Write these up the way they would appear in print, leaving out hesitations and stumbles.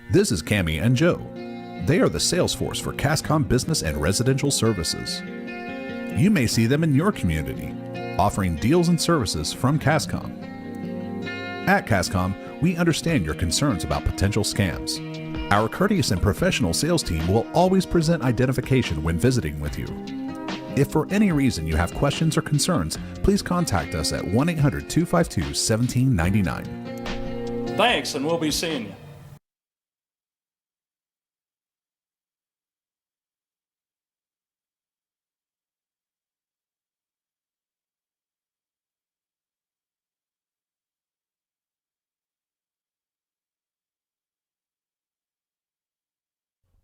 This is Cammie and Joe. They are the sales force for Cascom Business and Residential Services. You may see them in your community, offering deals and services from Cascom. At Cascom, we understand your concerns about potential scams. Our courteous and professional sales team will always present identification when visiting with you. If for any reason you have questions or concerns, please contact us at 1-800-252-1799. Thanks, and we'll be seeing you.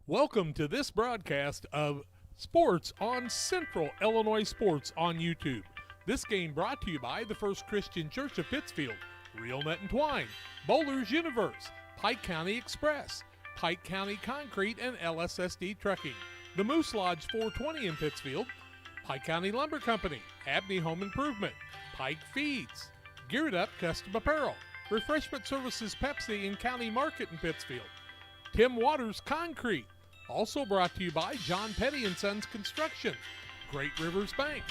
Welcome to this broadcast of Sports on Central Illinois Sports on YouTube. This game brought to you by the First Christian Church of Pittsfield, Real Net and Twine, Bowler's Universe, Pike County Express, Pike County Concrete and LSSD Trucking, the Moose Lodge 420 in Pittsfield, Pike County Lumber Company, Abney Home Improvement, Pike Feeds, Geared Up Custom Apparel, Refreshment Services Pepsi in County Market in Pittsfield, Tim Waters Concrete, also brought to you by John Petty & Sons Construction, Great Rivers Bank,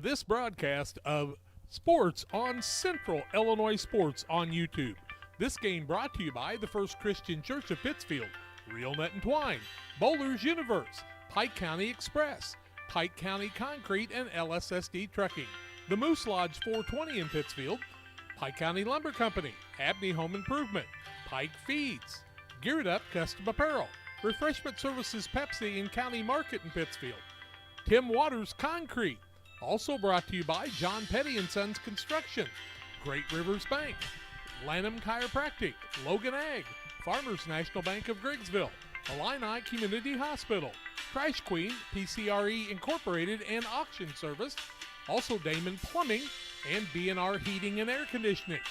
This broadcast of Sports on Central Illinois Sports on YouTube. This game brought to you by the First Christian Church of Pittsfield, Real Net and Twine, Bowler's Universe, Pike County Express, Pike County Concrete and LSSD Trucking, the Moose Lodge 420 in Pittsfield, Pike County Lumber Company, Abney Home Improvement, Pike Feeds, Geared Up Custom Apparel, Refreshment Services Pepsi in County Market in Pittsfield, Tim Waters Concrete. Also brought to you by John Petty & Sons Construction, Great Rivers Bank, Lanham Chiropractic, Logan Ag, Farmers National Bank of Griggsville, Illini Community Hospital, Trash Queen, PCRE Incorporated and Auction Service, also Damon Plumbing, and B&R Heating and Air Conditioning,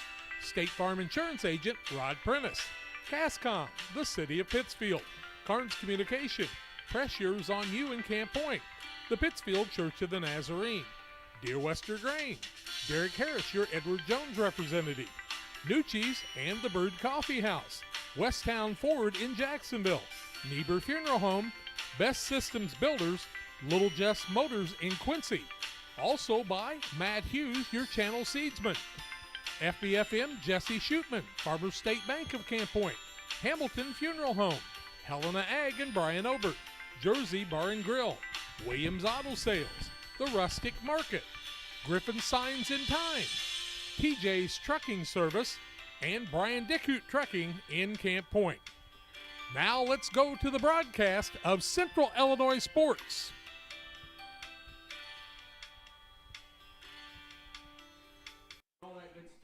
State Farm Insurance Agent Rod Prentice, Cascom, the City of Pittsfield, Carnes Communication, Pressures on You in Camp Point, the Pittsfield Church of the Nazarene, Dear Wester Grain, Derek Harris, your Edward Jones representative, Nucci's and the Bird Coffee House, Westtown Ford in Jacksonville, Nieber Funeral Home, Best Systems Builders, Little Jess Motors in Quincy. Also by Matt Hughes, your channel seedsman, FBFM Jesse Shootman, Farmers State Bank of Camp Point, Hamilton Funeral Home, Helena Ag and Brian Obert, Jersey Bar and Grill, Williams Auto Sales, The Rustic Market, Griffin Signs in Time, TJ's Trucking Service, and Brian Dickhoot Trucking in Camp Point. Now let's go to the broadcast of Central Illinois Sports.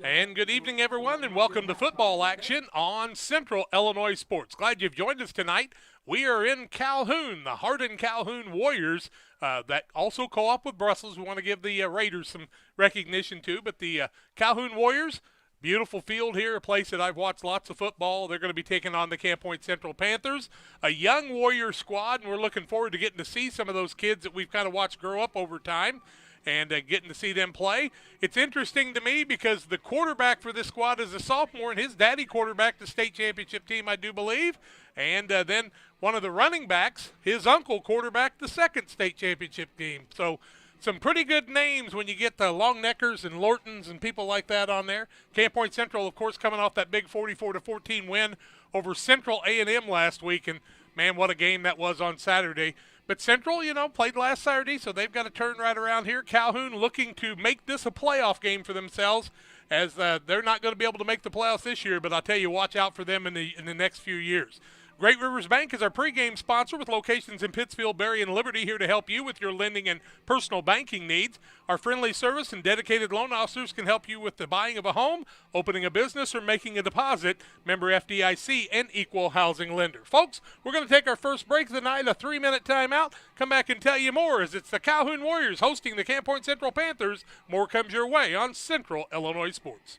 And good evening, everyone, and welcome to football action on Central Illinois Sports. Glad you've joined us tonight. We are in Calhoun, the Hardin Calhoun Warriors that also co-op with Brussels. We want to give the Raiders some recognition too, but the Calhoun Warriors, beautiful field here, a place that I've watched lots of football. They're going to be taking on the Camp Point Central Panthers, a young Warrior squad, and we're looking forward to getting to see some of those kids that we've kind of watched grow up over time and getting to see them play. It's interesting to me because the quarterback for this squad is a sophomore, and his daddy quarterbacked the state championship team, I do believe. And then one of the running backs, his uncle quarterbacked the second state championship team. So some pretty good names when you get the Longneckers and Lortons and people like that on there. Camp Point Central, of course, coming off that big 44-14 win over Central A&M last week. And, man, what a game that was on Saturday. But Central, played last Saturday, so they've got to turn right around here. Calhoun looking to make this a playoff game for themselves, as they're not going to be able to make the playoffs this year, but I'll tell you, watch out for them in the next few years. Great Rivers Bank is our pregame sponsor with locations in Pittsfield, Berry, and Liberty, here to help you with your lending and personal banking needs. Our friendly service and dedicated loan officers can help you with the buying of a home, opening a business, or making a deposit. Member FDIC and equal housing lender. Folks, we're going to take our first break of the night, a 3-minute timeout. Come back and tell you more as it's the Calhoun Warriors hosting the Camp Point Central Panthers. More comes your way on Central Illinois Sports.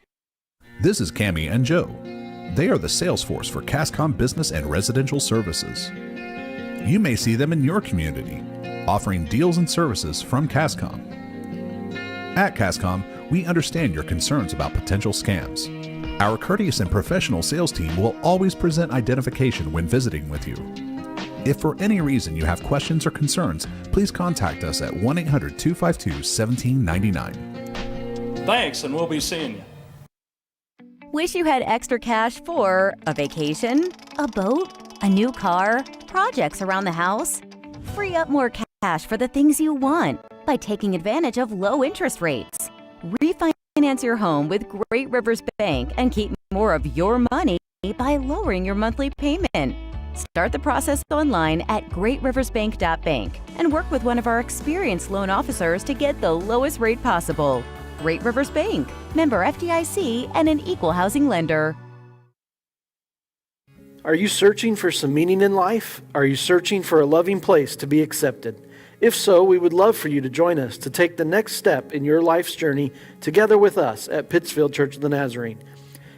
This is Cammie and Joe. They are the sales force for Cascom Business and Residential Services. You may see them in your community, offering deals and services from Cascom. At Cascom, we understand your concerns about potential scams. Our courteous and professional sales team will always present identification when visiting with you. If for any reason you have questions or concerns, please contact us at 1-800-252-1799. Thanks, and we'll be seeing you. Wish you had extra cash for a vacation, a boat, a new car, projects around the house? Free up more cash for the things you want by taking advantage of low interest rates. Refinance your home with Great Rivers Bank and keep more of your money by lowering your monthly payment. Start the process online at greatriversbank.bank and work with one of our experienced loan officers to get the lowest rate possible. Great Rivers Bank, member FDIC, and an equal housing lender. Are you searching for some meaning in life? Are you searching for a loving place to be accepted? If so, we would love for you to join us to take the next step in your life's journey together with us at Pittsfield Church of the Nazarene.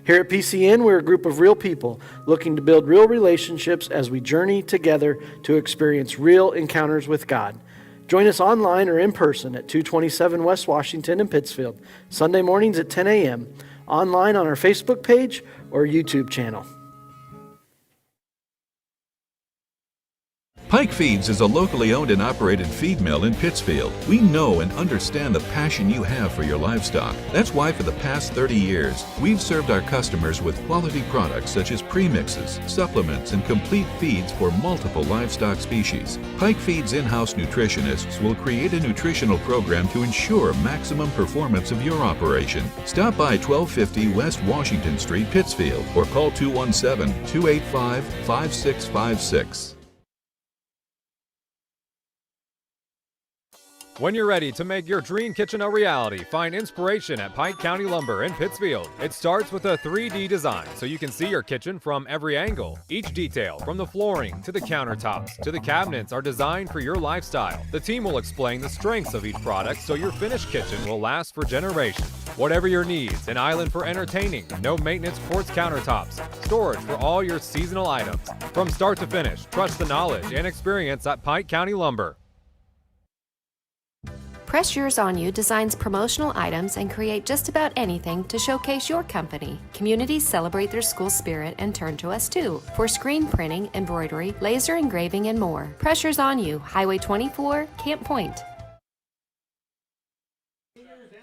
Here at PCN, we're a group of real people looking to build real relationships as we journey together to experience real encounters with God. Join us online or in person at 227 West Washington in Pittsfield, Sunday mornings at 10 a.m., online on our Facebook page or YouTube channel. Pike Feeds is a locally owned and operated feed mill in Pittsfield. We know and understand the passion you have for your livestock. That's why for the past 30 years, we've served our customers with quality products such as premixes, supplements, and complete feeds for multiple livestock species. Pike Feeds in-house nutritionists will create a nutritional program to ensure maximum performance of your operation. Stop by 1250 West Washington Street, Pittsfield, or call 217-285-5656. When you're ready to make your dream kitchen a reality, find inspiration at Pike County Lumber in Pittsfield. It starts with a 3D design so you can see your kitchen from every angle. Each detail, from the flooring to the countertops to the cabinets, are designed for your lifestyle. The team will explain the strengths of each product so your finished kitchen will last for generations. Whatever your needs, an island for entertaining, no maintenance quartz countertops, storage for all your seasonal items. From start to finish, trust the knowledge and experience at Pike County Lumber. Press Yours On You designs promotional items and create just about anything to showcase your company. Communities celebrate their school spirit and turn to us too for screen printing, embroidery, laser engraving, and more. Press Yours On You, Highway 24, Camp Point.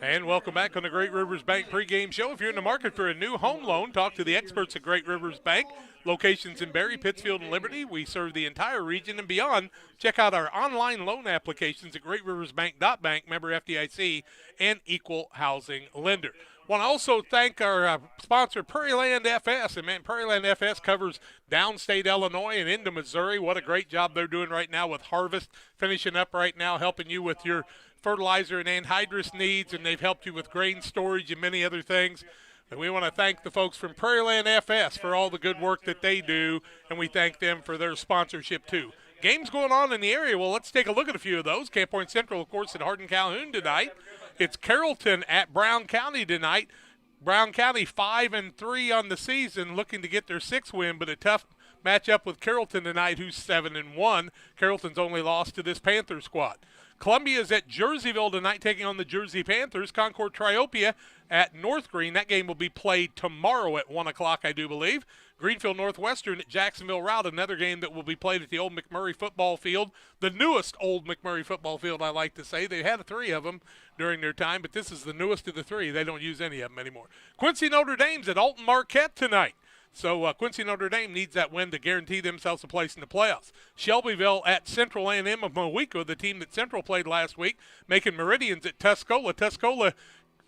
And welcome back on the Great Rivers Bank pregame show. If you're in the market for a new home loan, talk to the experts at Great Rivers Bank. Locations in Berry, Pittsfield, and Liberty. We serve the entire region and beyond. Check out our online loan applications at greatriversbank.bank, member FDIC, and equal housing lender. Want to also thank our sponsor, Prairieland FS. And man, Prairieland FS covers downstate Illinois and into Missouri. What a great job they're doing right now with harvest, finishing up right now, helping you with your fertilizer and anhydrous needs, and they've helped you with grain storage and many other things. And we want to thank the folks from Prairieland FS for all the good work that they do, and we thank them for their sponsorship too. Games going on in the area. Well, let's take a look at a few of those. Camp Point Central, of course, at Hardin Calhoun tonight. It's Carrollton at Brown County tonight. Brown County 5-3 on the season, looking to get their 6th win, but a tough matchup with Carrollton tonight, who's 7-1. Carrollton's only lost to this Panther squad. Columbia's at Jerseyville tonight, taking on the Jersey Panthers. Concord Triopia at North Green. That game will be played tomorrow at 1 o'clock, I do believe. Greenfield Northwestern at Jacksonville Route, another game that will be played at the old McMurray football field, the newest old McMurray football field, I like to say. They had 3 of them during their time, but this is the newest of the 3. They don't use any of them anymore. Quincy Notre Dame's at Alton Marquette tonight. So Quincy Notre Dame needs that win to guarantee themselves a place in the playoffs. Shelbyville at Central A&M of Moweco, the team that Central played last week, making Meridians at Tuscola. Tuscola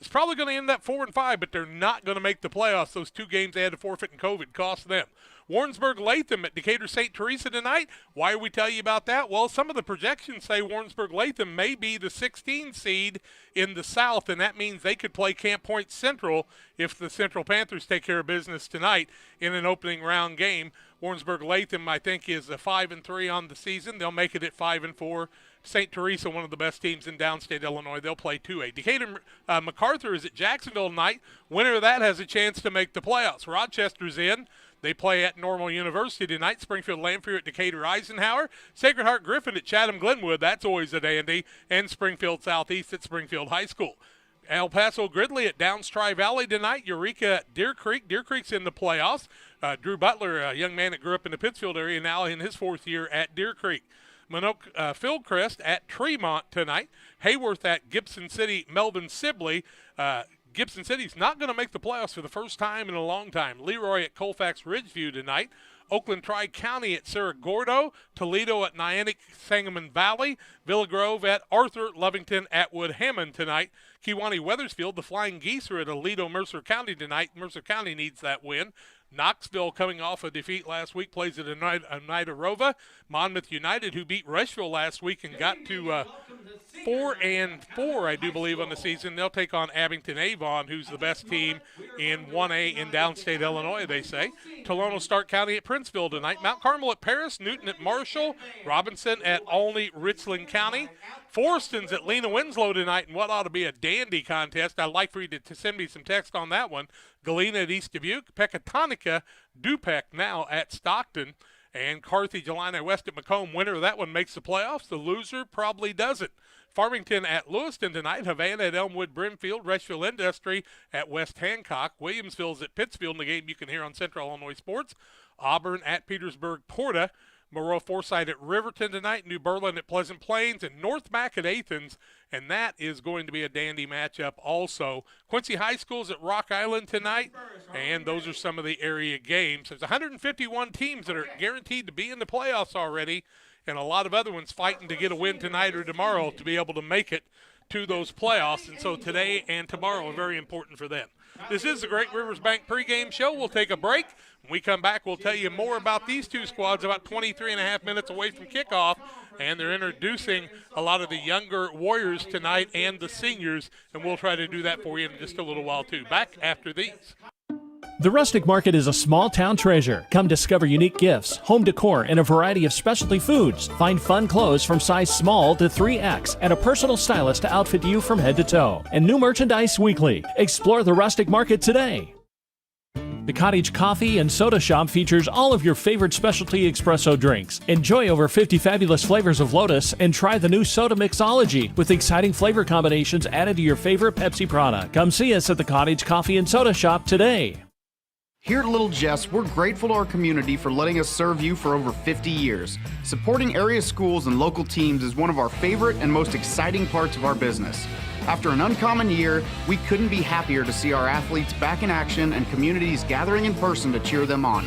is probably going to end up 4-5, but they're not going to make the playoffs. Those 2 games they had to forfeit in COVID cost them. Warrensburg Latham at Decatur St. Teresa tonight. Why do we tell you about that? Well, some of the projections say Warrensburg Latham may be the 16 seed in the South, and that means they could play Camp Point Central if the Central Panthers take care of business tonight in an opening round game. Warrensburg Latham, I think, is a 5-3 on the season. They'll make it at 5-4. St. Teresa, one of the best teams in downstate Illinois, they'll play 2A. Decatur MacArthur is at Jacksonville tonight. Winner of that has a chance to make the playoffs. Rochester's in. They play at Normal University tonight. Springfield Lanphier at Decatur Eisenhower. Sacred Heart Griffin at Chatham Glenwood. That's always a dandy. And Springfield Southeast at Springfield High School. El Paso Gridley at Downs Tri-Valley tonight. Eureka at Deer Creek. Deer Creek's in the playoffs. Drew Butler, a young man that grew up in the Pittsfield area, now in his 4th year at Deer Creek. Minook Fieldcrest at Tremont tonight. Hayworth at Gibson City, Melvin Sibley. Gibson City's not going to make the playoffs for the first time in a long time. Leroy at Colfax Ridgeview tonight. Oakland Tri-County at Cerro Gordo. Toledo at Niantic Sangamon Valley. Villa Grove at Arthur. Lovington at Wood Hammond tonight. Kewanee Weathersfield, the Flying Geese, are at Aledo Mercer County tonight. Mercer County needs that win. Knoxville, coming off a defeat last week, plays at Niderova. Monmouth United, who beat Rushville last week and got to 4-4, I do believe, on the season. They'll take on Abington Avon, who's the best team in 1A in downstate Illinois, they say. Tolono Stark County at Princeville tonight. Mount Carmel at Paris. Newton at Marshall. Robinson at Olney, Richland County. Forston's at Lena Winslow tonight in what ought to be a dandy contest. I'd like for you to send me some text on that one. Galena at East Dubuque. Pecatonica, Dupec now at Stockton. And Carthage, Illini West at Macomb. Winner of that one makes the playoffs. The loser probably doesn't. Farmington at Lewiston tonight. Havana at Elmwood Brimfield. Rushville Industry at West Hancock. Williamsville's at Pittsfield in the game you can hear on Central Illinois Sports. Auburn at Petersburg Porta. Moreau Forsyth at Riverton tonight, New Berlin at Pleasant Plains, and North Mac at Athens, and that is going to be a dandy matchup also. Quincy High School's at Rock Island tonight, and those are some of the area games. There's 151 teams that are guaranteed to be in the playoffs already, and a lot of other ones fighting to get a win tonight or tomorrow to be able to make it to those playoffs, and so today and tomorrow are very important for them. This is the Great Rivers Bank pregame show. We'll take a break. When we come back, we'll tell you more about these two squads about 23 and a half minutes away from kickoff, and they're introducing a lot of the younger Warriors tonight and the seniors, and we'll try to do that for you in just a little while, too. Back after these. The Rustic Market is a small-town treasure. Come discover unique gifts, home decor, and a variety of specialty foods. Find fun clothes from size small to 3X and a personal stylist to outfit you from head to toe. And new merchandise weekly. Explore the Rustic Market today. The Cottage Coffee and Soda Shop features all of your favorite specialty espresso drinks. Enjoy over 50 fabulous flavors of Lotus and try the new Soda Mixology with exciting flavor combinations added to your favorite Pepsi product. Come see us at the Cottage Coffee and Soda Shop today. Here at Little Jess, we're grateful to our community for letting us serve you for over 50 years. Supporting area schools and local teams is one of our favorite and most exciting parts of our business. After an uncommon year, we couldn't be happier to see our athletes back in action and communities gathering in person to cheer them on.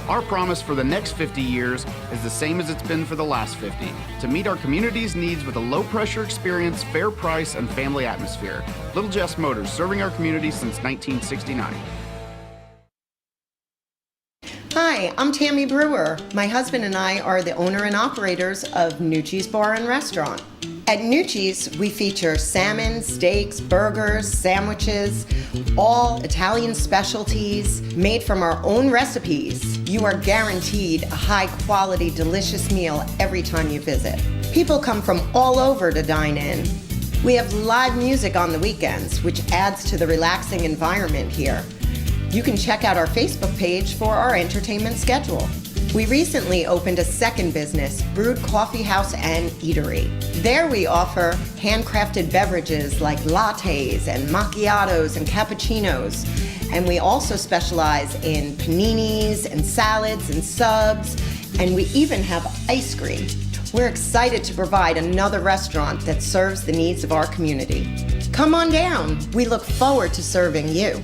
Our promise for the next 50 years is the same as it's been for the last 50, to meet our community's needs with a low-pressure experience, fair price, and family atmosphere. Little Jess Motors, serving our community since 1969. Hi, I'm Tammy Brewer. My husband and I are the owner and operators of Nucci's Bar and Restaurant. At Nucci's, we feature salmon, steaks, burgers, sandwiches, all Italian specialties made from our own recipes. You are guaranteed a high-quality, delicious meal every time you visit. People come from all over to dine in. We have live music on the weekends, which adds to the relaxing environment here. You can check out our Facebook page for our entertainment schedule. We recently opened a second business, Brewed Coffee House and Eatery. There we offer handcrafted beverages like lattes and macchiatos and cappuccinos. And we also specialize in paninis and salads and subs, and we even have ice cream. We're excited to provide another restaurant that serves the needs of our community. Come on down. We look forward to serving you.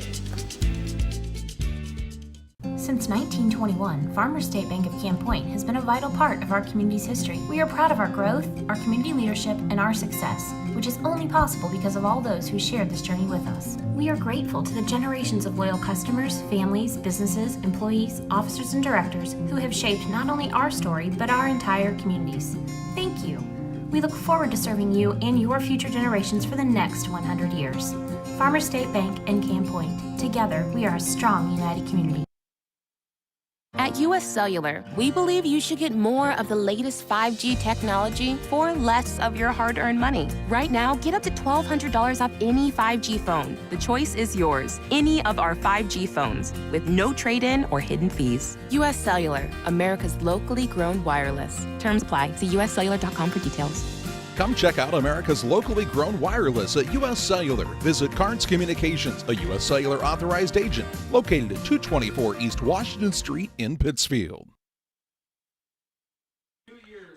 Since 1921, Farmers State Bank of Camp Point has been a vital part of our community's history. We are proud of our growth, our community leadership, and our success, which is only possible because of all those who shared this journey with us. We are grateful to the generations of loyal customers, families, businesses, employees, officers, and directors who have shaped not only our story, but our entire communities. Thank you. We look forward to serving you and your future generations for the next 100 years. Farmers State Bank and Camp Point. Together, we are a strong, united community. At US Cellular, we believe you should get more of the latest 5G technology for less of your hard-earned money. Right now, get up to $1,200 off any 5G phone. The choice is yours. Any of our 5G phones, with no trade-in or hidden fees. US Cellular, America's locally grown wireless. Terms apply. See uscellular.com for details. Come check out America's locally grown wireless at U.S. Cellular. Visit Carnes Communications, a U.S. Cellular authorized agent, located at 224 East Washington Street in Pittsfield.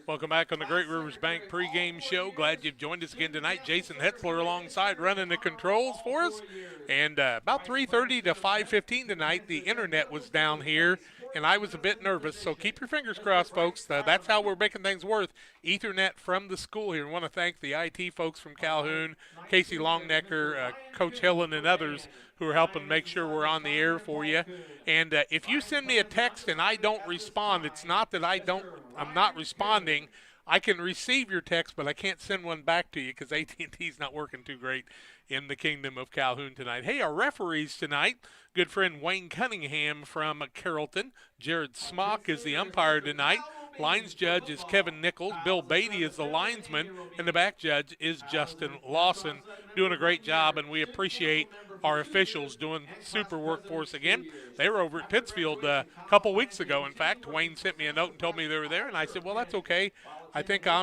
Welcome back on the Great Rivers Bank pregame show. Glad you've joined us again tonight. Jason Hetzler alongside running the controls for us. And about 3:30 to 5:15 tonight, the internet was down here, and I was a bit nervous. So keep your fingers crossed, folks. That's how we're making things work. Ethernet from the school here. I want to thank the IT folks from Calhoun, Casey Longnecker, Coach Hillen, and others who are helping make sure we're on the air for you. And if you send me a text and I don't respond, it's not that I'm not responding. I can receive your text, but I can't send one back to you because AT&T's not working too great in the kingdom of Calhoun tonight. Hey, our referees tonight, good friend Wayne Cunningham from Carrollton. Jared Smock is the umpire tonight. Lines judge is Kevin Nichols. Bill Beatty is the linesman. And the back judge is Justin Lawson. Doing a great job, and we appreciate our officials doing super work for us again. They were over at Pittsfield a couple weeks ago. In fact, Wayne sent me a note and told me they were there, and I said, well, that's okay. I think I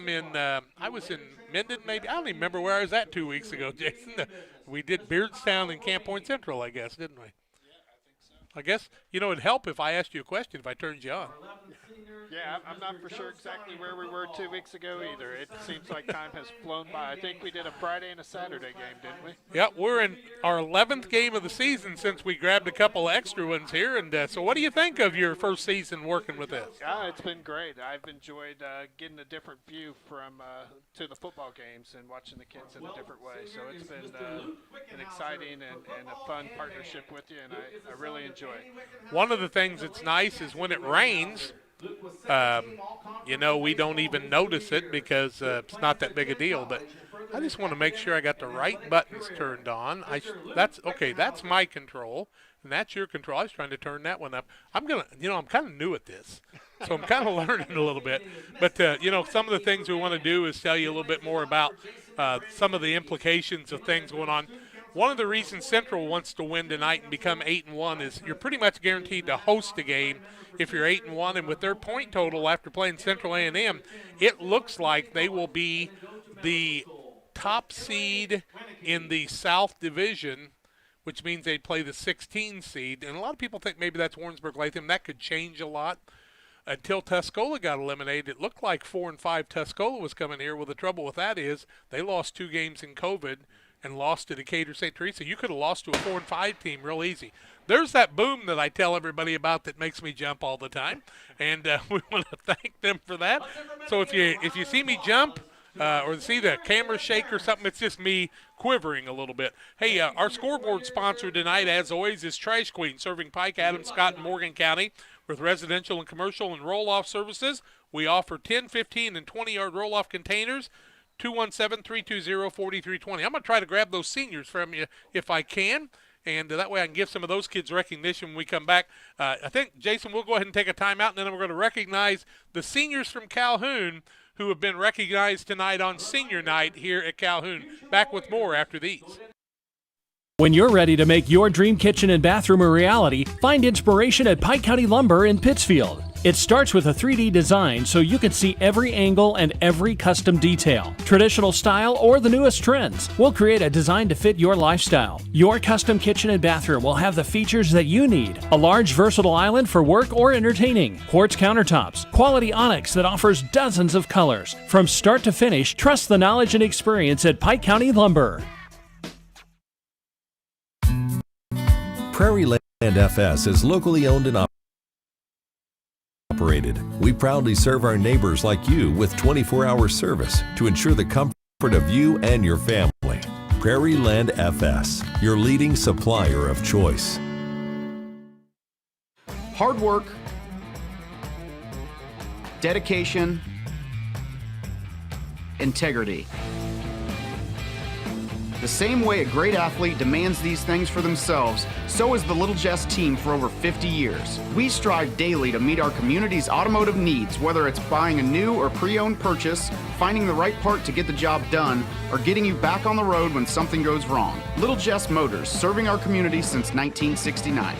was in Minden maybe. I don't even remember where I was at 2 weeks ago, Jason. We did Beardstown and Camp Point Central, I guess, didn't we? I guess, it'd help if I asked you a question if I turned you on. Yeah, I'm not for sure exactly where we were 2 weeks ago either. It seems like time has flown by. I think we did a Friday and a Saturday game, didn't we? Yeah, we're in our 11th game of the season since we grabbed a couple extra ones here. And so what do you think of your first season working with this? Yeah, it's been great. I've enjoyed getting a different view from to the football games and watching the kids in a different way. So it's been an exciting and a fun partnership with you, and I really enjoy it. One of the things that's nice is when it rains, we don't even notice it because it's not that big a deal. But I just want to make sure I got the right buttons turned on. That's my control, and that's your control. I was trying to turn that one up. I'm kind of new at this, so I'm kind of learning a little bit. But, some of the things we want to do is tell you a little bit more about some of the implications of things going on. One of the reasons Central wants to win tonight and become 8-1 is you're pretty much guaranteed to host a game if you're 8-1. And with their point total after playing Central A&M, it looks like they will be the top seed in the South Division, which means they'd play the 16 seed. And a lot of people think maybe that's Warrensburg-Latham. That could change a lot. Until Tuscola got eliminated, it looked like 4-5 Tuscola was coming here. Well, the trouble with that is they lost 2 games in COVID and lost to Decatur St. Teresa. You could have lost to a 4-5 team real easy. There's that boom that I tell everybody about that makes me jump all the time, and we want to thank them for that. So if you see me jump or see the camera shake or something, it's just me quivering a little bit. Hey, our scoreboard sponsor tonight, as always, is Trash Queen, serving Pike, Adams, Scott, and Morgan County with residential and commercial and roll-off services. We offer 10, 15, and 20-yard roll-off containers. 217-320-4320. I'm going to try to grab those seniors from you if I can, and that way I can give some of those kids recognition when we come back. I think, Jason, we'll go ahead and take a timeout, and then we're going to recognize the seniors from Calhoun who have been recognized tonight on senior night here at Calhoun. Back with more after these. When you're ready to make your dream kitchen and bathroom a reality, find inspiration at Pike County Lumber in Pittsfield. It starts with a 3D design so you can see every angle and every custom detail. Traditional style or the newest trends. We'll create a design to fit your lifestyle. Your custom kitchen and bathroom will have the features that you need. A large versatile island for work or entertaining. Quartz countertops. Quality onyx that offers dozens of colors. From start to finish, trust the knowledge and experience at Pike County Lumber. Prairie Land FS is locally owned and operated. We proudly serve our neighbors like you with 24-hour service to ensure the comfort of you and your family. Prairie Land FS, your leading supplier of choice. Hard work, dedication, integrity. The same way a great athlete demands these things for themselves, so has the Little Jess team for over 50 years. We strive daily to meet our community's automotive needs, whether it's buying a new or pre-owned purchase, finding the right part to get the job done, or getting you back on the road when something goes wrong. Little Jess Motors, serving our community since 1969.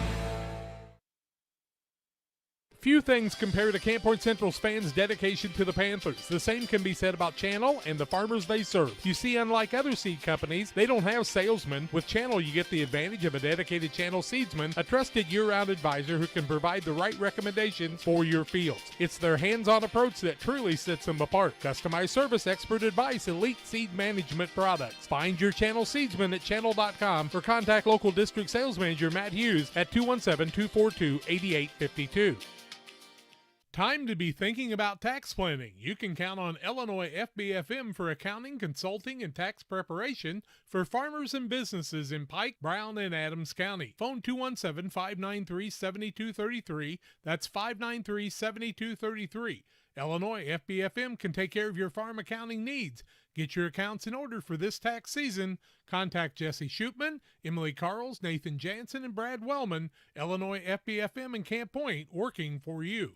Few things compare to Camp Point Central's fans' dedication to the Panthers. The same can be said about Channel and the farmers they serve. You see, unlike other seed companies, they don't have salesmen. With Channel, you get the advantage of a dedicated Channel seedsman, a trusted year-round advisor who can provide the right recommendations for your fields. It's their hands-on approach that truly sets them apart. Customized service, expert advice, elite seed management products. Find your Channel seedsman at channel.com or contact local district sales manager Matt Hughes at 217-242-8852. Time to be thinking about tax planning. You can count on Illinois FBFM for accounting, consulting, and tax preparation for farmers and businesses in Pike, Brown, and Adams County. Phone 217-593-7233. That's 593-7233. Illinois FBFM can take care of your farm accounting needs. Get your accounts in order for this tax season. Contact Jesse Shootman, Emily Carls, Nathan Jansen, and Brad Wellman. Illinois FBFM and Camp Point, working for you.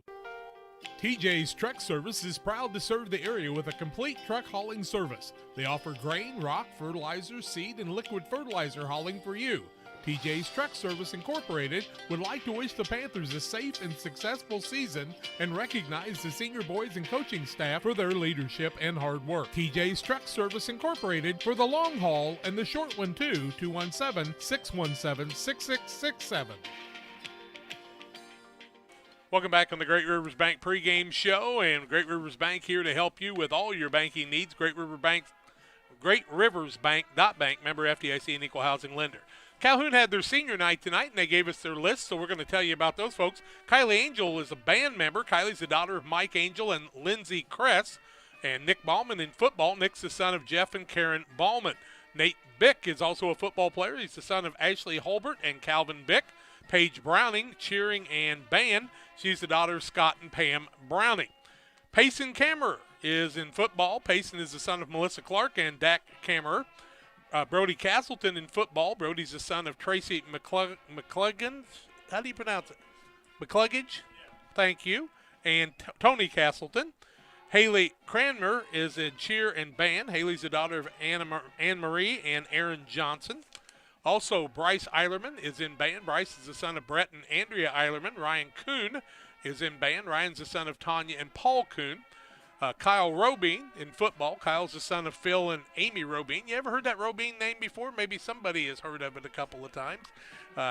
TJ's Truck Service is proud to serve the area with a complete truck hauling service. They offer grain, rock, fertilizer, seed, and liquid fertilizer hauling for you. TJ's Truck Service Incorporated would like to wish the Panthers a safe and successful season and recognize the senior boys and coaching staff for their leadership and hard work. TJ's Truck Service Incorporated for the long haul and the short one too, 217-617-6667. Welcome back on the Great Rivers Bank pregame show, and Great Rivers Bank here to help you with all your banking needs. Great Rivers Bank, member FDIC and equal housing lender. Calhoun had their senior night tonight, and they gave us their list, so we're going to tell you about those folks. Kylie Angel is a band member. Kylie's the daughter of Mike Angel and Lindsay Kress. And Nick Ballman in football. Nick's the son of Jeff and Karen Ballman. Nate Bick is also a football player. He's the son of Ashley Holbert and Calvin Bick. Paige Browning, cheering and band. She's the daughter of Scott and Pam Browning. Payson Kammerer is in football. Payson is the son of Melissa Clark and Dak Kammerer. Brody Castleton in football. Brody's the son of Tracy McCluggins. How do you pronounce it? McCluggage? Thank you. And Tony Castleton. Haley Cranmer is in cheer and band. Haley's the daughter of Anne Marie and Aaron Johnson. Also, Bryce Eilerman is in band. Bryce is the son of Brett and Andrea Eilerman. Ryan Kuhn is in band. Ryan's the son of Tanya and Paul Kuhn. Kyle Robine in football. Kyle's the son of Phil and Amy Robine. You ever heard that Robine name before? Maybe somebody has heard of it a couple of times.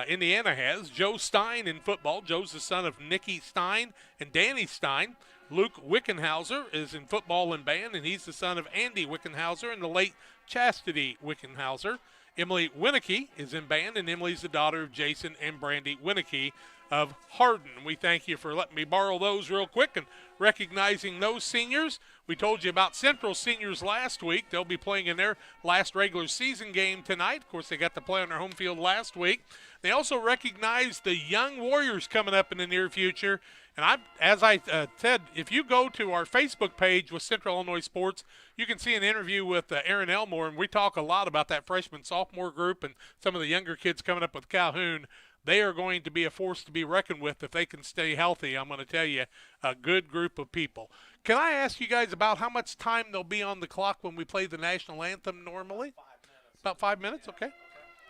Indiana has. Joe Stein in football. Joe's the son of Nikki Stein and Danny Stein. Luke Wickenhauser is in football and band, and he's the son of Andy Wickenhauser and the late Chastity Wickenhauser. Emily Winnicky is in band, and Emily's the daughter of Jason and Brandy Winnicky of Hardin. We thank you for letting me borrow those real quick and recognizing those seniors. We told you about Central seniors last week. They'll be playing in their last regular season game tonight. Of course, they got to play on their home field last week. They also recognize the young Warriors coming up in the near future. And as I said, if you go to our Facebook page with Central Illinois Sports, you can see an interview with Aaron Elmore, and we talk a lot about that freshman-sophomore group and some of the younger kids coming up with Calhoun. They are going to be a force to be reckoned with if they can stay healthy. I'm going to tell you, a good group of people. Can I ask you guys about how much time they'll be on the clock when we play the national anthem normally? 5 minutes. About 5 minutes? Okay.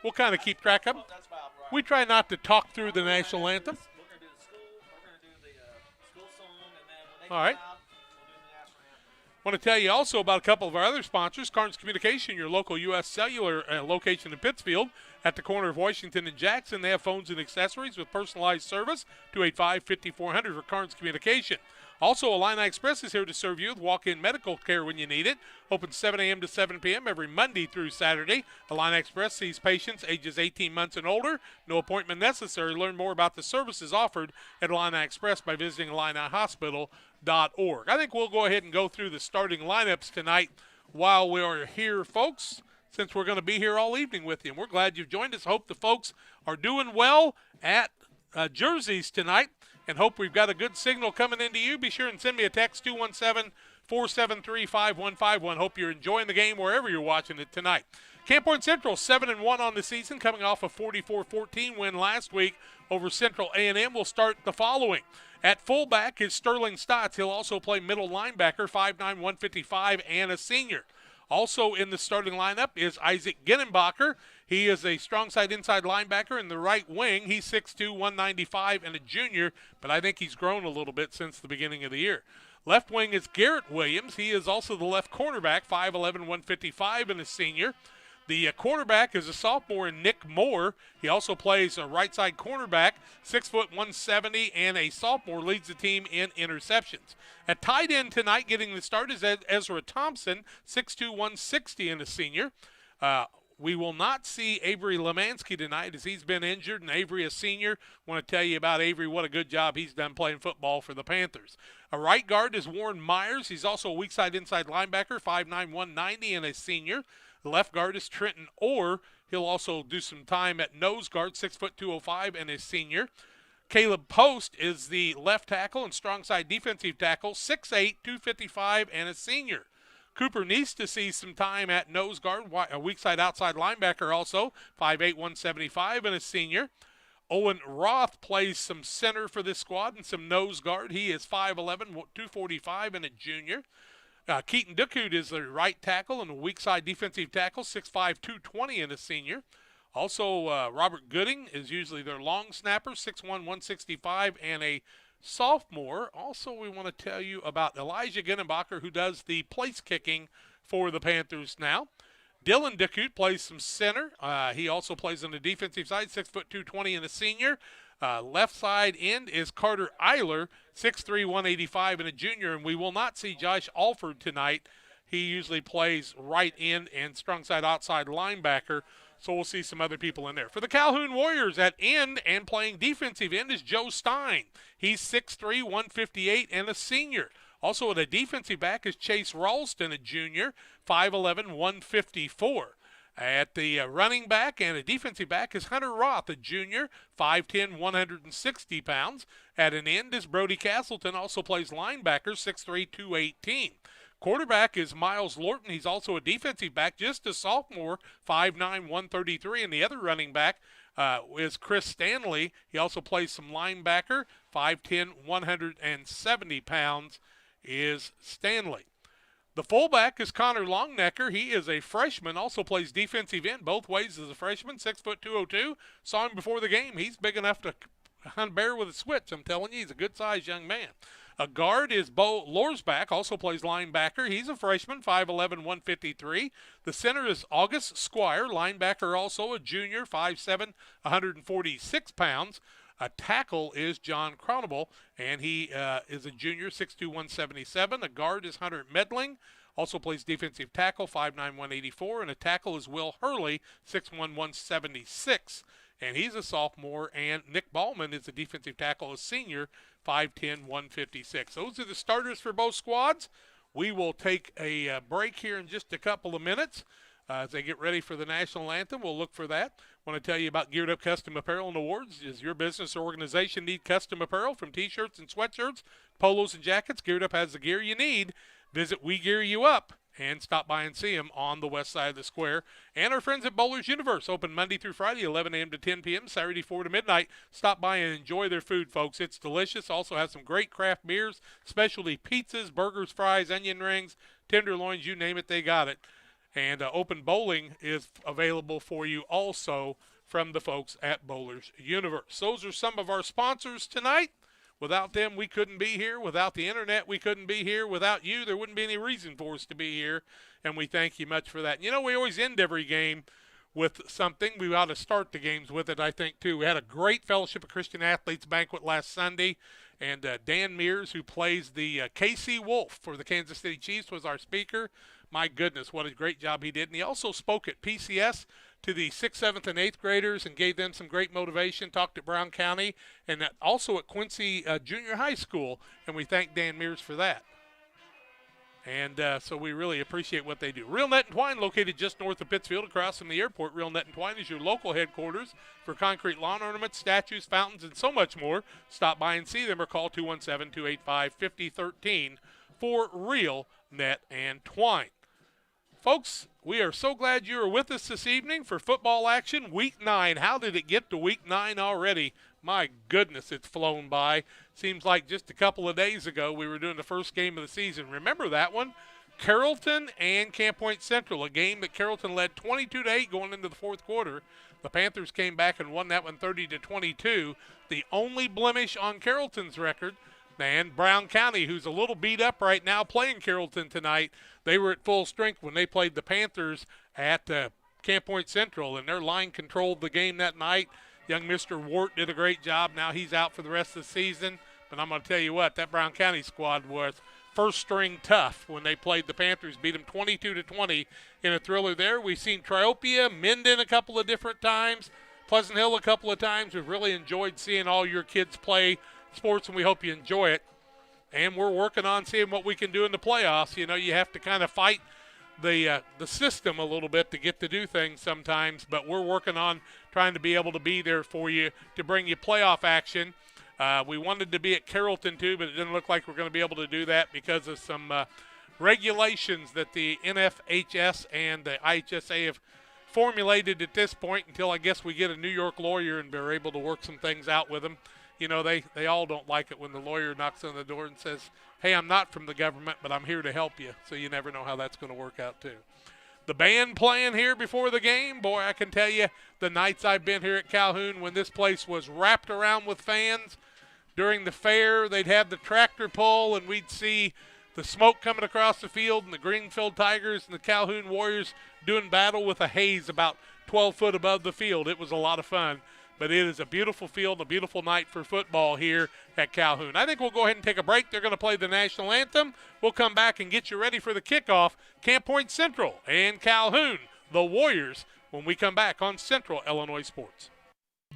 We'll kind of keep track of them. We try not to talk through the national anthem. All right. I want to tell you also about a couple of our other sponsors. Carnes Communication, your local U.S. Cellular location in Pittsfield at the corner of Washington and Jackson. They have phones and accessories with personalized service, 285-5400 for Carnes Communication. Also, Illini Express is here to serve you with walk-in medical care when you need it. Open 7 a.m. to 7 p.m. every Monday through Saturday. Illini Express sees patients ages 18 months and older. No appointment necessary. Learn more about the services offered at Illini Express by visiting IlliniHospital.org. I think we'll go ahead and go through the starting lineups tonight while we are here, folks, since we're going to be here all evening with you. And we're glad you've joined us. Hope the folks are doing well at Jerseys tonight. And hope we've got a good signal coming into you. Be sure and send me a text, 217-473-5151. Hope you're enjoying the game wherever you're watching it tonight. Camp Point Central 7-1 on the season, coming off a 44-14 win last week over Central A&M. We'll start the following. At fullback is Sterling Stotts. He'll also play middle linebacker, 5'9", 155, and a senior. Also in the starting lineup is Isaac Ginnenbacher. He is a strong side inside linebacker in the right wing. He's 6'2", 195, and a junior, but I think he's grown a little bit since the beginning of the year. Left wing is Garrett Williams. He is also the left cornerback, 5'11", 155, and a senior. The quarterback is a sophomore, Nick Moore. He also plays a right side cornerback, 6', 170, and a sophomore, leads the team in interceptions. At tight end tonight, getting the start is Ezra Thompson, 6'2", 160, and a senior. We will not see Avery Lemansky tonight as he's been injured, and Avery, a senior. I want to tell you about Avery, what a good job he's done playing football for the Panthers. A right guard is Warren Myers. He's also a weak side inside linebacker, 5'9", 190, and a senior. The left guard is Trenton Orr. He'll also do some time at nose guard, 6', 205, and a senior. Caleb Post is the left tackle and strong side defensive tackle, 6'8", 255, and a senior. Cooper needs to see some time at nose guard, a weak side outside linebacker also, 5'8", 175, and a senior. Owen Roth plays some center for this squad and some nose guard. He is 5'11", 245, and a junior. Keaton Ducoud is the right tackle and a weak side defensive tackle, 6'5", 220, and a senior. Also, Robert Gooding is usually their long snapper, 6'1", 165, and a sophomore. Also, we want to tell you about Elijah Ginnenbacher, who does the place kicking for the Panthers now. Dylan Ducoud plays some center. He also plays on the defensive side, 6', 220, and a senior. Left side end is Carter Eiler, 6'3", 185, and a junior, and we will not see Josh Alford tonight. He usually plays right end and strong side outside linebacker, so we'll see some other people in there. For the Calhoun Warriors at end and playing defensive end is Joe Stein. He's 6'3", 158, and a senior. Also at a defensive back is Chase Ralston, a junior, 5'11", 154. At the running back and a defensive back is Hunter Roth, a junior, 5'10", 160 pounds. At an end is Brody Castleton, also plays linebacker, 6'3", 218. Quarterback is Miles Lorton. He's also a defensive back, just a sophomore, 5'9", 133. And the other running back is Chris Stanley. He also plays some linebacker, 5'10", 170 pounds is Stanley. The fullback is Connor Longnecker. He is a freshman, also plays defensive end both ways as a freshman, 6', 202. Saw him before the game. He's big enough to hunt a bear with a switch. I'm telling you, he's a good-sized young man. A guard is Bo Lorsback, also plays linebacker. He's a freshman, 5'11", 153. The center is August Squire, linebacker also a junior, 5'7", 146 pounds. A tackle is John Cronable, and he is a junior, 6'2", 177. A guard is Hunter Medling, also plays defensive tackle, 5'9", 184. And a tackle is Will Hurley, 6'1", 176. And he's a sophomore, and Nick Ballman is a defensive tackle, a senior, 5'10", 156. Those are the starters for both squads. We will take a break here in just a couple of minutes. As they get ready for the national anthem, we'll look for that. I want to tell you about Geared Up Custom Apparel and Awards. Does your business or organization need custom apparel, from T-shirts and sweatshirts, polos and jackets? Geared Up has the gear you need. Visit We Gear You Up and stop by and see them on the west side of the square. And our friends at Bowler's Universe, open Monday through Friday, 11 a.m. to 10 p.m., Saturday 4 to midnight. Stop by and enjoy their food, folks. It's delicious. Also has some great craft beers, specialty pizzas, burgers, fries, onion rings, tenderloins, you name it, they got it. And open bowling is available for you also from the folks at Bowler's Universe. Those are some of our sponsors tonight. Without them, we couldn't be here. Without the internet, we couldn't be here. Without you, there wouldn't be any reason for us to be here, and we thank you much for that. You know, we always end every game with something. We ought to start the games with it, I think, too. We had a great Fellowship of Christian Athletes banquet last Sunday, and Dan Mears, who plays the KC Wolf for the Kansas City Chiefs, was our speaker. My goodness, what a great job he did. And he also spoke at PCS to the 6th, 7th, and 8th graders and gave them some great motivation, talked at Brown County, and also at Quincy Junior High School, and we thank Dan Mears for that. And so we really appreciate what they do. Real Net and Twine, located just north of Pittsfield, across from the airport. Real Net and Twine is your local headquarters for concrete lawn ornaments, statues, fountains, and so much more. Stop by and see them or call 217-285-5013 for Real Net and Twine. Folks, we are so glad you are with us this evening for football action. Week 9. How did it get to Week 9 already? My goodness, it's flown by. Seems like just a couple of days ago we were doing the first game of the season. Remember that one? Carrollton and Camp Point Central, a game that Carrollton led 22-8 going into the fourth quarter. The Panthers came back and won that one 30-22. The only blemish on Carrollton's record, and Brown County, who's a little beat up right now, playing Carrollton tonight. They were at full strength when they played the Panthers at Camp Point Central, and their line controlled the game that night. Young Mr. Wart did a great job. Now he's out for the rest of the season. But I'm going to tell you what, that Brown County squad was first-string tough when they played the Panthers, beat them 22-20 in a thriller there. We've seen Triopia, Minden a couple of different times, Pleasant Hill a couple of times. We've really enjoyed seeing all your kids play sports, and we hope you enjoy it. And we're working on seeing what we can do in the playoffs. You know, you have to kind of fight the system a little bit to get to do things sometimes, but we're working on trying to be able to be there for you to bring you playoff action. We wanted to be at Carrollton too, but it didn't look like we're going to be able to do that because of some regulations that the NFHS and the IHSA have formulated at this point until I guess we get a New York lawyer and we're able to work some things out with them. You know, they all don't like it when the lawyer knocks on the door and says, hey, I'm not from the government, but I'm here to help you. So you never know how that's going to work out too. The band playing here before the game, boy, I can tell you the nights I've been here at Calhoun when this place was wrapped around with fans. During the fair, they'd have the tractor pull, and we'd see the smoke coming across the field and the Greenfield Tigers and the Calhoun Warriors doing battle with a haze about 12 foot above the field. It was a lot of fun. but it is a beautiful field, a beautiful night for football here at Calhoun. I think we'll go ahead and take a break. They're going to play the national anthem. We'll come back and get you ready for the kickoff. Camp Point Central and Calhoun, the Warriors, when we come back on Central Illinois Sports.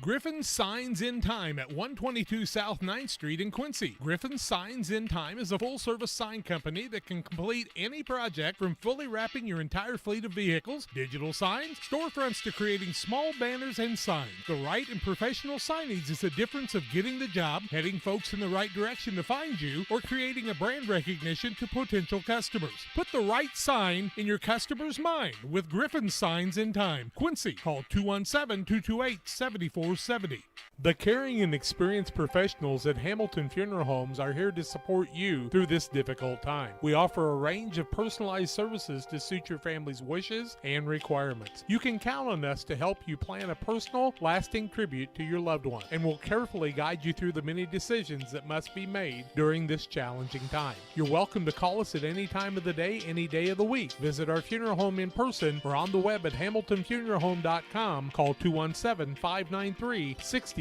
Griffin Signs in Time at 122 South 9th Street in Quincy. Griffin Signs in Time is a full-service sign company that can complete any project from fully wrapping your entire fleet of vehicles, digital signs, storefronts to creating small banners and signs. The right and professional signage is the difference of getting the job, heading folks in the right direction to find you, or creating a brand recognition to potential customers. Put the right sign in your customer's mind with Griffin Signs in Time. Quincy, call 217-228-7470. The caring and experienced professionals at Hamilton Funeral Homes are here to support you through this difficult time. We offer a range of personalized services to suit your family's wishes and requirements. You can count on us to help you plan a personal, lasting tribute to your loved one, and we'll carefully guide you through the many decisions that must be made during this challenging time. You're welcome to call us at any time of the day, any day of the week. Visit our funeral home in person or on the web at hamiltonfuneralhome.com. Call 217-593-6517.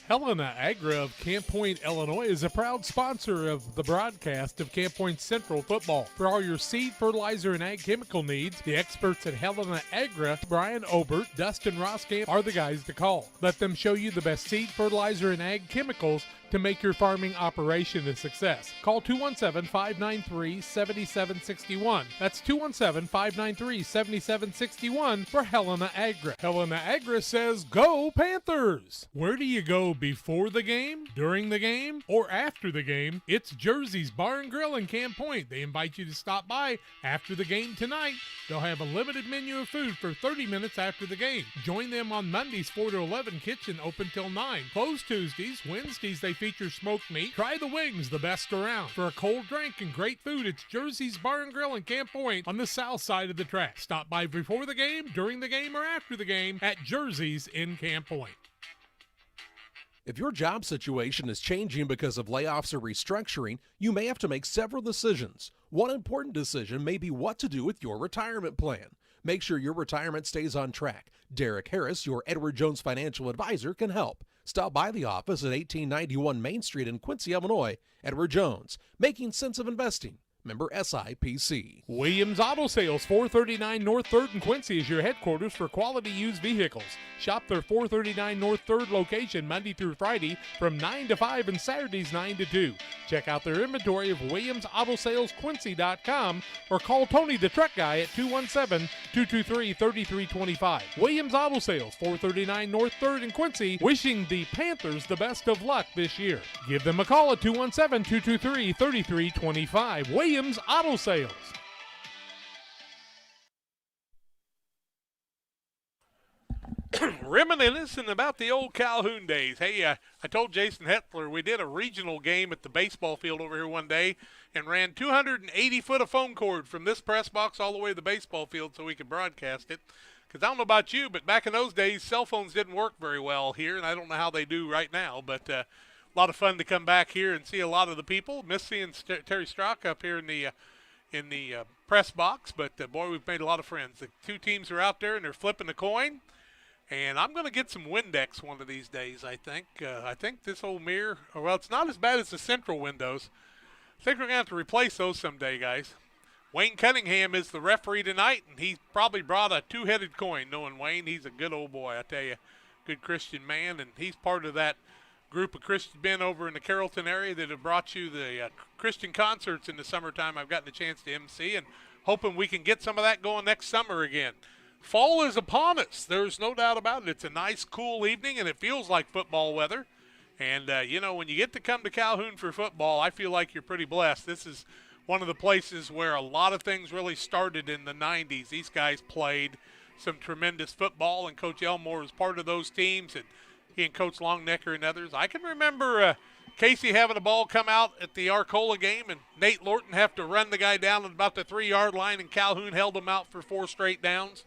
Helena Agra of Camp Point, Illinois is a proud sponsor of the broadcast of Camp Point Central football. For all your seed, fertilizer, and ag chemical needs, the experts at Helena Agra, Brian Obert, Dustin Roskamp, are the guys to call. Let them show you the best seed, fertilizer, and ag chemicals to make your farming operation a success. Call 217-593-7761. That's 217-593-7761 for Helena Agra. Helena Agra says, go Panthers! Where do you go before the game, during the game, or after the game? It's Jersey's Bar and Grill in Camp Point. They invite you to stop by after the game tonight. They'll have a limited menu of food for 30 minutes after the game. Join them on Mondays 4 to 11, kitchen open till 9. Closed Tuesdays. Wednesdays they feature smoked meat. Try the wings, the best around. For a cold drink and great food, it's Jersey's Bar and Grill in Camp Point on the south side of the track. Stop by before the game, during the game, or after the game at Jersey's in Camp Point. If your job situation is changing because of layoffs or restructuring, you may have to make several decisions. One important decision may be what to do with your retirement plan. Make sure your retirement stays on track. Derek Harris, your Edward Jones financial advisor, can help. Stop by the office at 1891 Main Street in Quincy, Illinois. Edward Jones, making sense of investing. Member SIPC. Williams Auto Sales, 439 North 3rd in Quincy is your headquarters for quality used vehicles. Shop their 439 North 3rd location Monday through Friday from 9 to 5 and Saturdays 9 to 2. Check out their inventory of WilliamsAutoSalesQuincy.com or call Tony the Truck Guy at 217-223-3325. Williams Auto Sales, 439 North 3rd in Quincy, wishing the Panthers the best of luck this year. Give them a call at 217-223-3325. Williams Auto Sales. Reminiscing about the old Calhoun days. Hey, I told Jason Hetler we did a regional game at the baseball field over here one day and ran 280 foot of phone cord from this press box all the way to the baseball field so we could broadcast it. Because I don't know about you, but back in those days, cell phones didn't work very well here, and I don't know how they do right now. But a lot of fun to come back here and see a lot of the people. Miss seeing Terry Strock up here in the press box, but boy, we've made a lot of friends. The two teams are out there and they're flipping the coin. And I'm going to get some Windex one of these days, I think. I think this old mirror, well, it's not as bad as the central windows. I think we're going to have to replace those someday, guys. Wayne Cunningham is the referee tonight, and he probably brought a two-headed coin, knowing Wayne. He's a good old boy, I tell you. Good Christian man, and he's part of that group of Christian men over in the Carrollton area that have brought you the Christian concerts in the summertime. I've gotten a chance to MC, and hoping we can get some of that going next summer again. Fall is upon us. There's no doubt about it. It's a nice, cool evening, and it feels like football weather. And, when you get to come to Calhoun for football, I feel like you're pretty blessed. This is one of the places where a lot of things really started in the 90s. These guys played some tremendous football, and Coach Elmore was part of those teams, and he and Coach Longnecker and others. I can remember Casey having a ball come out at the Arcola game, and Nate Lorton have to run the guy down at about the 3-yard line, and Calhoun held him out for 4 straight downs.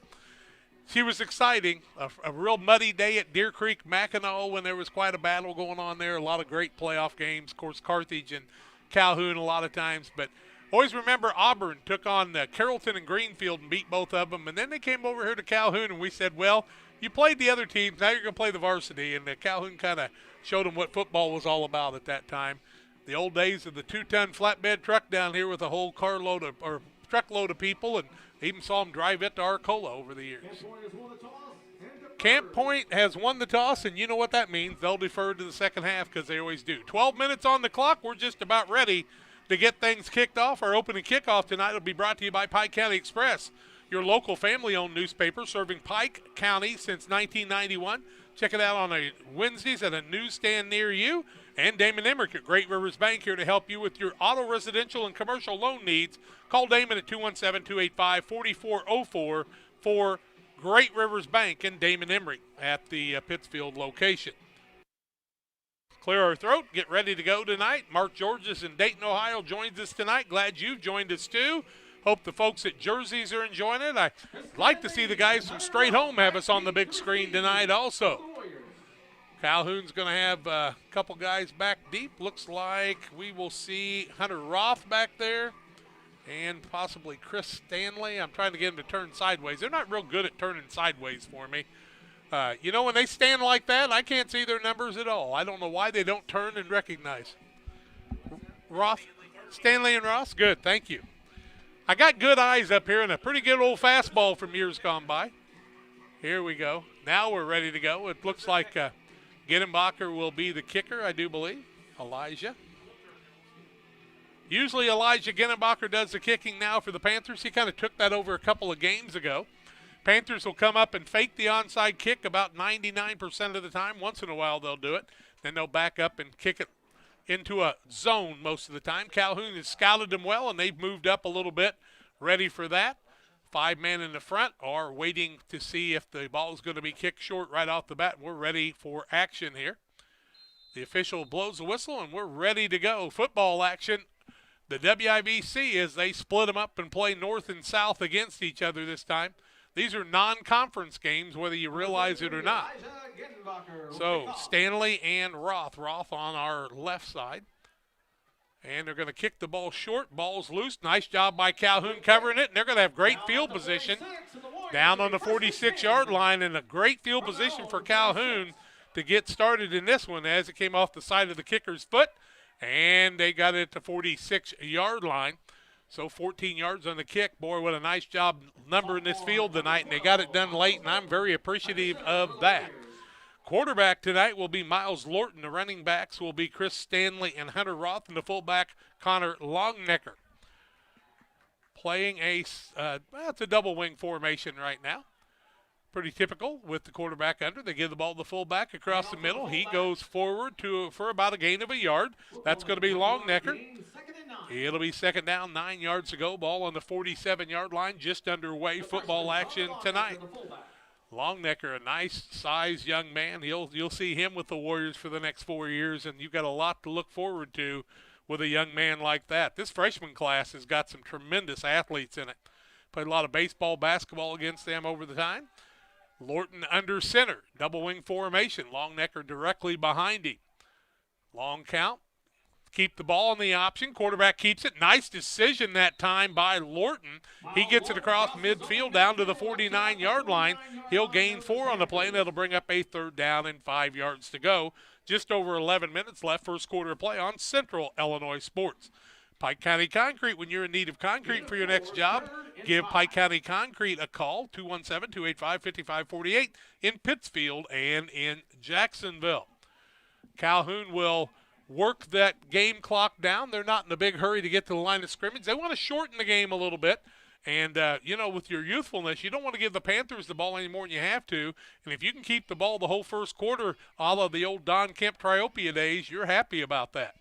She was exciting, a real muddy day at Deer Creek, Mackinac, when there was quite a battle going on there, a lot of great playoff games. Of course, Carthage and Calhoun a lot of times. But Always remember Auburn took on Carrollton and Greenfield and beat both of them, and then they came over here to Calhoun, and we said, well, you played the other teams, now you're going to play the varsity, and Calhoun kind of showed them what football was all about at that time. The old days of the 2-ton flatbed truck down here with a whole carload of, or truckload of people, and even saw them drive it to Arcola over the years. Camp Point has won the toss, and you know what that means. They'll defer to the second half because they always do. 12 minutes on the clock. We're just about ready to get things kicked off. Our opening kickoff tonight will be brought to you by Pike County Express, your local family-owned newspaper serving Pike County since 1991. Check it out on Wednesdays at a newsstand near you. And Damon Emmerich at Great Rivers Bank here to help you with your auto, residential, and commercial loan needs. Call Damon at 217-285-4404 for Great Rivers Bank and Damon Emmerich at the Pittsfield location. Clear our throat, get ready to go tonight. Mark Georges in Dayton, Ohio joins us tonight. Glad you've joined us too. Hope the folks at Jerseys are enjoying it. I'd like to see the guys from Straight Home have us on the big screen tonight also. Calhoun's going to have a couple guys back deep. Looks like we will see Hunter Roth back there and possibly Chris Stanley. I'm trying to get him to turn sideways. They're not real good at turning sideways for me. You know, when they stand like that, I can't see their numbers at all. I don't know why they don't turn and recognize. Roth, Stanley and Ross, good, thank you. I got good eyes up here and a pretty good old fastball from years gone by. Here we go. Now we're ready to go. It looks like Gittenbacher will be the kicker, I do believe. Elijah. Usually Elijah Gittenbacher does the kicking now for the Panthers. He kind of took that over a couple of games ago. Panthers will come up and fake the onside kick about 99% of the time. Once in a while they'll do it. Then they'll back up and kick it into a zone most of the time. Calhoun has scouted them well, and they've moved up a little bit, ready for that. 5 men in the front are waiting to see if the ball is going to be kicked short right off the bat. We're ready for action here. The official blows the whistle, and we're ready to go. Football action. The WIVC, as they split them up and play north and south against each other this time. These are non-conference games, whether you realize it or not. So Stanley and Roth. Roth on our left side. And they're going to kick the ball short. Ball's loose. Nice job by Calhoun covering it. And they're going to have great field position down on the 46-yard line, and a great field position for Calhoun to get started in this one as it came off the side of the kicker's foot. And they got it at the 46-yard line. So 14 yards on the kick. Boy, what a nice job numbering this field tonight, and they got it done late, and I'm very appreciative of that. Quarterback tonight will be Miles Lorton. The running backs will be Chris Stanley and Hunter Roth, and the fullback Connor Longnecker. Playing it's a double wing formation right now. Pretty typical with the quarterback under. They give the ball to the fullback across the middle. He goes forward for about a gain of a yard. That's going to be Longnecker. It'll be second down, 9 yards to go. Ball on the 47-yard line, just underway. Football action tonight. Longnecker, a nice size young man. You'll see him with the Warriors for the next 4 years, and you've got a lot to look forward to with a young man like that. This freshman class has got some tremendous athletes in it. Played a lot of baseball, basketball against them over the time. Lorton under center, double wing formation. Longnecker directly behind him. Long count. Keep the ball in the option. Quarterback keeps it. Nice decision that time by Lorton. He gets it across midfield down to the 49-yard line. He'll gain 4 on the play, and that'll bring up a third down and 5 yards to go. Just over 11 minutes left, first quarter of play on Central Illinois Sports. Pike County Concrete, when you're in need of concrete for your next job, give Pike County Concrete a call, 217-285-5548 in Pittsfield and in Jacksonville. Calhoun will work that game clock down. They're not in a big hurry to get to the line of scrimmage. They want to shorten the game a little bit. And, with your youthfulness, you don't want to give the Panthers the ball any more than you have to. And if you can keep the ball the whole first quarter, a la the old Don Kemp Triopia days, you're happy about that.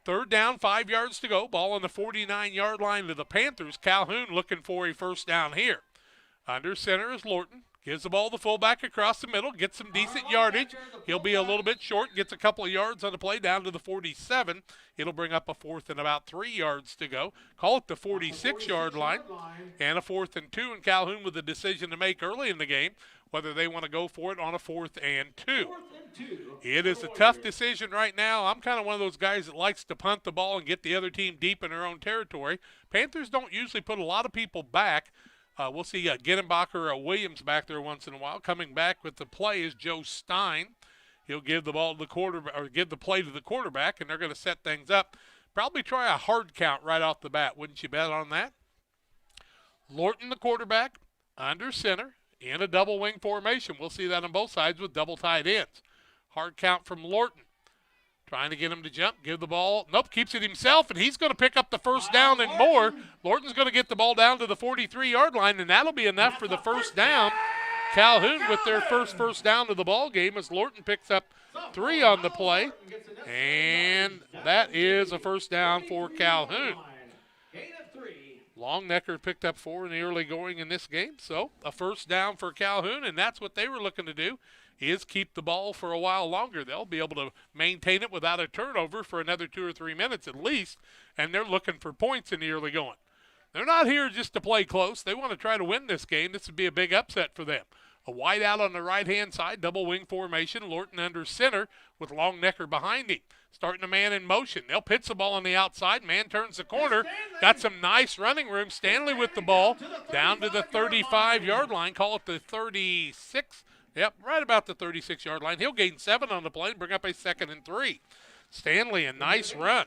Third down, 5 yards to go. Ball on the 49-yard line to the Panthers. Calhoun looking for a first down here. Under center is Lorton. Gives the ball to the fullback across the middle, gets some decent yardage. He'll be a little bit short, gets a couple of yards on the play down to the 47. It'll bring up a 4th and about 3 yards to go. Call it the 46-yard line. And a 4th and 2, and Calhoun with a decision to make early in the game, whether they want to go for it on a 4th and 2. It is a tough decision right now. I'm kind of one of those guys that likes to punt the ball and get the other team deep in their own territory. Panthers don't usually put a lot of people back. We'll see Gittenbacher or Williams back there once in a while. Coming back with the play is Joe Stein. He'll give the ball to the quarterback, or give the play to the quarterback, and they're going to set things up. Probably try a hard count right off the bat. Wouldn't you bet on that? Lorton, the quarterback, under center in a double wing formation. We'll see that on both sides with double tight ends. Hard count from Lorton. Trying to get him to jump, give the ball. Nope, keeps it himself, and he's going to pick up the first down and more. Lorton's going to get the ball down to the 43-yard line, and that'll be enough for the first down. Calhoun with their first down of the ball game as Lorton picks up 3 on the play, and that is a first down for Calhoun. Longnecker picked up 4 in the early going in this game, so a first down for Calhoun, and that's what they were looking to do, is keep the ball for a while longer. They'll be able to maintain it without a turnover for another 2 or 3 minutes at least, and they're looking for points in the early going. They're not here just to play close. They want to try to win this game. This would be a big upset for them. A wide out on the right-hand side, double wing formation. Lorton under center with Longnecker behind him. Starting a man in motion. They'll pitch the ball on the outside. Man turns the corner. Got some nice running room. Stanley with the ball down to the 35-yard line. Call it the 36. Yep, right about the 36-yard line. He'll gain 7 on the play and bring up a 2nd and 3. Stanley, a nice run.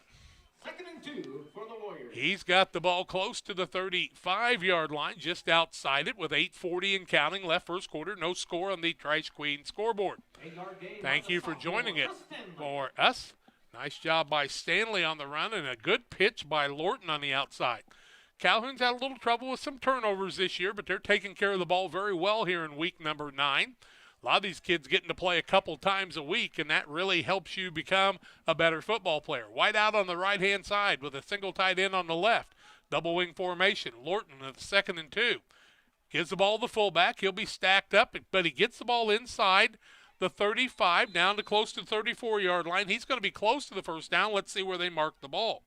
2nd and 2 for the Warriors. He's got the ball close to the 35-yard line, just outside it with 8:40 and counting left first quarter. No score on the Trice Queen scoreboard. Thank you for joining it for us. Nice job by Stanley on the run and a good pitch by Lorton on the outside. Calhoun's had a little trouble with some turnovers this year, but they're taking care of the ball very well here in week number 9. A lot of these kids getting to play a couple times a week, and that really helps you become a better football player. Wide out on the right-hand side with a single tight end on the left. Double wing formation. Lorton at 2nd and 2. Gives the ball to the fullback. He'll be stacked up, but he gets the ball inside the 35 down to close to the 34-yard line. He's going to be close to the first down. Let's see where they mark the ball.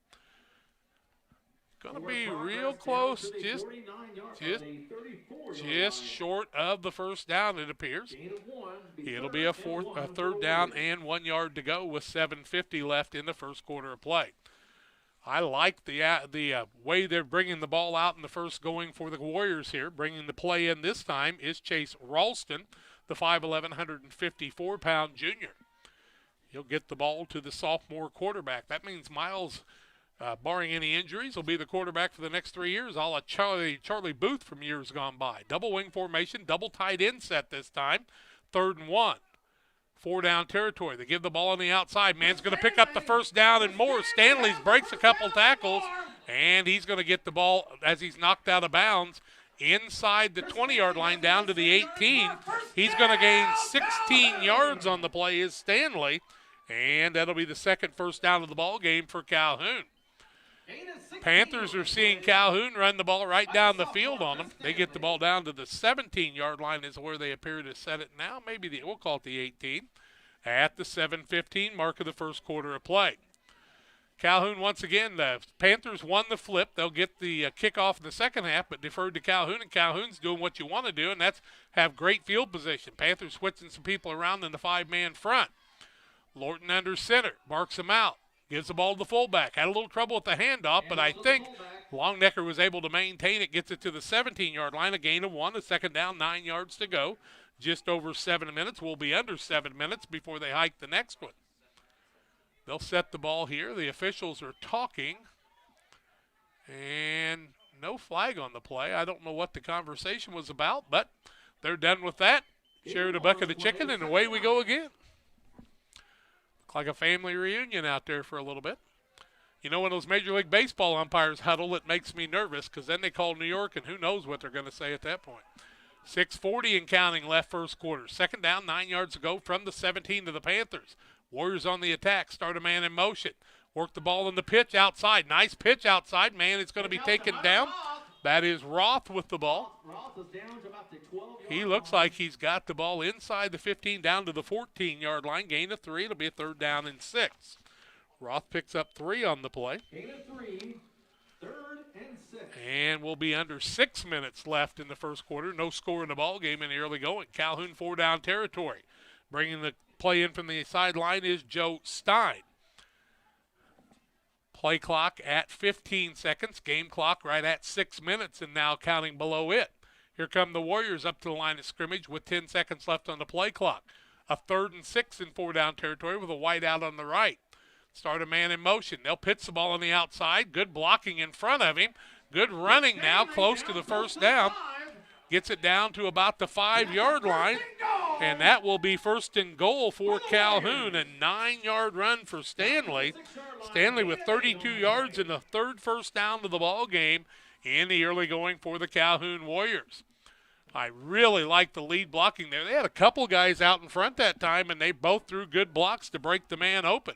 Going to be real close, just short of the first down, it appears. It'll be a 3rd down and 1 yard to go with 7:50 left in the first quarter of play. I like the way they're bringing the ball out in the first going for the Warriors here. Bringing the play in this time is Chase Ralston, the 5'11", 154-pound junior. He'll get the ball to the sophomore quarterback. That means Miles, barring any injuries, will be the quarterback for the next 3 years, a la Charlie Booth from years gone by. Double wing formation, double tight end set this time. 3rd and 1. 4 down territory. They give the ball on the outside. Man's going to pick up the first down and more. Stanley breaks a couple tackles, and he's going to get the ball as he's knocked out of bounds inside the 20-yard line down to the 18. He's going to gain 16 yards on the play is Stanley, and that'll be the second first down of the ball game for Calhoun. Panthers are seeing Calhoun run the ball right down the field on them. They get the ball down to the 17-yard line is where they appear to set it now. Maybe we'll call it the 18 at the 7:15 mark of the first quarter of play. Calhoun once again, the Panthers won the flip. They'll get the kickoff in the second half, but deferred to Calhoun, and Calhoun's doing what you want to do, and that's have great field position. Panthers switching some people around in the 5-man front. Lorton under center, marks him out. Gives the ball to the fullback. Had a little trouble with the handoff, but I think Longnecker was able to maintain it. Gets it to the 17-yard line, a gain of 1, a 2nd down, 9 yards to go. Just over 7 minutes. We'll be under 7 minutes before they hike the next one. They'll set the ball here. The officials are talking, and no flag on the play. I don't know what the conversation was about, but they're done with that. Shared a bucket of chicken, and away we go again. Like a family reunion out there for a little bit. You know, when those Major League Baseball umpires huddle, it makes me nervous because then they call New York, and who knows what they're going to say at that point. 6:40 and counting left first quarter. 2nd down, 9 yards to go from the 17 to the Panthers. Warriors on the attack. Start a man in motion. Work the ball in the pitch outside. Nice pitch outside. Man, it's going to be taken down. That is Roth with the ball. He looks like he's got the ball inside the 15 down to the 14-yard line. Gain of 3. It'll be a 3rd down and 6. Roth picks up 3 on the play. Gain of 3, 3rd and 6. And we'll be under 6 minutes left in the first quarter. No score in the ball game in the early going. Calhoun 4-down territory. Bringing the play in from the sideline is Joe Stein. Play clock at 15 seconds. Game clock right at 6 minutes and now counting below it. Here come the Warriors up to the line of scrimmage with 10 seconds left on the play clock. A 3rd and 6 in 4-down territory with a wide out on the right. Start a man in motion. They'll pitch the ball on the outside. Good blocking in front of him. Good running now, close to the first down. Gets it down to about the 5-yard line. And that will be 1st and goal for Calhoun. A 9-yard run for Stanley. Stanley with 32 yards and the 3rd first down of the ball game in the early going for the Calhoun Warriors. I really like the lead blocking there. They had a couple guys out in front that time, and they both threw good blocks to break the man open.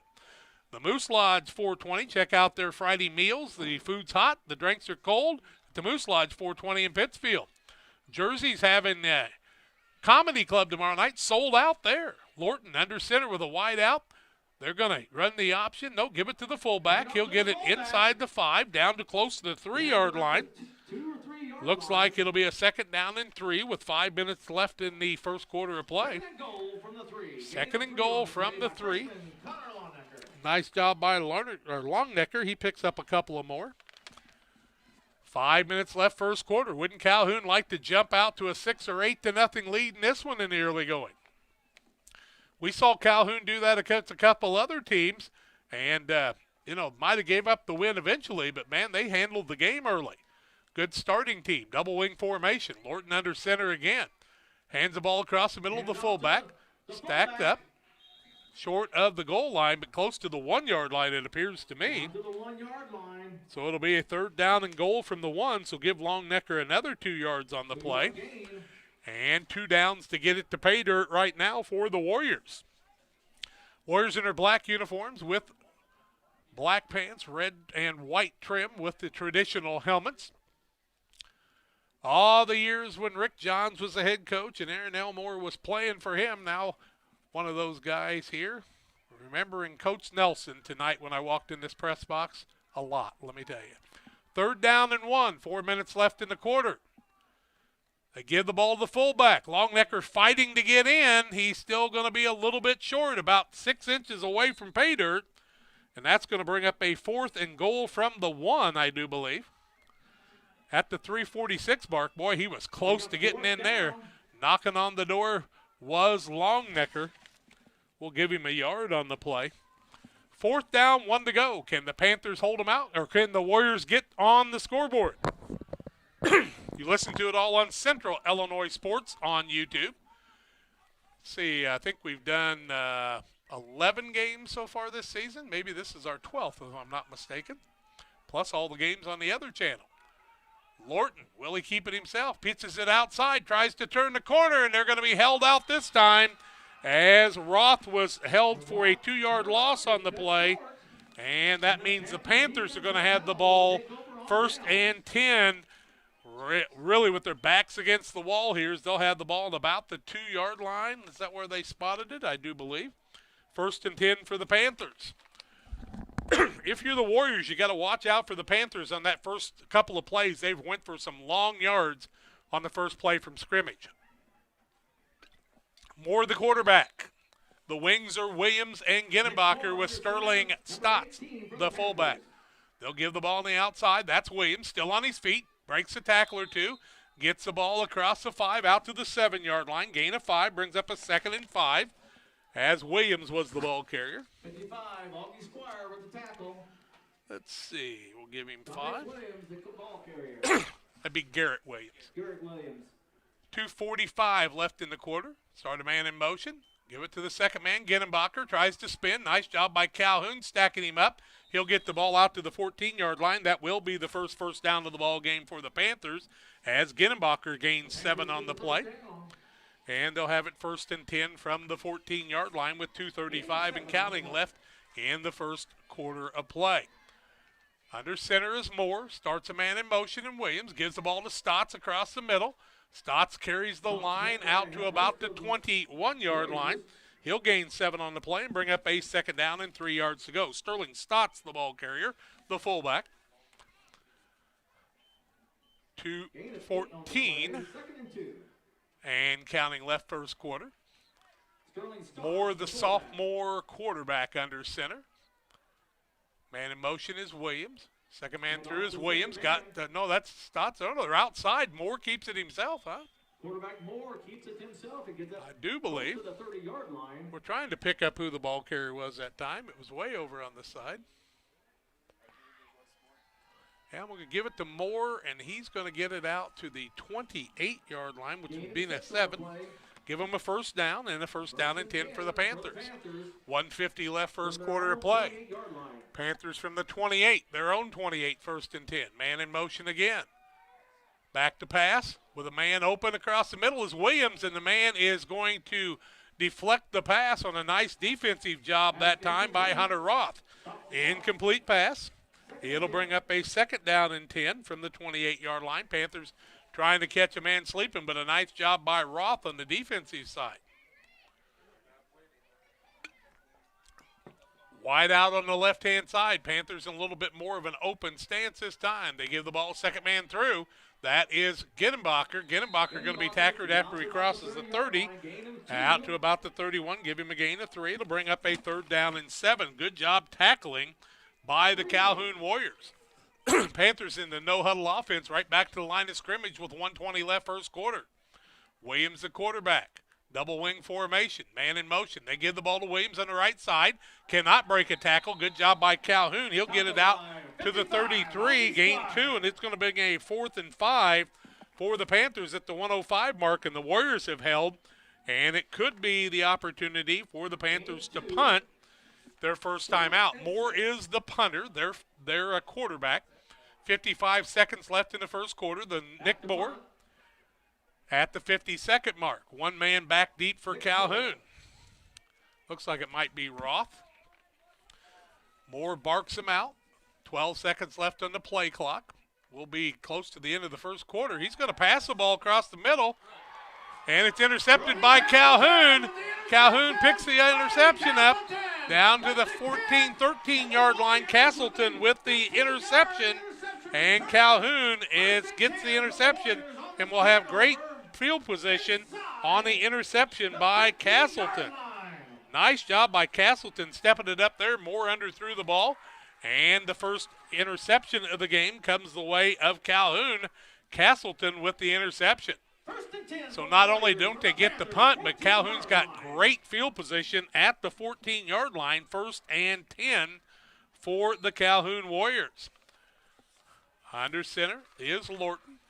The Moose Lodge 420, check out their Friday meals. The food's hot, the drinks are cold. At the Moose Lodge 420 in Pittsfield. Jersey's having a comedy club tomorrow night, sold out there. Lorton under center with a wide out. They're going to run the option. No, give it to the fullback. He'll get it inside the 5, down to close to the 3-yard line. Looks like it'll be a 2nd down and 3 with 5 minutes left in the first quarter of play. 2nd and goal from the 3. Nice job by Longnecker. He picks up a couple of more. 5 minutes left first quarter. Wouldn't Calhoun like to jump out to a 6 or 8-0 lead in this one in the early going? We saw Calhoun do that against a couple other teams and, might have gave up the win eventually, but, man, they handled the game early. Good starting team. Double wing formation. Lorton under center again. Hands the ball across the middle of the fullback. Stacked up. Short of the goal line, but close to the 1-yard line, it appears to me. So it'll be a 3rd down and goal from the 1, so give Longnecker another 2 yards on the play. And 2 downs to get it to pay dirt right now for the Warriors. Warriors in their black uniforms with black pants, red and white trim with the traditional helmets. All the years when Rick Johns was the head coach and Aaron Elmore was playing for him, now one of those guys here. Remembering Coach Nelson tonight when I walked in this press box a lot, let me tell you. 3rd down and 1, 4 minutes left in the quarter. They give the ball to the fullback. Longnecker fighting to get in. He's still going to be a little bit short, about 6 inches away from pay dirt. And that's going to bring up a 4th and goal from the 1, I do believe. At the 3:46 mark, boy, he was close to getting in there. Knocking on the door was Longnecker. We'll give him a yard on the play. 4th down, 1 to go. Can the Panthers hold them out, or can the Warriors get on the scoreboard? You listen to it all on Central Illinois Sports on YouTube. Let's see, I think we've done 11 games so far this season. Maybe this is our 12th, if I'm not mistaken, plus all the games on the other channel. Lorton, will he keep it himself? Pitches it outside, tries to turn the corner, and they're going to be held out this time as Roth was held for a 2-yard loss on the play. And that means the Panthers are going to have the ball 1st and 10. Really with their backs against the wall here, they'll have the ball at about the 2-yard line. Is that where they spotted it? I do believe. 1st and 10 for the Panthers. If you're the Warriors, you got to watch out for the Panthers on that first couple of plays. They've went for some long yards on the first play from scrimmage. Moore the quarterback. The wings are Williams and Ginenbacher with Sterling Stotts, the fullback. They'll give the ball on the outside. That's Williams, still on his feet. Breaks a tackle or two. Gets the ball across the 5 out to the 7-yard line. Gain of 5, brings up a 2nd and 5. As Williams was the ball carrier. 55, Augie Squire with the tackle. Let's see, we'll give him 5. Williams, the ball carrier. That'd be Garrett Williams. Garrett Williams. 2:45 left in the quarter. Start a man in motion. Give it to the second man. Ginenbacher tries to spin. Nice job by Calhoun stacking him up. He'll get the ball out to the 14-yard line. That will be the first down of the ball game for the Panthers as Ginenbacher gains 7 on the play. And they'll have it 1st and 10 from the 14-yard line with 2:35 and counting left in the first quarter of play. Under center is Moore. Starts a man in motion, and Williams gives the ball to Stotts across the middle. Stotts carries the line out to about the 21-yard line. He'll gain 7 on the play and bring up a second down and 3 yards to go. Sterling Stotts, the ball carrier, the fullback. 2:14 and counting left first quarter. Moore, the sophomore quarterback, under center. Man in motion is Williams. Second man through is Williams. No, that's Stotts. Oh, no, they're outside. Moore keeps it himself, huh? Quarterback Moore keeps it himself and gets it. I do believe. To the 30-yard line. We're trying to pick up who the ball carrier was that time. It was way over on the side. And we're going to give it to Moore, and he's going to get it out to the 28-yard line, which would be a 7. Give them a first down, and a first down and 10 for the Panthers. 1:50 left first quarter of play. Panthers from the 28, their own 28, first and 10. Man in motion again. Back to pass with a man open across the middle is Williams, and the man is going to deflect the pass on a nice defensive job that time by Hunter Roth. Incomplete pass. It'll bring up a second down and 10 from the 28-yard line. Panthers trying to catch a man sleeping, but a nice job by Roth on the defensive side. Wide out on the left-hand side. Panthers in a little bit more of an open stance this time. They give the ball second man through. That is Gittenbacher. Gittenbacher going to be tackled after he crosses the 30. Out to about the 31. Give him a gain of 3. It'll bring up a third down and 7. Good job tackling by the Calhoun Warriors. Panthers in the no-huddle offense right back to the line of scrimmage with 1:20 left first quarter. Williams the quarterback. Double wing formation. Man in motion. They give the ball to Williams on the right side. Cannot break a tackle. Good job by Calhoun. He'll get it out to the 33. Gain 2, and it's going to be a 4th and 5 for the Panthers at the 105 mark, and the Warriors have held. And it could be the opportunity for the Panthers to punt their first time out. Moore is the punter. They're a quarterback. 55 seconds left in the first quarter. The Nick Moore at the 52nd mark. One man back deep for Calhoun. Looks like it might be Roth. Moore barks him out. 12 seconds left on the play clock. We'll be close to the end of the first quarter. He's going to pass the ball across the middle, and it's intercepted by Calhoun. Calhoun picks the interception up down to the 14, 13-yard line. Castleton with the interception, and Calhoun gets the interception and will have great field position on the interception by Castleton. Nice job by Castleton stepping it up there. Moore underthrew the ball, and the first interception of the game comes the way of Calhoun. Castleton with the interception. So not only don't they get the punt, but Calhoun's got great field position at the 14-yard line, 1st and 10 for the Calhoun Warriors. Under center is Lorton.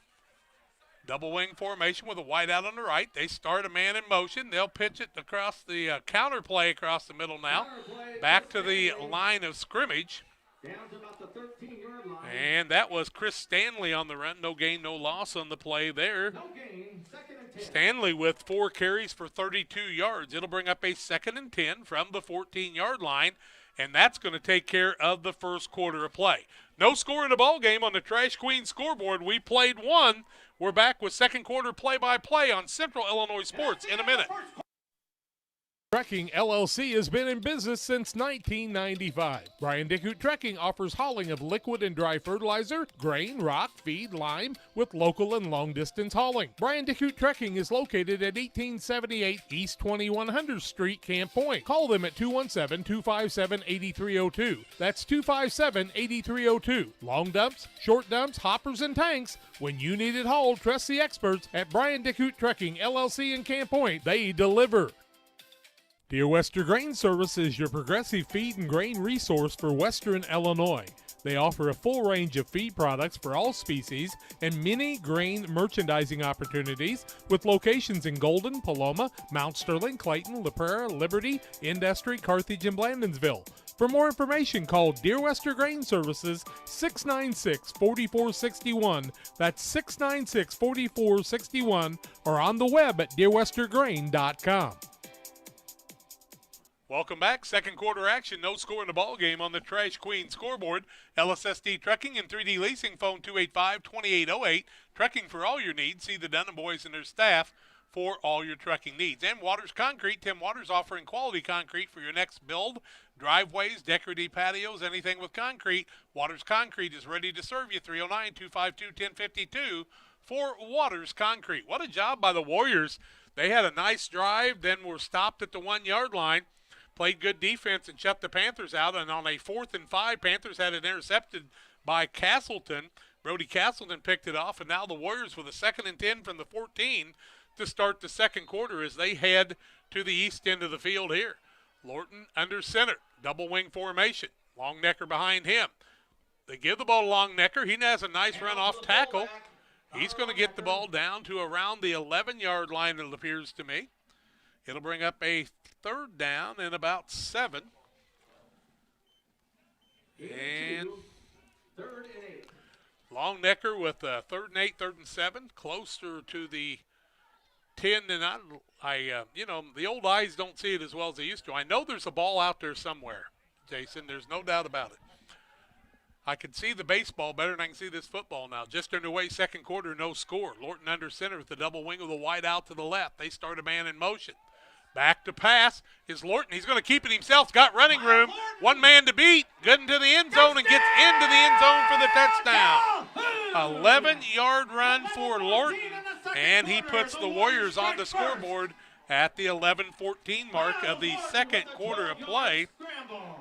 Double wing formation with a wide out on the right. They start a man in motion. They'll pitch it across the counter play across the middle now. Back to the line of scrimmage. And that was Chris Stanley on the run. No gain, no loss on the play there. Stanley with 4 carries for 32 yards. It'll bring up a 2nd and 10 from the 14-yard line, and that's going to take care of the first quarter of play. No score in the ball game on the Trash Queen scoreboard. We played 1. We're back with second quarter play-by-play on Central Illinois Sports in a minute. Trekking LLC has been in business since 1995. Brian Dickut Trekking offers hauling of liquid and dry fertilizer, grain, rock, feed, lime, with local and long-distance hauling. Brian Dickut Trekking is located at 1878 East 2100 Street, Camp Point. Call them at 217-257-8302. That's 257-8302. Long dumps, short dumps, hoppers, and tanks. When you need it hauled, trust the experts at Brian Dickut Trekking LLC in Camp Point. They deliver. Dear Wester Grain Service is your progressive feed and grain resource for Western Illinois. They offer a full range of feed products for all species and many grain merchandising opportunities with locations in Golden, Paloma, Mount Sterling, Clayton, La Prairie, Liberty, Industry, Carthage, and Blandonsville. For more information, call Dear Wester Grain Services 696-4461. That's 696-4461, or on the web at dearwestergrain.com. Welcome back. Second quarter action. No score in the ball game on the Trash Queen scoreboard. LSSD Trucking and 3D Leasing. Phone 285-2808. Trucking for all your needs. See the Dunham boys and their staff for all your trucking needs. And Waters Concrete. Tim Waters offering quality concrete for your next build. Driveways, decorative patios, anything with concrete. Waters Concrete is ready to serve you. 309-252-1052 for Waters Concrete. What a job by the Warriors. They had a nice drive, then were stopped at the 1-yard line. Played good defense and shut the Panthers out. And on a 4th and 5, Panthers had it intercepted by Castleton. Brody Castleton picked it off, and now the Warriors with a 2nd and 10 from the 14 to start the second quarter as they head to the east end of the field here. Lorton under center, double wing formation. Longnecker behind him. They give the ball to Longnecker. He has a nice run off tackle. He's going to get the ball down to around the 11-yard line, it appears to me. It'll bring up a 3rd down and about 7. And 3rd and 8. Longnecker with 3rd and 8, 3rd and 7, closer to the 10 than the old eyes don't see it as well as they used to. I know there's a ball out there somewhere, Jason. There's no doubt about it. I can see the baseball better than I can see this football now. Just underway, second quarter, no score. Lorton under center with the double wing with the wide out to the left. They start a man in motion. Back to pass is Lorton. He's going to keep it himself. Got running room. One man to beat. Good into the end zone and gets into the end zone for the touchdown. 11-yard run for Lorton, and he puts the Warriors on the scoreboard at the 11-14 mark of the second quarter of play.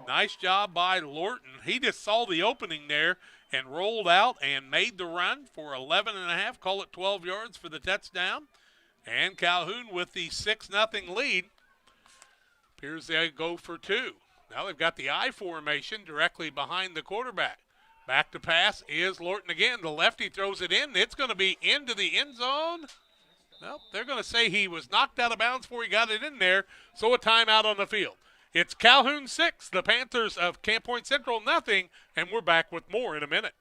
Nice job by Lorton. He just saw the opening there and rolled out and made the run for 11.5. Call it 12 yards for the touchdown. And Calhoun with the 6-0 lead. Appears they go for 2. Now they've got the I formation directly behind the quarterback. Back to pass is Lorton again. The lefty throws it in. It's going to be into the end zone. Well, they're going to say he was knocked out of bounds before he got it in there, so a timeout on the field. It's Calhoun 6, the Panthers of Camp Point Central nothing, and we're back with more in a minute.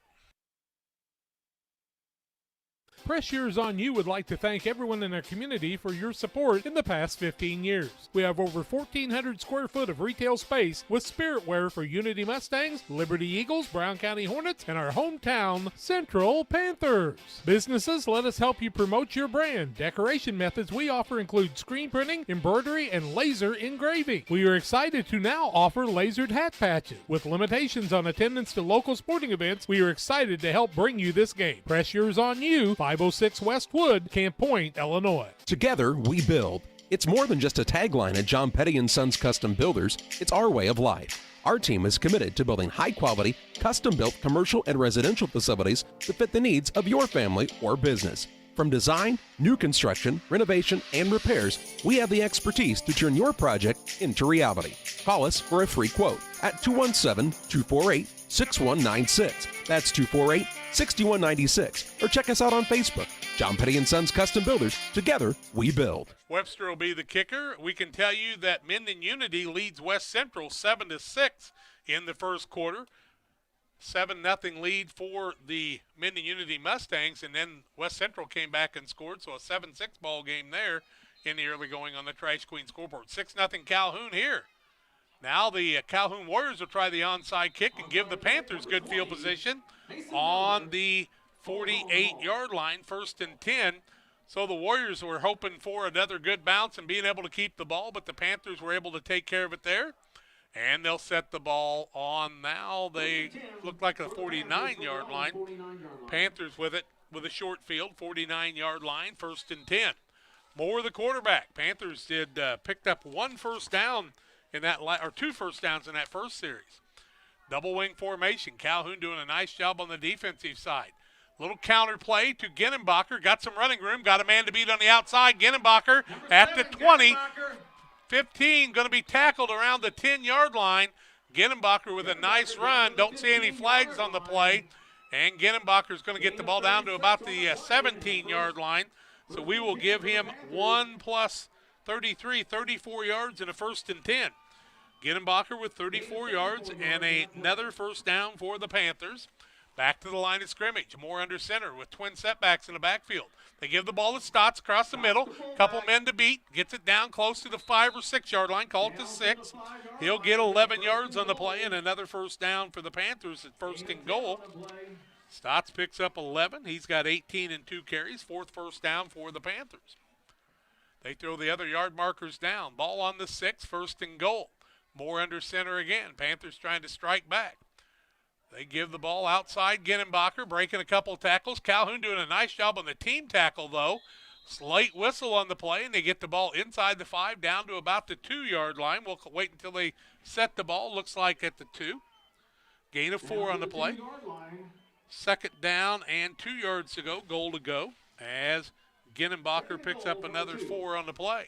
Press Yours On You would like to thank everyone in our community for your support in the past 15 years. We have over 1,400 square foot of retail space with spirit wear for Unity Mustangs, Liberty Eagles, Brown County Hornets, and our hometown Central Panthers. Businesses, let us help you promote your brand. Decoration methods we offer include screen printing, embroidery, and laser engraving. We are excited to now offer lasered hat patches. With limitations on attendance to local sporting events, we are excited to help bring you this game. Press Yours On You, 506 Westwood, Camp Point, Illinois. Together, we build. It's more than just a tagline at John Petty & Sons Custom Builders. It's our way of life. Our team is committed to building high-quality, custom-built commercial and residential facilities that fit the needs of your family or business. From design, new construction, renovation, and repairs, we have the expertise to turn your project into reality. Call us for a free quote at 217-248-6196. That's 248-6196. Or check us out on Facebook. John Petty & Sons Custom Builders. Together, we build. Webster will be the kicker. We can tell you that Minden Unity leads West Central 7-6 in the first quarter. 7-0 lead for the Minden Unity Mustangs, and then West Central came back and scored, so a 7-6 ball game there in the early going on the Trash Queen scoreboard. 6-0 Calhoun here. Now the Calhoun Warriors will try the onside kick and give the Panthers good field position on the 48-yard line, 1st and 10. So the Warriors were hoping for another good bounce and being able to keep the ball, but the Panthers were able to take care of it there. And they'll set the ball on now. They look like a 49-yard line. Panthers with it with a short field, 49-yard line, 1st and 10. Moore the quarterback. Panthers picked up 1 first down in that, or 2 first downs in that first series. Double wing formation. Calhoun doing a nice job on the defensive side. Little counter play to Genenbacher. Got some running room. Got a man to beat on the outside. Genenbacher at the 20. 15 going to be tackled around the 10-yard line. Genenbacher with a nice run. Don't see any flags on the play. And Genenbacher is going to get the ball down to about the 17-yard line. So we will give him 1 plus 33, 34 yards and a 1st and 10. Genenbacher with 34 yards and another first down for the Panthers. Back to the line of scrimmage. Moore under center with twin setbacks in the backfield. They give the ball to Stotts across the middle. Couple men to beat. Gets it down close to the 5 or 6 yard line. Called to 6. He'll get 11 yards on the play and another first down for the Panthers at 1st and goal. Stotts picks up 11. He's got 18 and 2 carries. 4th first down for the Panthers. They throw the other yard markers down. Ball on the 6, 1st and goal. Moore under center again. Panthers trying to strike back. They give the ball outside. Ginnenbacher breaking a couple tackles. Calhoun doing a nice job on the team tackle, though. Slight whistle on the play, and they get the ball inside the 5 down to about the 2 yard line. We'll wait until they set the ball. Looks like at the 2. Gain of 4 on the play. 2nd down and 2 yards to go. Goal to go as Ginnenbacher picks up another 4 on the play.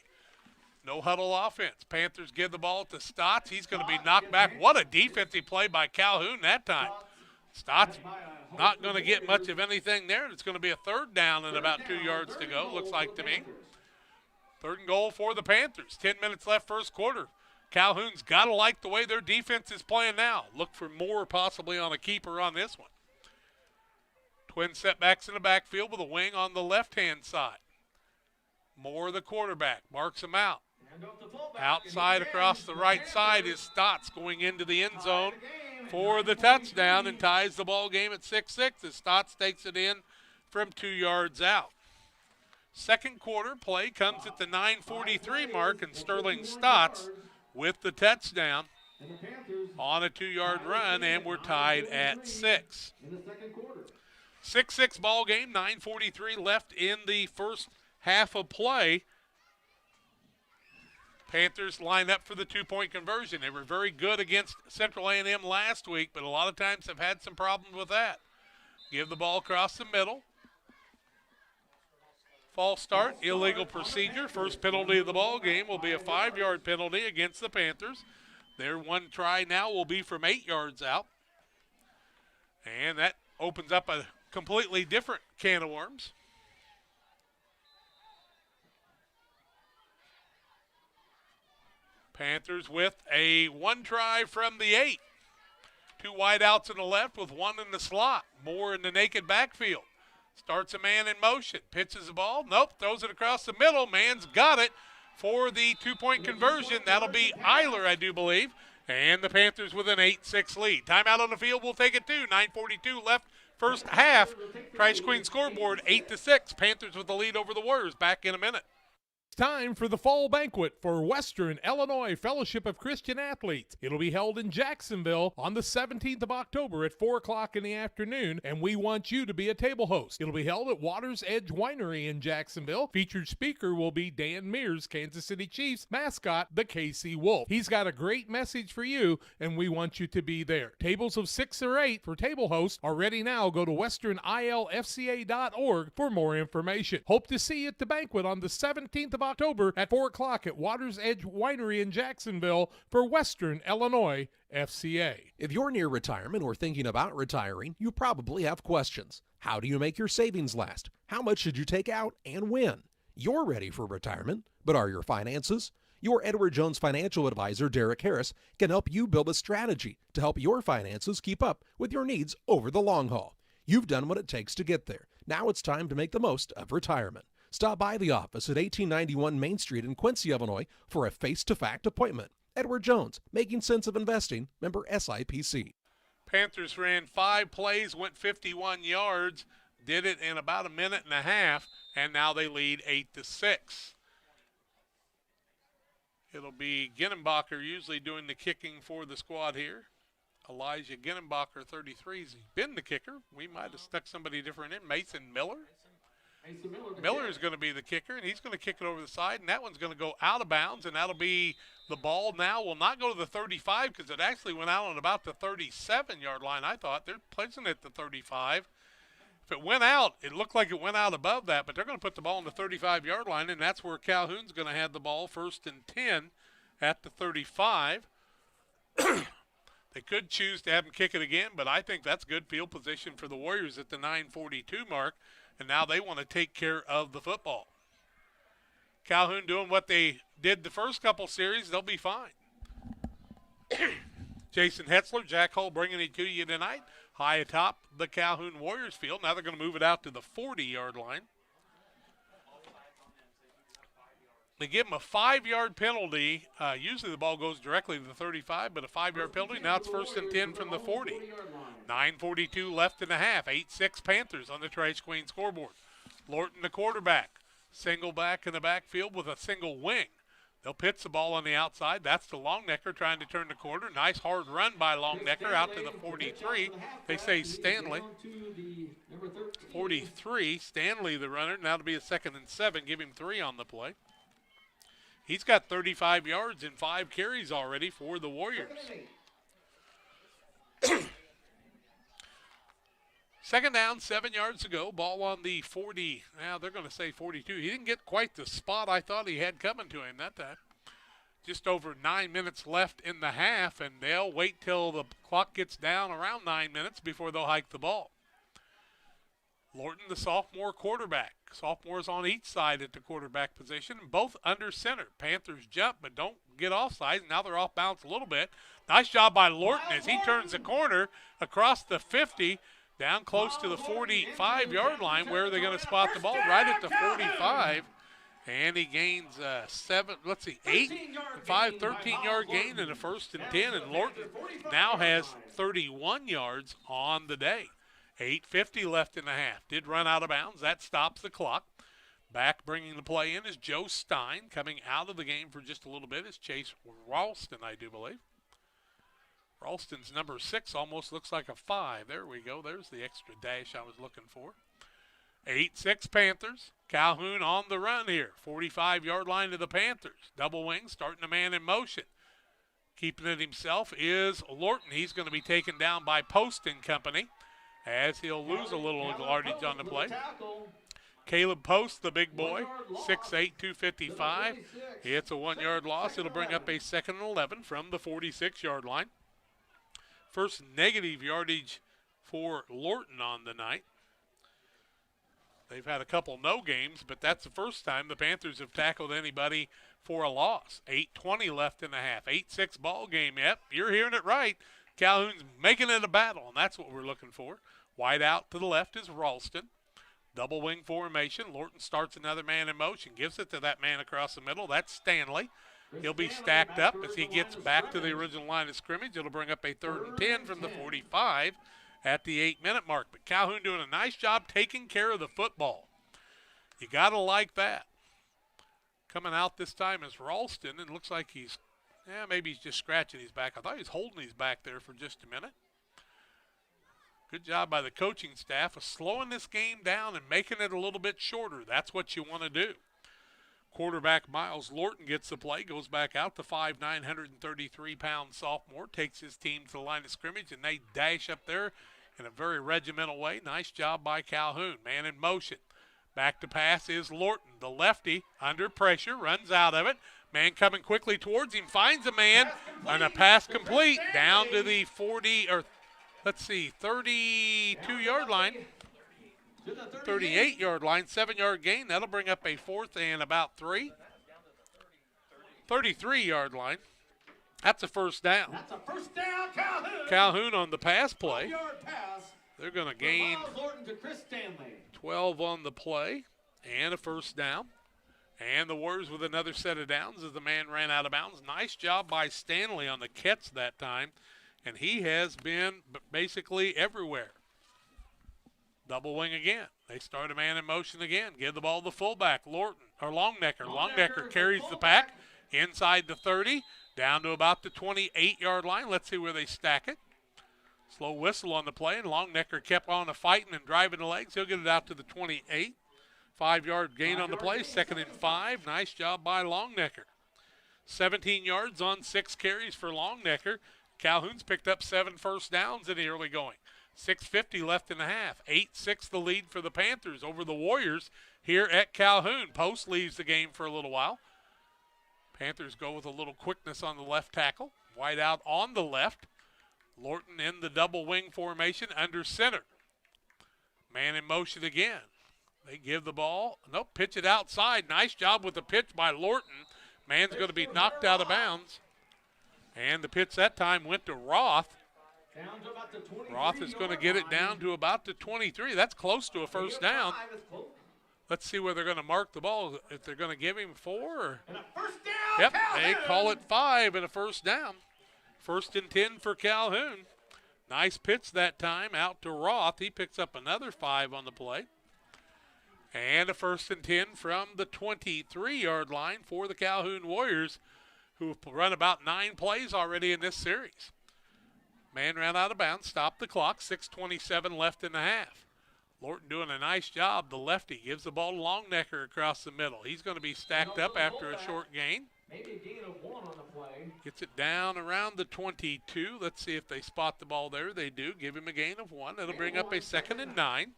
No huddle offense. Panthers give the ball to Stotts. He's going to be knocked back. What a defensive play by Calhoun that time. Stotts not going to get much of anything there. It's going to be a 3rd down and about 2 yards to go, looks like to me. 3rd and goal for the Panthers. 10 minutes left first quarter. Calhoun's got to like the way their defense is playing now. Look for more possibly on a keeper on this one. Twin setbacks in the backfield with a wing on the left-hand side. Moore, the quarterback, marks him out. Outside across the right side is Stotts going into the end zone for the touchdown and ties the ball game at 6-6 as Stotts takes it in from 2 yards out. 2nd quarter play comes at the 9:43 mark, and Sterling Stotts with the touchdown on a 2 yard run, and we're tied at 6. 6-6 ball game, 9:43 left in the first half of play. Panthers line up for the 2-point conversion. They were very good against Central A&M last week, but a lot of times have had some problems with that. Give the ball across the middle. False start, illegal procedure. First penalty of the ball game will be a 5-yard penalty against the Panthers. Their one try now will be from 8 yards out. And that opens up a completely different can of worms. Panthers with a 1 try from the 8. 2 wideouts in the left with 1 in the slot. Moore in the naked backfield. Starts a man in motion. Pitches the ball. Nope. Throws it across the middle. Man's got it for the 2-point conversion. That'll be Eiler, I do believe. And the Panthers with an 8-6 lead. Timeout on the field. We'll take it too. 9:42 left first half. Trice Queen scoreboard 8-6. Panthers with the lead over the Warriors. Back in a minute. Time for the fall banquet for Western Illinois Fellowship of Christian Athletes. It'll be held in Jacksonville on the 17th of October at 4 o'clock in the afternoon, and we want you to be a table host. It'll be held at Water's Edge Winery in Jacksonville. Featured speaker will be Dan Mears, Kansas City Chiefs mascot, the KC Wolf. He's got a great message for you, and we want you to be there. Tables of 6 or 8 for table hosts are ready now. Go to westernilfca.org for more information. Hope to see you at the banquet on the 17th of October at 4 o'clock at Water's Edge Winery in Jacksonville for Western Illinois FCA. If you're near retirement or thinking about retiring, you probably have questions. How do you make your savings last? How much should you take out and when? You're ready for retirement, but are your finances? Your Edward Jones financial advisor, Derek Harris, can help you build a strategy to help your finances keep up with your needs over the long haul. You've done what it takes to get there. Now it's time to make the most of retirement. Stop by the office at 1891 Main Street in Quincy, Illinois for a face-to-fact appointment. Edward Jones, Making Sense of Investing, member SIPC. Panthers ran 5 plays, went 51 yards, did it in about a minute and a half, and now they lead 8-6. It'll be Ginnenbacher usually doing the kicking for the squad here. Elijah Ginnenbacher, 33, has been the kicker. We might have stuck somebody different in. Mason Miller. Miller is going to be the kicker, and he's going to kick it over the side, and that one's going to go out of bounds, and that'll be the ball now will not go to the 35 because it actually went out on about the 37-yard line, I thought. They're placing it at the 35. If it went out, it looked like it went out above that, but they're going to put the ball on the 35-yard line, and that's where Calhoun's going to have the ball 1st and 10 at the 35. They could choose to have him kick it again, but I think that's good field position for the Warriors at the 9:42 mark. And now they want to take care of the football. Calhoun doing what they did the first couple series, they'll be fine. Jason Hetzler, Jack Hull bringing it to you tonight high atop the Calhoun Warriors field. Now they're going to move it out to the 40-yard line. They give him a 5-yard penalty. Usually the ball goes directly to the 35, but a 5-yard penalty. Now it's 1st and 10 from the 40. 9:42 left in the half. 8-6 Panthers on the Trash Queen scoreboard. Lorton, the quarterback. Single back in the backfield with a single wing. They'll pitch the ball on the outside. That's the Longnecker trying to turn the corner. Nice hard run by Longnecker out to the 43. They say Stanley. 43, Stanley the runner. Now to be a 2nd and 7. Give him 3 on the play. He's got 35 yards and 5 carries already for the Warriors. 2nd down, 7 yards to go. Ball on the 40. Now they're going to say 42. He didn't get quite the spot I thought he had coming to him that time. Just over 9 minutes left in the half, and they'll wait till the clock gets down around 9 minutes before they'll hike the ball. Lorton, the sophomore quarterback. Sophomores on each side at the quarterback position, both under center. Panthers jump, but don't get offside. Now they're off balance a little bit. Nice job by Lorton as he turns the corner across the 50, down close to the 45-yard line, where they're going to spot the ball right at the 45. And he gains 8 and 5, 13-yard gain in the 1st and 10. And Lorton now has 31 yards on the day. 8:50 left in the half. Did run out of bounds. That stops the clock. Back bringing the play in is Joe Stein. Coming out of the game for just a little bit is Chase Ralston, I do believe. Ralston's number 6 almost looks like a 5. There we go. There's the extra dash I was looking for. 8-6 Panthers. Calhoun on the run here. 45-yard line to the Panthers. Double wing, starting a man in motion. Keeping it himself is Lorton. He's going to be taken down by Post and company, as he'll lose a little yardage on the play. Caleb Post, the big boy, 6'8", 255. It's a 1-yard loss. It'll bring up a 2nd and 11 from the 46-yard line. First negative yardage for Lorton on the night. They've had a couple no games, but that's the first time the Panthers have tackled anybody for a loss. 8:20 left in the half. 8-6 ball game. Yep, you're hearing it right. Calhoun's making it a battle, and that's what we're looking for. Wide out to the left is Ralston. Double wing formation. Lorton starts another man in motion. Gives it to that man across the middle. That's Stanley. He'll be stacked up as he gets back to the original line of scrimmage. It'll bring up a 3rd and 10 from the 45 at the 8-minute mark. But Calhoun doing a nice job taking care of the football. You got to like that. Coming out this time is Ralston, and looks like maybe he's just scratching his back. I thought he was holding his back there for just a minute. Good job by the coaching staff of slowing this game down and making it a little bit shorter. That's what you want to do. Quarterback Miles Lorton gets the play, goes back out. The 5'9", 133-pound sophomore takes his team to the line of scrimmage, and they dash up there in a very regimental way. Nice job by Calhoun. Man in motion. Back to pass is Lorton. The lefty under pressure, runs out of it. Man coming quickly towards him, finds a man, and a pass complete down to the 32-yard line. 38-yard line, 7-yard gain. That'll bring up a 4th and about 3. 33-yard line. That's a first down. That's a first down, Calhoun. Calhoun on the pass play. 12-yard pass. They're going to gain 12 on the play and a first down. And the Warriors with another set of downs as the man ran out of bounds. Nice job by Stanley on the catch that time. And he has been basically everywhere. Double wing again. They start a man in motion again. Give the ball to the fullback, Longnecker. Longnecker carries the pack inside the 30, down to about the 28-yard line. Let's see where they stack it. Slow whistle on the play, and Longnecker kept on fighting and driving the legs. He'll get it out to the 28. 5-yard gain on the play, 2nd and 5. Nice job by Longnecker. 17 yards on 6 carries for Longnecker. Calhoun's picked up 7 first downs in the early going. 6:50 left in the half. 8-6 the lead for the Panthers over the Warriors here at Calhoun. Post leaves the game for a little while. Panthers go with a little quickness on the left tackle. Wide out on the left. Lorton in the double wing formation under center. Man in motion again. They give the ball. Nope, pitch it outside. Nice job with the pitch by Lorton. Man's going to be knocked out of bounds. And the pitch that time went to Roth. Roth is going to get it down to about the 23. That's close to a first down. Let's see where they're going to mark the ball. If they're going to give him 4. Or... Yep, they call it 5 and a first down. 1st and 10 for Calhoun. Nice pitch that time out to Roth. He picks up another 5 on the play. And a 1st and 10 from the 23-yard line for the Calhoun Warriors, who've run about 9 plays already in this series. Man ran out of bounds, stopped the clock, 6:27 left in the half. Lorton doing a nice job. The lefty gives the ball to Longnecker across the middle. He's going to be stacked up after a short gain. Maybe a gain of 1 on the play. Gets it down around the 22. Let's see if they spot the ball there. They do. Give him a gain of 1. That'll bring up a 2nd and 9.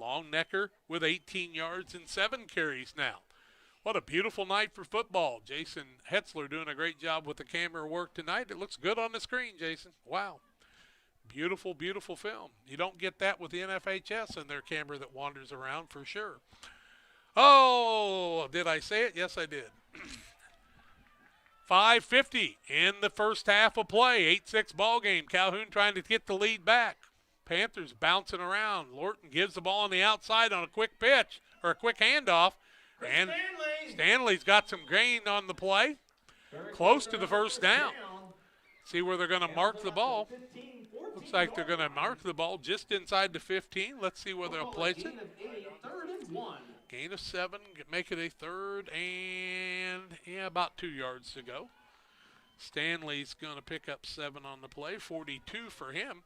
Longnecker with 18 yards and 7 carries now. What a beautiful night for football. Jason Hetzler doing a great job with the camera work tonight. It looks good on the screen, Jason. Wow. Beautiful, beautiful film. You don't get that with the NFHS and their camera that wanders around for sure. Oh, did I say it? Yes, I did. 5:50 in the first half of play. 8-6 ball game. Calhoun trying to get the lead back. Panthers bouncing around. Lorton gives the ball on the outside on a quick pitch or a quick handoff. And Stanley's got some gain on the play. Close to the first down. See where they're going to mark the ball. Looks like they're going to mark the ball just inside the 15. Let's see where they'll place it. Gain of 7, make it a 3rd and, about 2 yards to go. Stanley's going to pick up 7 on the play, 42 for him.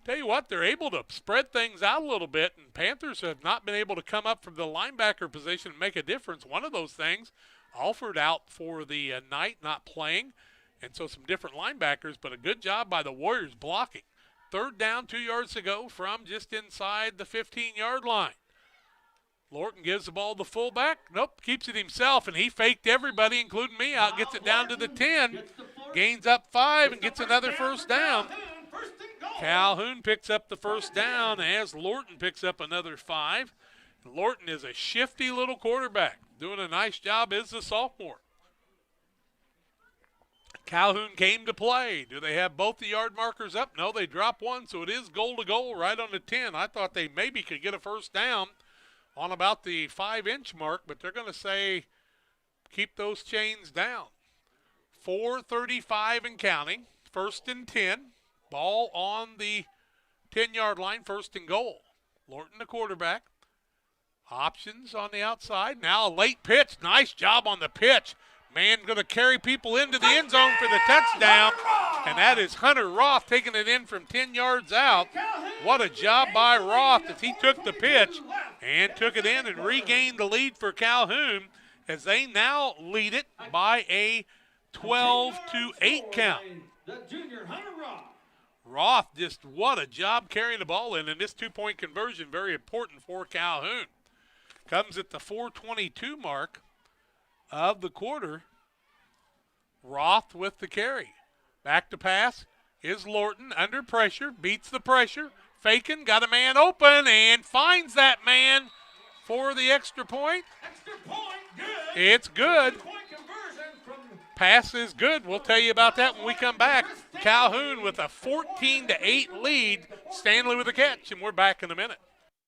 Tell you what, they're able to spread things out a little bit, and Panthers have not been able to come up from the linebacker position and make a difference. One of those things, Alford out for the night, not playing, and so some different linebackers, but a good job by the Warriors blocking. 3rd down, 2 yards to go from just inside the 15-yard line. Lorton gives the ball to the fullback. Nope, keeps it himself, and he faked everybody, including me, out, gets it down to the 10, gains up 5, and gets another first down. Calhoun picks up the first down as Lorton picks up another 5. Lorton is a shifty little quarterback. Doing a nice job as a sophomore. Calhoun came to play. Do they have both the yard markers up? No, they drop 1, so it is goal to goal right on the 10. I thought they maybe could get a first down on about the 5-inch mark, but they're going to say keep those chains down. 4:35 and counting. 1st and 10. Ball on the 10-yard line, 1st and goal. Lorton, the quarterback. Options on the outside. Now a late pitch. Nice job on the pitch. Man going to carry people into the end zone for the touchdown. And that is Hunter Roth taking it in from 10 yards out. What a job by Roth as he took the pitch and took it in and regained the lead for Calhoun as they now lead it by a 12-8 count. The junior Hunter Roth. Roth, just what a job carrying the ball in, and this 2-point conversion very important for Calhoun. Comes at the 4:22 mark of the quarter. Roth with the carry. Back to pass is Lorton under pressure, beats the pressure, faking, got a man open, and finds that man for the extra point. Extra point, good. It's good. Point conversion from Pass is good. We'll tell you about that when we come back. Calhoun with a 14-8 lead. Stanley with a catch, and we're back in a minute.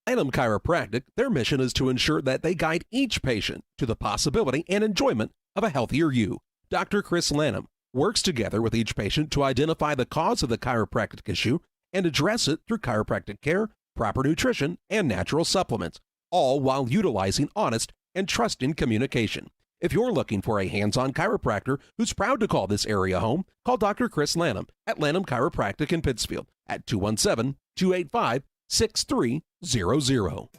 Lanham Chiropractic, their mission is to ensure that they guide each patient to the possibility and enjoyment of a healthier you. Dr. Chris Lanham works together with each patient to identify the cause of the chiropractic issue and address it through chiropractic care, proper nutrition, and natural supplements, all while utilizing honest and trusting communication. If you're looking for a hands-on chiropractor who's proud to call this area home, call Dr. Chris Lanham at Lanham Chiropractic in Pittsfield at 217-285-6300.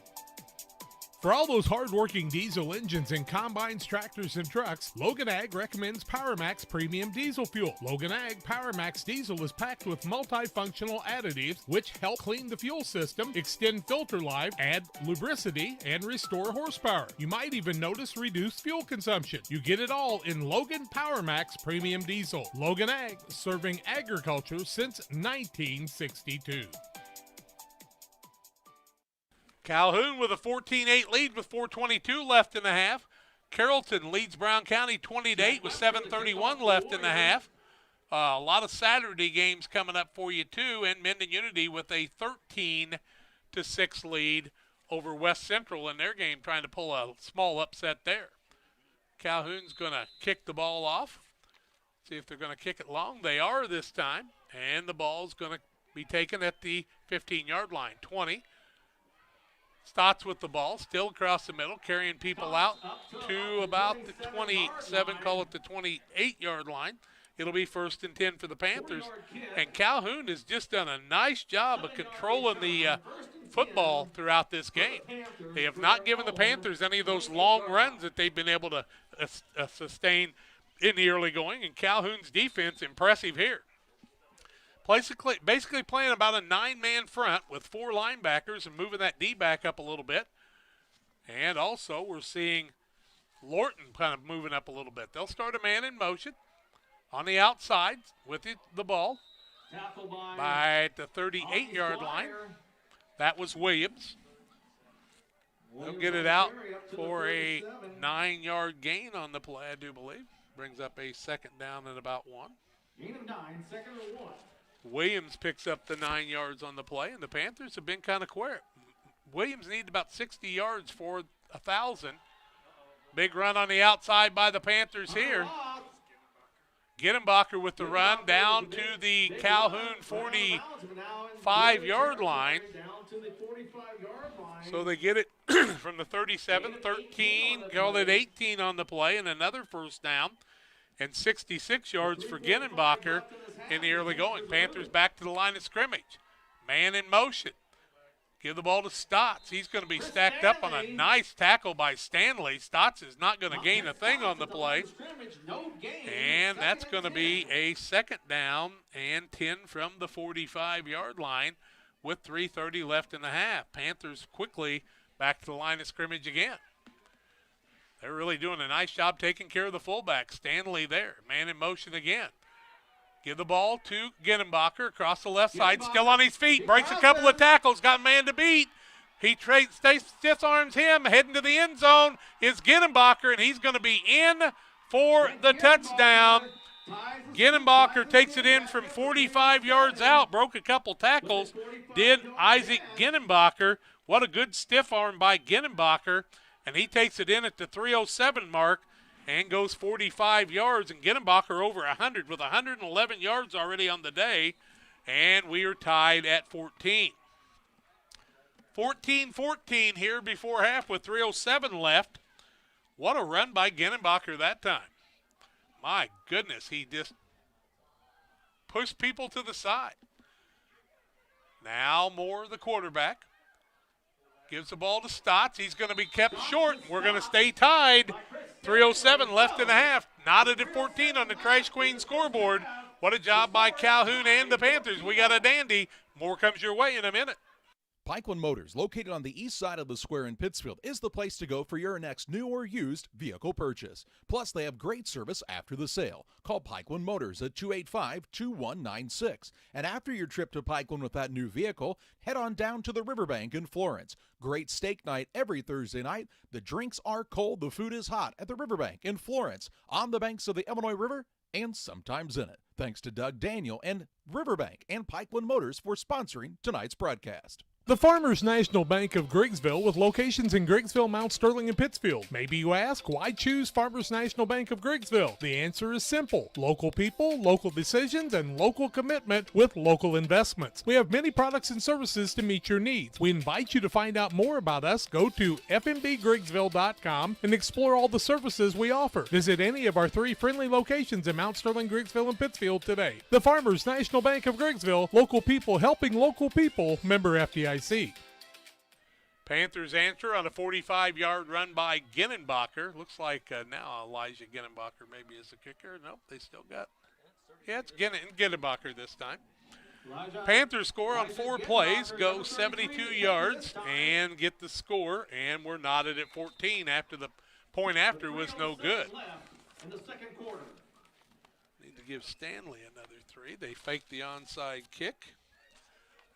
For all those hard-working diesel engines and combines, tractors, and trucks, Logan Ag recommends PowerMax Premium Diesel Fuel. Logan Ag PowerMax Diesel is packed with multifunctional additives which help clean the fuel system, extend filter life, add lubricity, and restore horsepower. You might even notice reduced fuel consumption. You get it all in Logan PowerMax Premium Diesel. Logan Ag, serving agriculture since 1962. Calhoun with a 14-8 lead with 4:22 left in the half. Carrollton leads Brown County 20-8 with 7:31 left in the half. A lot of Saturday games coming up for you, too, and Minden Unity with a 13-6 lead over West Central in their game, trying to pull a small upset there. Calhoun's going to kick the ball off. See if they're going to kick it long. They are this time, and the ball's going to be taken at the 15-yard line. 20. Stotts with the ball, still across the middle, carrying people out to about the 27, call it the 28-yard line. It'll be 1st and 10 for the Panthers. And Calhoun has just done a nice job of controlling the football throughout this game. They have not given the Panthers any of those long runs that they've been able to sustain in the early going. And Calhoun's defense, impressive here. Basically playing about a 9-man front with 4 linebackers and moving that D back up a little bit. And also we're seeing Lorton kind of moving up a little bit. They'll start a man in motion on the outside with the ball by the 38-yard line. That was Williams. They'll get it out for a 9-yard gain on the play, I do believe. Brings up a 2nd down and about 1. Gain of 9, 2nd and 1. Williams picks up the 9 yards on the play, and the Panthers have been kind of quick. Williams needed about 60 yards for 1,000. Big run on the outside by the Panthers here. Gittenbacher with the run down to the Calhoun 45-yard line. So they get it from the 37, 13, call it 18 on the play, and another 1st down. And 66 yards for Gittenbacher in the early going. Panthers back to the line of scrimmage. Man in motion. Give the ball to Stotts. He's going to be stacked up on a nice tackle by Stanley. Stotts is not going to gain a thing on the play. And that's going to be a 2nd down and 10 from the 45-yard line with 3:30 left in the half. Panthers quickly back to the line of scrimmage again. They're really doing a nice job taking care of the fullback. Stanley there, man in motion again. Give the ball to Gittenbacher across the left side, still on his feet, breaks a couple of tackles, got a man to beat. He stiff arms him, heading to the end zone is Gittenbacher, and he's going to be in for the touchdown. Gittenbacher takes it in from 45 yards out, broke a couple tackles, did Isaac Gittenbacher. What a good stiff arm by Gittenbacher. And he takes it in at the 3:07 mark and goes 45 yards. And Gittenbacher over 100 with 111 yards already on the day. And we are tied at 14. 14-14 here before half with 3:07 left. What a run by Gittenbacher that time. My goodness, he just pushed people to the side. Now Moore, the quarterback. Gives the ball to Stotts. He's going to be kept short. We're going to stay tied. 3:07 left in the half. Knotted at 14 on the Crash Queen scoreboard. What a job by Calhoun and the Panthers. We got a dandy. More comes your way in a minute. Pikeland Motors, located on the east side of the square in Pittsfield, is the place to go for your next new or used vehicle purchase. Plus, they have great service after the sale. Call Pikeland Motors at 285-2196. And after your trip to Pikeland with that new vehicle, head on down to the Riverbank in Florence. Great steak night every Thursday night. The drinks are cold, the food is hot at the Riverbank in Florence, on the banks of the Illinois River, and sometimes in it. Thanks to Doug Daniel and Riverbank and Pikeland Motors for sponsoring tonight's broadcast. The Farmers National Bank of Griggsville with locations in Griggsville, Mount Sterling, and Pittsfield. Maybe you ask, why choose Farmers National Bank of Griggsville? The answer is simple. Local people, local decisions, and local commitment with local investments. We have many products and services to meet your needs. We invite you to find out more about us. Go to fmbgriggsville.com and explore all the services we offer. Visit any of our 3 friendly locations in Mount Sterling, Griggsville, and Pittsfield today. The Farmers National Bank of Griggsville, local people helping local people, member FDIC. Panthers answer on a 45-yard run by Gittenbacher. Looks like now Elijah Gittenbacher maybe is the kicker. Nope, they still got. Yeah, it's Gittenbacher this time. Panthers score on 4 plays, go 72 yards, and get the score. And we're knotted at 14 after the point after was no good. Need to give Stanley another 3. They fake the onside kick.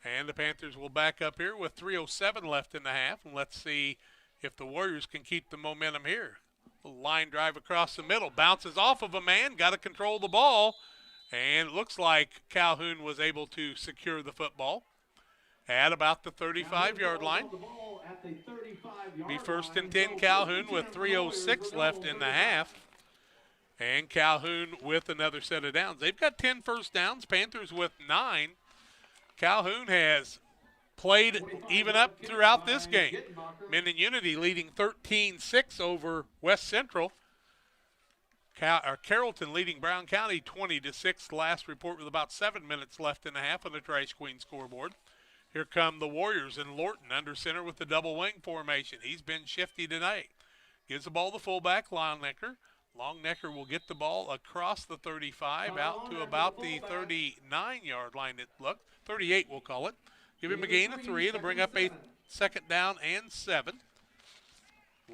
And the Panthers will back up here with 3:07 left in the half. And let's see if the Warriors can keep the momentum here. A line drive across the middle. Bounces off of a man. Got to control the ball. And it looks like Calhoun was able to secure the football at about the 35-yard line. Be first and 10 Calhoun with 3:06 left in the half. And Calhoun with another set of downs. They've got 10 first downs, Panthers with 9. Calhoun has played even up throughout this game. Minden Unity leading 13-6 over West Central. Carrollton leading Brown County 20-6. Last report with about 7 minutes left in the half on the Trash Queen scoreboard. Here come the Warriors and Lorton under center with the double wing formation. He's been shifty tonight. Gives the ball to fullback Longnecker. Longnecker will get the ball across the 35 out to about the 39-yard line, it looked. 38 we'll call it. Give him a gain of 3. It'll bring up a second down and 7.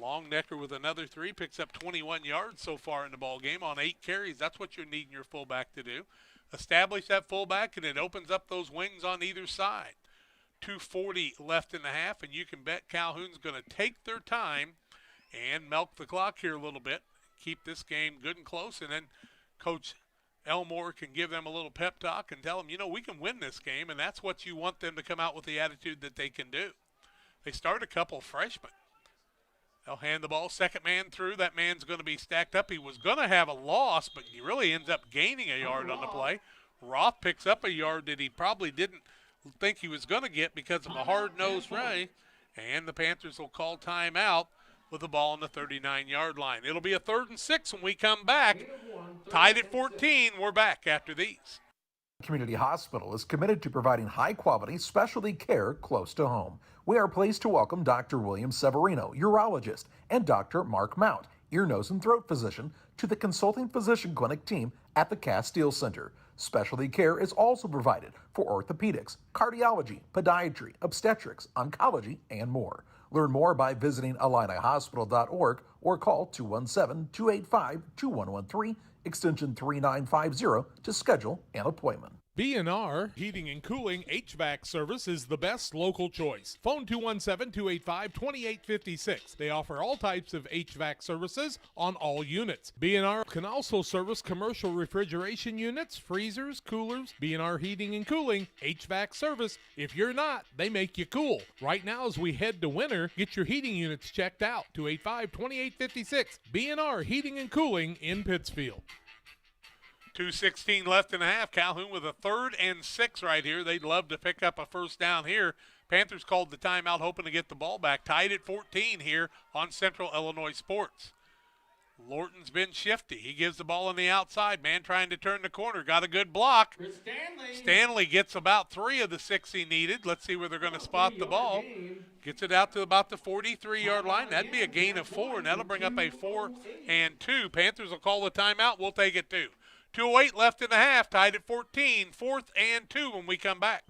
Longnecker with another 3 picks up 21 yards so far in the ball game on 8 carries. That's what you're needing your fullback to do. Establish that fullback, and it opens up those wings on either side. 2:40 left in the half, and you can bet Calhoun's going to take their time and milk the clock here a little bit. Keep this game good and close, and then Coach Elmore can give them a little pep talk and tell them, you know, we can win this game, and that's what you want them to come out with the attitude that they can do. They start a couple freshmen. They'll hand the ball, second man through. That man's going to be stacked up. He was going to have a loss, but he really ends up gaining a yard on the play. Roth picks up a yard that he probably didn't think he was going to get because of a hard-nosed Ray, and the Panthers will call timeout with the ball on the 39-yard line. It'll be a 3rd and 6 when we come back. Tied at 14. We're back after these. Community Hospital is committed to providing high-quality specialty care close to home. We are pleased to welcome Dr. William Severino, urologist, and Dr. Mark Mount, ear, nose, and throat physician, to the consulting physician clinic team at the Castile Center. Specialty care is also provided for orthopedics, cardiology, podiatry, obstetrics, oncology, and more. Learn more by visiting IlliniHospital.org or call 217-285-2113, extension 3950 to schedule an appointment. B&R Heating and Cooling HVAC service is the best local choice. Phone 217-285-2856. They offer all types of HVAC services on all units. B&R can also service commercial refrigeration units, freezers, coolers. B&R Heating and Cooling HVAC service. If you're not, they make you cool. Right now as we head to winter, get your heating units checked out. 285-2856. B&R Heating and Cooling in Pittsfield. 2:16 left in the half. Calhoun with a 3rd and 6 right here. They'd love to pick up a first down here. Panthers called the timeout hoping to get the ball back. Tied at 14 here on Central Illinois Sports. Lorton's been shifty. He gives the ball on the outside. Man trying to turn the corner. Got a good block. Stanley gets about 3 of the 6 he needed. Let's see where they're going to spot the ball. Gets it out to about the 43-yard line. That'd be a gain of 4, and that'll bring up a 4th and 2. Panthers will call the timeout. We'll take it 2. 2:08 left in the half, tied at 14, 4th and 2 when we come back.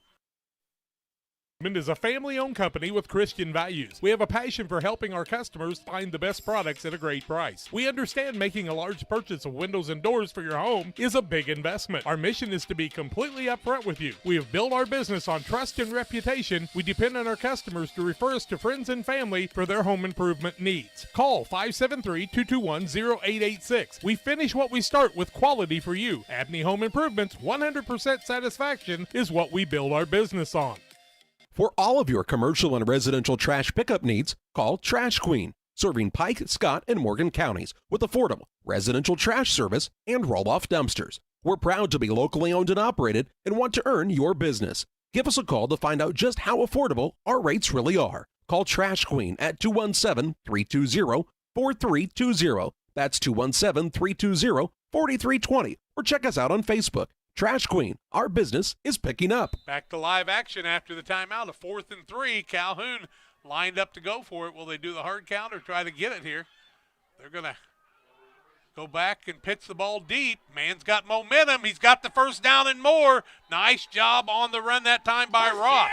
Is a family-owned company with Christian values. We have a passion for helping our customers find the best products at a great price. We understand making a large purchase of windows and doors for your home is a big investment. Our mission is to be completely upfront with you. We have built our business on trust and reputation. We depend on our customers to refer us to friends and family for their home improvement needs. Call 573-221-0886. We finish what we start with quality for you. Abney Home Improvements, 100% satisfaction is what we build our business on. For all of your commercial and residential trash pickup needs, call Trash Queen, serving Pike, Scott, and Morgan counties with affordable residential trash service and roll-off dumpsters. We're proud to be locally owned and operated and want to earn your business. Give us a call to find out just how affordable our rates really are. Call Trash Queen at 217-320-4320. That's 217-320-4320. Or check us out on Facebook. Trash Queen, our business is picking up. Back to live action after the timeout. A 4th and 3. Calhoun lined up to go for it. Will they do the hard count or try to get it here? They're going to go back and pitch the ball deep. Man's got momentum. He's got the first down and more. Nice job on the run that time by Roth.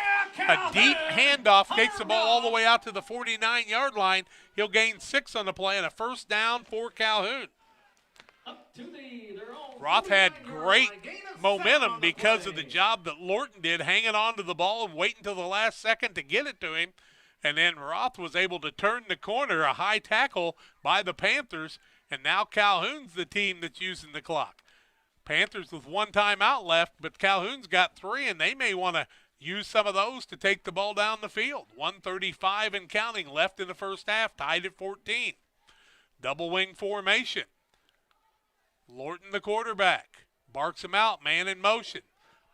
A deep handoff takes the ball all the way out to the 49-yard line. He'll gain 6 on the play and a first down for Calhoun. Roth had great momentum because of the job that Lorton did, hanging on to the ball and waiting until the last second to get it to him. And then Roth was able to turn the corner, a high tackle by the Panthers, and now Calhoun's the team that's using the clock. Panthers with one timeout left, but Calhoun's got 3, and they may want to use some of those to take the ball down the field. 1:35 and counting left in the first half, tied at 14. Double wing formation. Lorton, the quarterback, barks him out, man in motion.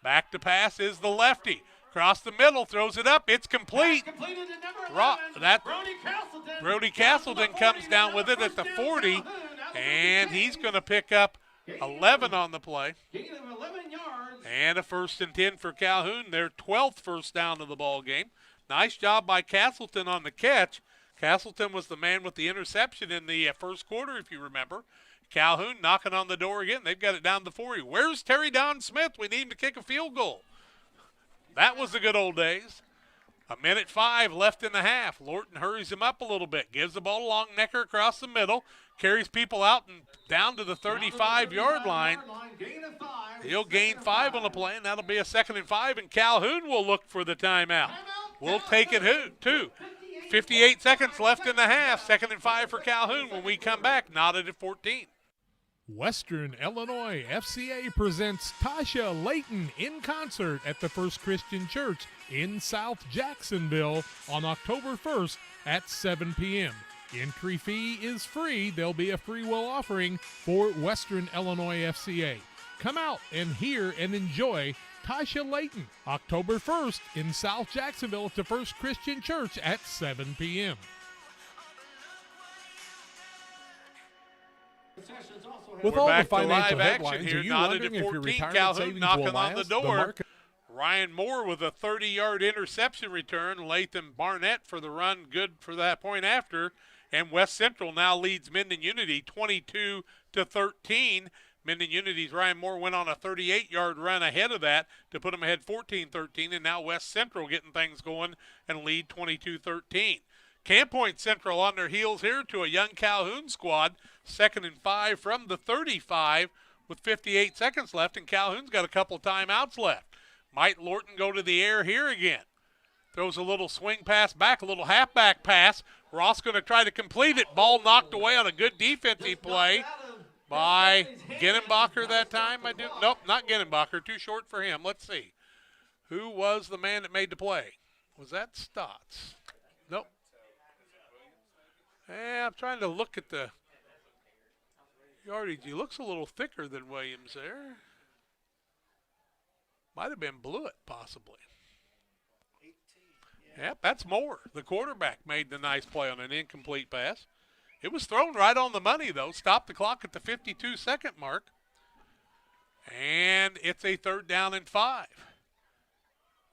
Back to pass is the lefty. Across the middle, throws it up. It's complete. Brody Castleton comes down with it at the 40, and he's going to pick up 11 on the play. And a 1st and 10 for Calhoun, their 12th first down of the ball game. Nice job by Castleton on the catch. Castleton was the man with the interception in the first quarter, if you remember. Calhoun knocking on the door again. They've got it down to 40. Where's Terry Don Smith? We need him to kick a field goal. That was the good old days. 1:05 left in the half. Lorton hurries him up a little bit. Gives the ball to Longnecker across the middle. Carries people out and down to the 35-yard line. He'll gain 5 on the play, and that'll be a 2nd and 5, and Calhoun will look for the timeout. We'll take it, too. 58 seconds left in the half. 2nd and 5 for Calhoun when we come back. Knotted at 14. Western Illinois FCA presents Tasha Layton in concert at the First Christian Church in South Jacksonville on October 1st at 7 p.m. Entry fee is free. There'll be a free will offering for Western Illinois FCA. Come out and hear and enjoy Tasha Layton October 1st in South Jacksonville at the First Christian Church at 7 p.m. With We're all the back to financial live action headlines, here. are you Knotted wondering at if 14. your retirement Calhoun savings knocking will on the last? door. Ryan Moore with a 30-yard interception return. Latham Barnett for the run, good for that point after. And West Central now leads Minden Unity 22-13. Minden Unity's Ryan Moore went on a 38-yard run ahead of that to put them ahead 14-13, and now West Central getting things going and lead 22-13. Camp Point Central on their heels here to a young Calhoun squad. 2nd and 5 from the 35 with 58 seconds left, and Calhoun's got a couple timeouts left. Might Lorton go to the air here again? Throws a little swing pass back, a little halfback pass. Ross going to try to complete it. Ball knocked away on a good defensive play by Genenbacher that time. Nope, not Genenbacher. Too short for him. Let's see. Who was the man that made the play? Was that Stotts? Nope. I'm trying to look at the yardage. He looks a little thicker than Williams there. Might have been Blewett, possibly. Yep, that's Moore. The quarterback made the nice play on an incomplete pass. It was thrown right on the money, though. Stopped the clock at the 52-second mark. And it's a 3rd down and 5.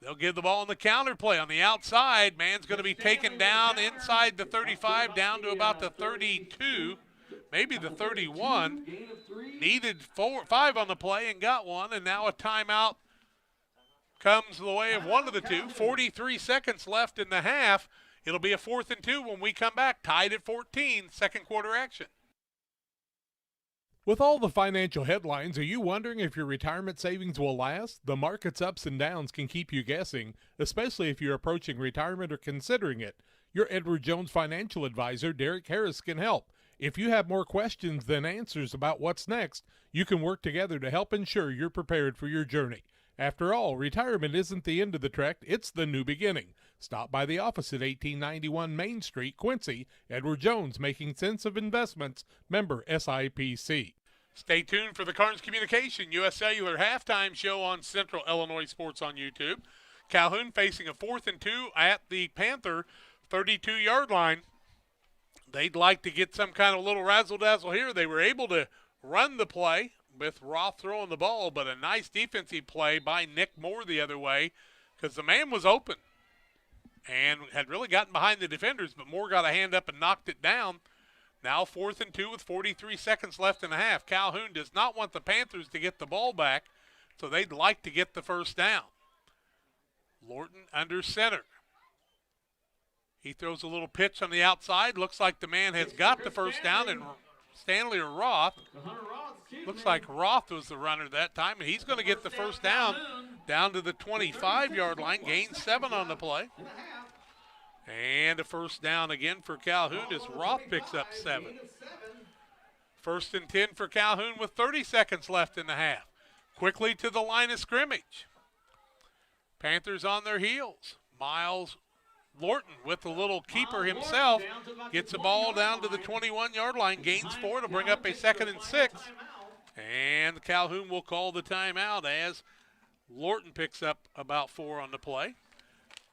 They'll give the ball on the counter play on the outside. Man's going to be taken down inside the 35, down to about the 32, maybe the 31. Needed 5 on the play and got one, and now a timeout comes the way of one of the two. 43 seconds left in the half. It'll be a 4th and 2 when we come back. Tied at 14, second quarter action. With all the financial headlines, are you wondering if your retirement savings will last? The market's ups and downs can keep you guessing, especially if you're approaching retirement or considering it. Your Edward Jones financial advisor, Derek Harris, can help. If you have more questions than answers about what's next, you can work together to help ensure you're prepared for your journey. After all, retirement isn't the end of the trek, it's the new beginning. Stop by the office at 1891 Main Street, Quincy. Edward Jones, making sense of investments, member SIPC. Stay tuned for the Carnes Communication U.S. Cellular halftime show on Central Illinois Sports on YouTube. Calhoun facing a 4th and 2 at the Panther 32-yard line. They'd like to get some kind of little razzle-dazzle here. They were able to run the play with Roth throwing the ball, but a nice defensive play by Nick Moore the other way because the man was open and had really gotten behind the defenders, but Moore got a hand up and knocked it down. Now 4th and 2 with 43 seconds left in the half. Calhoun does not want the Panthers to get the ball back, so they'd like to get the first down. Lorton under center. He throws a little pitch on the outside. Looks like the man has got the first down, and Stanley or Roth. Looks like Roth was the runner that time, and he's going to get the first down to the 25-yard line. Gains 7 on the play. And a first down again for Calhoun as Roth picks up 7. First and 10 for Calhoun with 30 seconds left in the half. Quickly to the line of scrimmage. Panthers on their heels. Miles Lorton with the little keeper himself gets the ball down to the 21-yard line, gains 4 to bring up a 2nd and 6. And Calhoun will call the timeout as Lorton picks up about 4 on the play.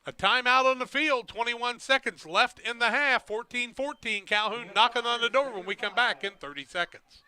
A timeout on the field, 21 seconds left in the half, 14-14. Calhoun knocking on the door when we come back in 30 seconds.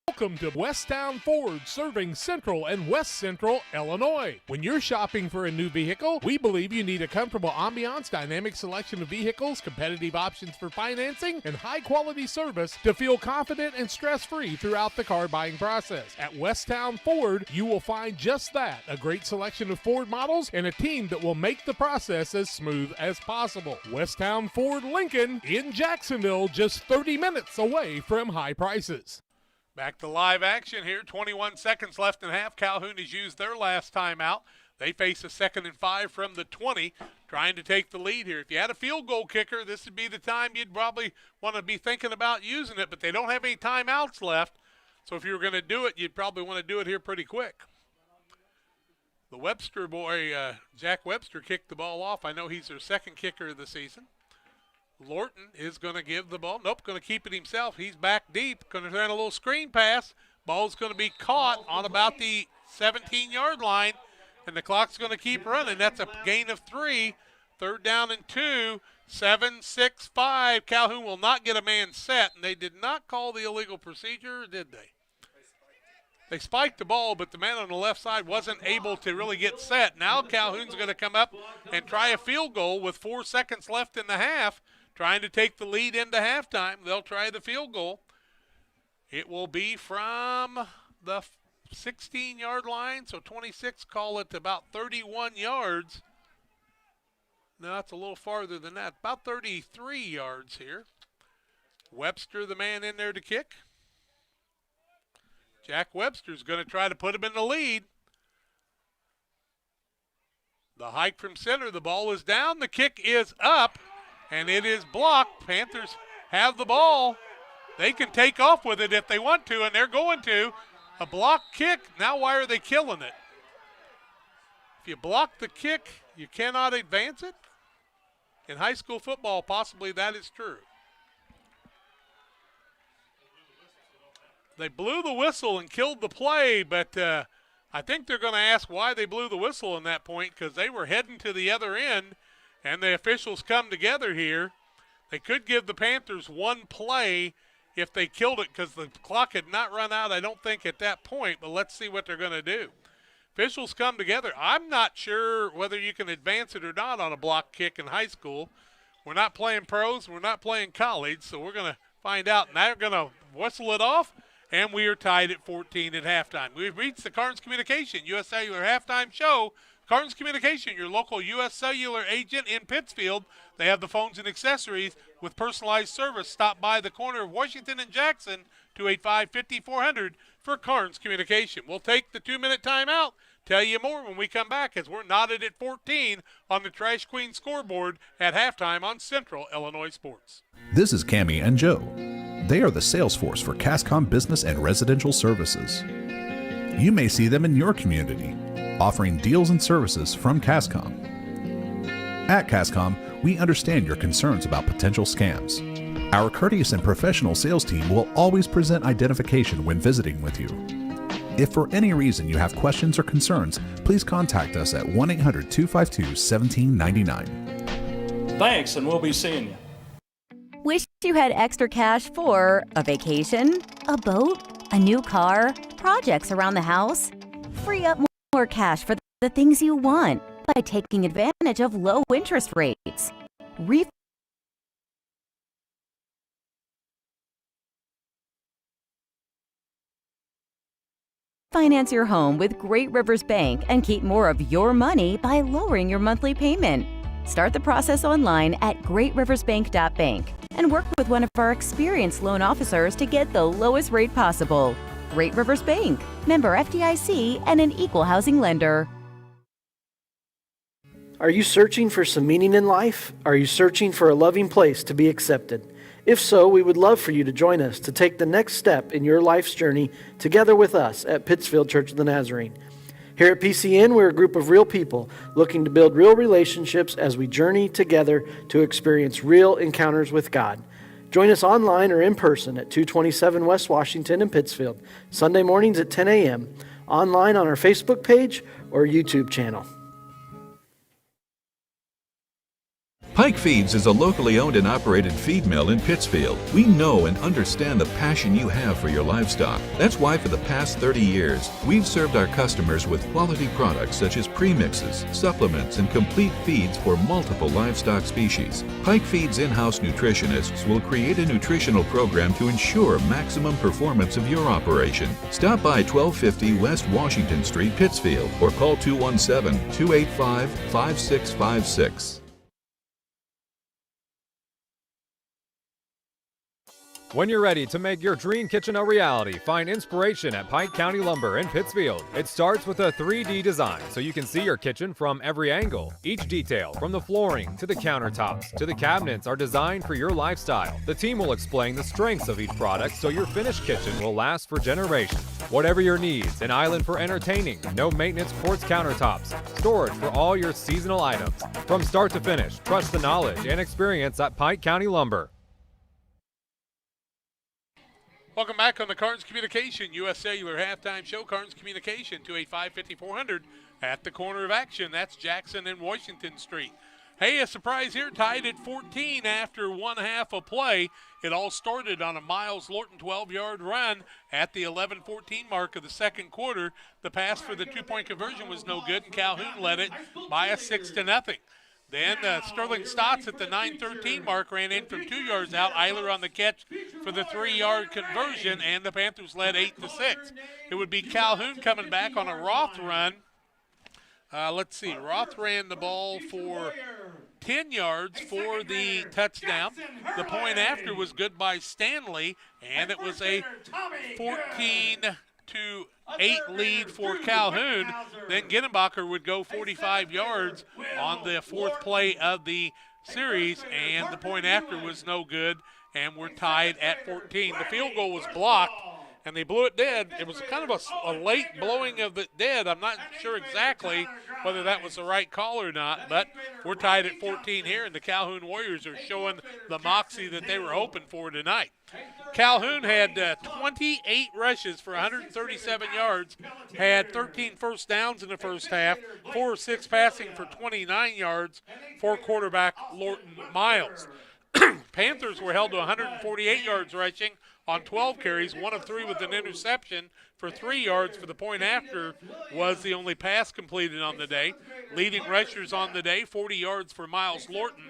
Welcome to Westtown Ford, serving Central and West Central Illinois. When you're shopping for a new vehicle, we believe you need a comfortable ambiance, dynamic selection of vehicles, competitive options for financing, and high-quality service to feel confident and stress-free throughout the car buying process. At Westtown Ford, you will find just that, a great selection of Ford models and a team that will make the process as smooth as possible. Westtown Ford Lincoln in Jacksonville, just 30 minutes away from high prices. Back to live action here. 21 seconds left in half. Calhoun has used their last timeout. They face a 2nd and 5 from the 20, trying to take the lead here. If you had a field goal kicker, this would be the time you'd probably want to be thinking about using it, but they don't have any timeouts left. So if you were going to do it, you'd probably want to do it here pretty quick. The Webster boy, Jack Webster, kicked the ball off. I know he's their 2nd kicker of the season. Lorton is going to give the ball. Nope, going to keep it himself. He's back deep. Going to run a little screen pass. Ball's going to be caught on about the 17-yard line, and the clock's going to keep running. That's a gain of 3. 3rd down and 2. 7-6-5. Calhoun will not get a man set, and they did not call the illegal procedure, did they? They spiked the ball, but the man on the left side wasn't able to really get set. Now Calhoun's going to come up and try a field goal with 4 seconds left in the half, trying to take the lead into halftime. They'll try the field goal. It will be from the 16-yard line, so 26, call it about 31 yards. No, it's a little farther than that, about 33 yards here. Webster, the man in there to kick. Jack Webster's going to try to put him in the lead. The hike from center, the ball is down, the kick is up, and it is blocked. Panthers have the ball. They can take off with it if they want to, and they're going to. A blocked kick, now why are they killing it? If you block the kick, you cannot advance it. In high school football, possibly that is true. They blew the whistle and killed the play, but I think they're going to ask why they blew the whistle in that point, because they were heading to the other end, and the officials come together here. They could give the Panthers one play if they killed it, because the clock had not run out, I don't think, at that point, but let's see what they're going to do. Officials come together. I'm not sure whether you can advance it or not on a block kick in high school. We're not playing pros. We're not playing college, so we're going to find out. Now they're going to whistle it off, and we are tied at 14 at halftime. We've reached the Carnes Communication U.S. Cellular halftime show. Carnes Communication, your local U.S. Cellular agent in Pittsfield. They have the phones and accessories with personalized service. Stop by the corner of Washington and Jackson, 285-5400 for Carnes Communication. We'll take the 2-minute timeout. Tell you more when we come back, as we're knotted at 14 on the Trash Queen scoreboard at halftime on Central Illinois Sports. This is Cammie and Joe. They are the sales force for Cascom Business and Residential Services. You may see them in your community, offering deals and services from Cascom. At Cascom, we understand your concerns about potential scams. Our courteous and professional sales team will always present identification when visiting with you. If for any reason you have questions or concerns, please contact us at 1-800-252-1799. Thanks, and we'll be seeing you. Wish you had extra cash for a vacation, a boat, a new car, projects around the house? Free up more cash for the things you want by taking advantage of low interest rates. Finance your home with Great Rivers Bank and keep more of your money by lowering your monthly payment. Start the process online at greatriversbank.bank and work with one of our experienced loan officers to get the lowest rate possible. Great Rivers Bank, member FDIC, and an equal housing lender. Are you searching for some meaning in life? Are you searching for a loving place to be accepted? If so, we would love for you to join us to take the next step in your life's journey together with us at Pittsfield Church of the Nazarene. Here at PCN, we're a group of real people looking to build real relationships as we journey together to experience real encounters with God. Join us online or in person at 227 West Washington in Pittsfield, Sunday mornings at 10 a.m., online on our Facebook page or YouTube channel. Pike Feeds is a locally owned and operated feed mill in Pittsfield. We know and understand the passion you have for your livestock. That's why for the past 30 years, we've served our customers with quality products such as premixes, supplements, and complete feeds for multiple livestock species. Pike Feeds in-house nutritionists will create a nutritional program to ensure maximum performance of your operation. Stop by 1250 West Washington Street, Pittsfield, or call 217-285-5656. When you're ready to make your dream kitchen a reality, find inspiration at Pike County Lumber in Pittsfield. It starts with a 3D design so you can see your kitchen from every angle. Each detail, from the flooring to the countertops to the cabinets, are designed for your lifestyle. The team will explain the strengths of each product so your finished kitchen will last for generations. Whatever your needs, an island for entertaining, no maintenance quartz countertops, storage for all your seasonal items. From start to finish, trust the knowledge and experience at Pike County Lumber. Welcome back on the Carnes Communication U.S. Cellular Halftime Show. Carnes Communication, 285-5400 at the corner of action. That's Jackson and Washington Street. Hey, a surprise here, tied at 14 after one half of play. It all started on a Miles Lorton 12-yard run at the 11-14 mark of the second quarter. The pass for the two-point conversion was no good, and Calhoun led it by a 6-0. Then Sterling Stotts at the 9-13 mark ran in from 2 yards out. Eiler on the catch for the 3-yard conversion, and the Panthers led 8-6. It would be Calhoun coming back on a Roth run. Let's see. Roth ran the ball for 10 yards for the touchdown. The point after was good by Stanley, and it was a 14-8 lead for Calhoun. Then Ginnebacher would go 45 yards on the fourth play of the series, and the point after was no good, and we're tied at 14. The field goal was blocked, and they blew it dead. It was kind of a late blowing of it dead. I'm not sure exactly whether that was the right call or not, but we're tied at 14 here, and the Calhoun Warriors are showing the moxie that they were hoping for tonight. Calhoun had 28 rushes for 137 yards, had 13 first downs in the first half, 4 of 6 passing for 29 yards for quarterback Lorton Miles. Panthers were held to 148 yards rushing on 12 carries, 1 of 3 with an interception for 3 yards. For the point after was the only pass completed on the day. Leading rushers on the day, 40 yards for Miles Lorton,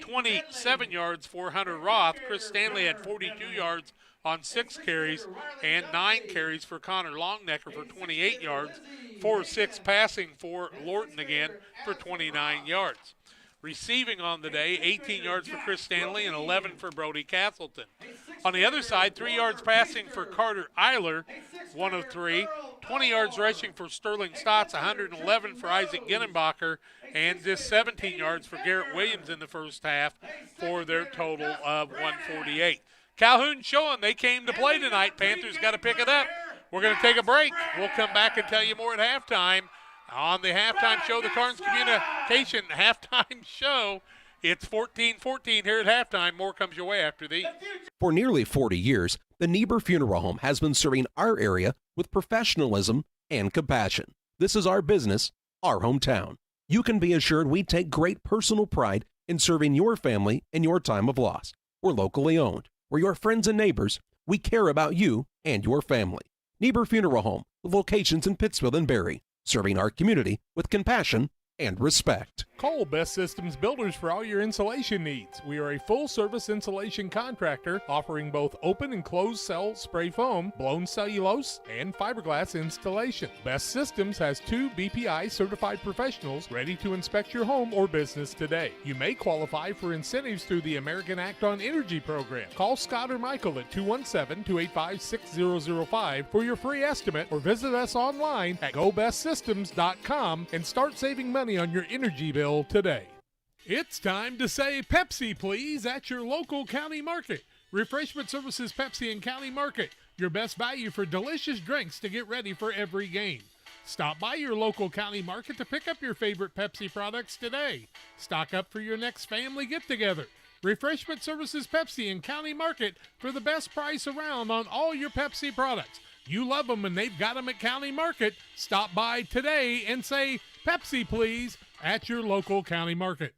27 yards for Hunter Roth. Chris Stanley had 42 yards on 6 carries and 9 carries for Connor Longnecker for 28 yards, 4 of 6 passing for Lorton again for 29 yards. Receiving on the day, 18 yards for Chris Stanley and 11 for Brody Castleton. On the other side, 3 yards passing for Carter Eiler, 1 of 3. 20 yards rushing for Sterling Stotts, 111 for Isaac Ginnebacher, and just 17 yards for Garrett Williams in the first half for their total of 148. Calhoun showing they came to play tonight. Panthers got to pick it up. We're going to take a break. We'll come back and tell you more at halftime. On the halftime show, the Carnes Communication halftime show, it's 14-14 here at halftime. More comes your way after these. For nearly 40 years, the Nieber Funeral Home has been serving our area with professionalism and compassion. This is our business, our hometown. You can be assured we take great personal pride in serving your family in your time of loss. We're locally owned. We're your friends and neighbors. We care about you and your family. Nieber Funeral Home, with locations in Pittsfield and Barry, serving our community with compassion and respect. Call Best Systems Builders for all your insulation needs. We are a full-service insulation contractor offering both open and closed cell spray foam, blown cellulose, and fiberglass installation. Best Systems has 2 BPI certified professionals ready to inspect your home or business today. You may qualify for incentives through the American Act on Energy program. Call Scott or Michael at 217-285-6005 for your free estimate, or visit us online at gobestsystems.com and start saving money money on your energy bill today. It's time to say Pepsi, please, at your local county market. Refreshment Services Pepsi and County Market, your best value for delicious drinks to get ready for every game. Stop by your local county market to pick up your favorite Pepsi products today. Stock up for your next family get-together. Refreshment Services Pepsi and County Market for the best price around on all your Pepsi products. You love them and they've got them at County Market. Stop by today and say Pepsi, please, at your local county market.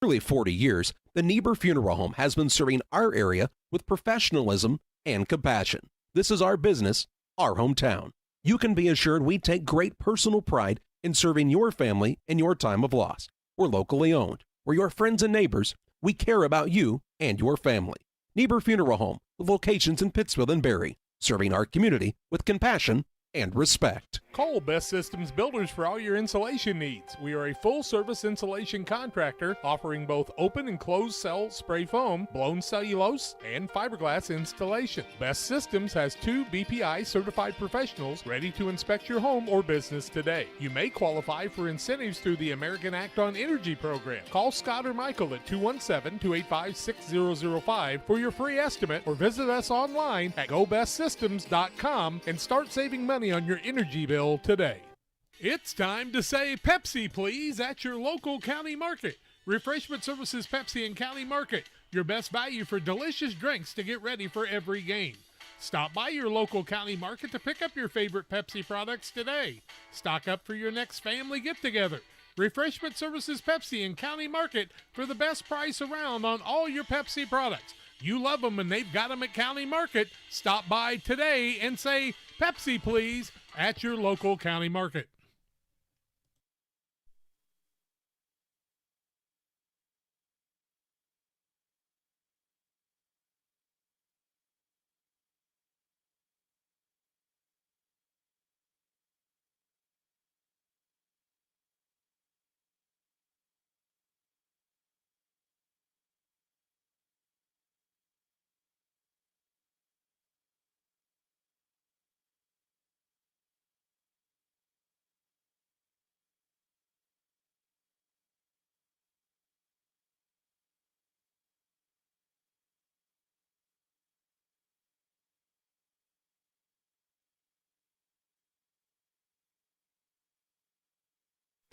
Nearly 40 years, the Nieber Funeral Home has been serving our area with professionalism and compassion. This is our business, our hometown. You can be assured we take great personal pride in serving your family in your time of loss. We're locally owned. We're your friends and neighbors. We care about you and your family. Nieber Funeral Home, with locations in Pittsfield and Barry, serving our community with compassion and respect. Call Best Systems Builders for all your insulation needs. We are a full-service insulation contractor offering both open and closed cell spray foam, blown cellulose, and fiberglass installation. Best Systems has 2 BPI certified professionals ready to inspect your home or business today. You may qualify for incentives through the American Act on Energy program. Call Scott or Michael at 217-285-6005 for your free estimate or visit us online at gobestsystems.com and start saving money on your energy bill today. It's time to say Pepsi, please, at your local county market. Refreshment Services Pepsi and County Market, your best value for delicious drinks to get ready for every game. Stop by your local county market to pick up your favorite Pepsi products today. Stock up for your next family get-together. Refreshment Services Pepsi and County Market for the best price around on all your Pepsi products. You love them and they've got them at County Market. Stop by today and say Pepsi, please, at your local county market.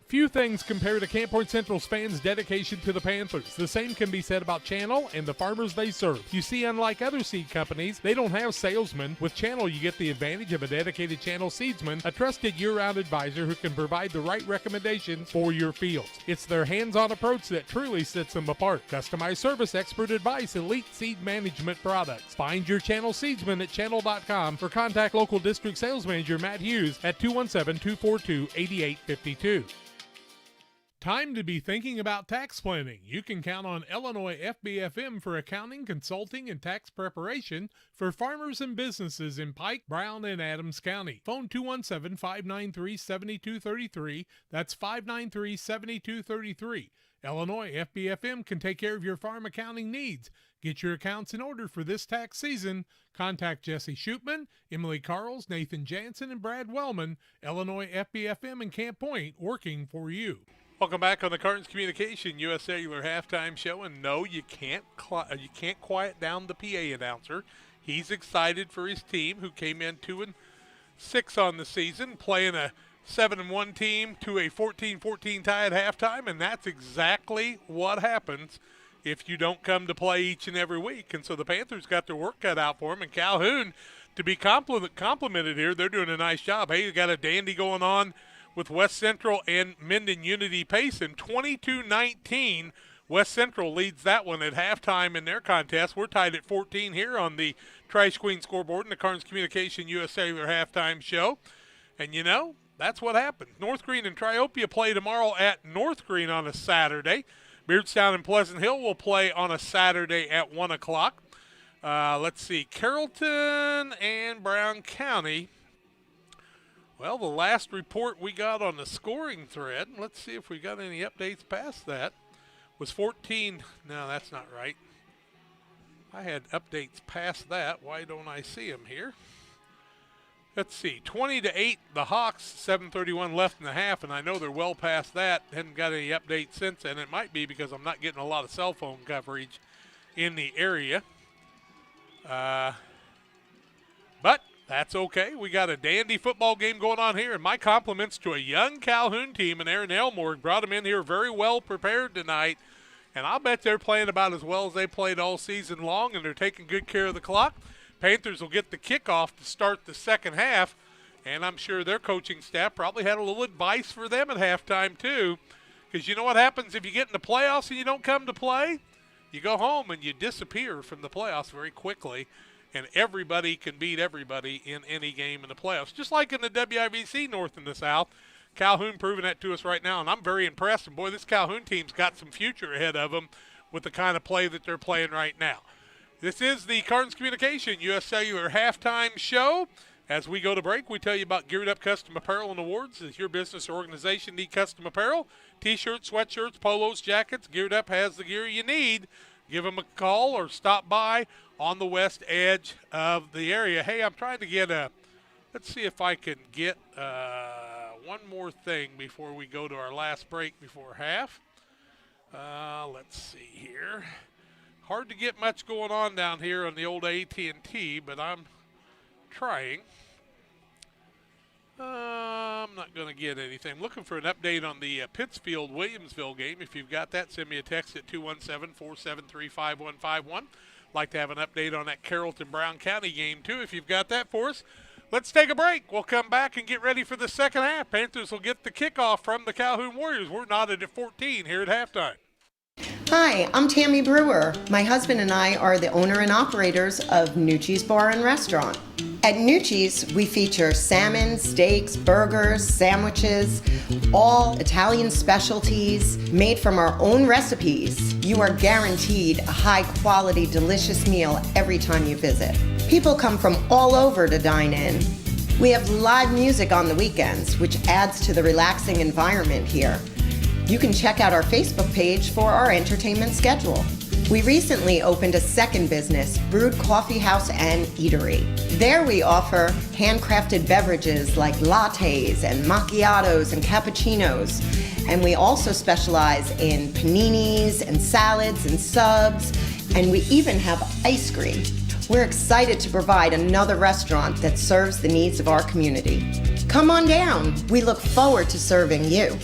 Few things compare to Camp Point Central's fans' dedication to the Panthers. The same can be said about Channel and the farmers they serve. You see, unlike other seed companies, they don't have salesmen. With Channel, you get the advantage of a dedicated Channel seedsman, a trusted year-round advisor who can provide the right recommendations for your fields. It's their hands-on approach that truly sets them apart. Customized service, expert advice, elite seed management products. Find your Channel seedsman at channel.com or contact local district sales manager Matt Hughes at 217-242-8852. Time to be thinking about tax planning. You can count on Illinois FBFM for accounting, consulting, and tax preparation for farmers and businesses in Pike, Brown, and Adams County. Phone 217-593-7233. That's 593-7233. Illinois FBFM can take care of your farm accounting needs. Get your accounts in order for this tax season. Contact Jesse Shootman, Emily Carls, Nathan Jansen, and Brad Wellman. Illinois FBFM and Camp Point, working for you. Welcome back on the Cartons Communication U.S. Cellular halftime show. And no, you can't quiet down the PA announcer. He's excited for his team, who came in 2-6 on the season, playing a 7-1 team to a 14-14 tie at halftime, and that's exactly what happens if you don't come to play each and every week. And so the Panthers got their work cut out for them, and Calhoun, to be complimented here, they're doing a nice job. Hey, you got a dandy going on with West Central and Minden Unity Payson. 22-19, West Central leads that one at halftime in their contest. We're tied at 14 here on the Trash Queen scoreboard in the Carnes Communication U.S. Cellular halftime show. And you know, that's what happened. North Green and Triopia play tomorrow at North Green on a Saturday. Beardstown and Pleasant Hill will play on a Saturday at 1 o'clock. Let's see, Carrollton and Brown County. Well, the last report we got on the scoring thread, let's see if we got any updates past that, was 14. No, that's not right. I had updates past that. Why don't I see them here? Let's see, 20-8, the Hawks, 7:31 left in the half, and I know they're well past that. Hadn't got any updates since, and it might be because I'm not getting a lot of cell phone coverage in the area. But that's okay. We got a dandy football game going on here, and my compliments to a young Calhoun team, and Aaron Elmore brought them in here very well prepared tonight, and I'll bet they're playing about as well as they played all season long, and they're taking good care of the clock. Panthers will get the kickoff to start the second half, and I'm sure their coaching staff probably had a little advice for them at halftime too, because you know what happens if you get in the playoffs and you don't come to play? You go home and you disappear from the playoffs very quickly, and everybody can beat everybody in any game in the playoffs, just like in the WIVC North and the South. Calhoun proving that to us right now, and I'm very impressed. And, boy, this Calhoun team's got some future ahead of them with the kind of play that they're playing right now. This is the Cardinals Communication U.S. Cellular halftime show. As we go to break, we tell you about Geared Up Custom Apparel and Awards. If your business or organization need custom apparel, T-shirts, sweatshirts, polos, jackets, Geared Up has the gear you need. Give them a call or stop by on the west edge of the area. Hey, I'm trying to get let's see if I can get one more thing before we go to our last break before half. Let's see here. Hard to get much going on down here on the old AT&T, but I'm trying. I'm not going to get anything. I'm looking for an update on the Pittsfield-Williamsville game. If you've got that, send me a text at 217-473-5151. Like to have an update on that Carrollton-Brown County game, too, if you've got that for us. Let's take a break. We'll come back and get ready for the second half. Panthers will get the kickoff from the Calhoun Warriors. We're knotted at 14 here at halftime. Hi, I'm Tammy Brewer. My husband and I are the owner and operators of Nucci's Bar and Restaurant. At Nucci's, we feature salmon, steaks, burgers, sandwiches, all Italian specialties made from our own recipes. You are guaranteed a high-quality, delicious meal every time you visit. People come from all over to dine in. We have live music on the weekends, which adds to the relaxing environment here. You can check out our Facebook page for our entertainment schedule. We recently opened a second business, Brewed Coffee House and Eatery. There we offer handcrafted beverages like lattes and macchiatos and cappuccinos. And we also specialize in paninis and salads and subs, and we even have ice cream. We're excited to provide another restaurant that serves the needs of our community. Come on down. We look forward to serving you.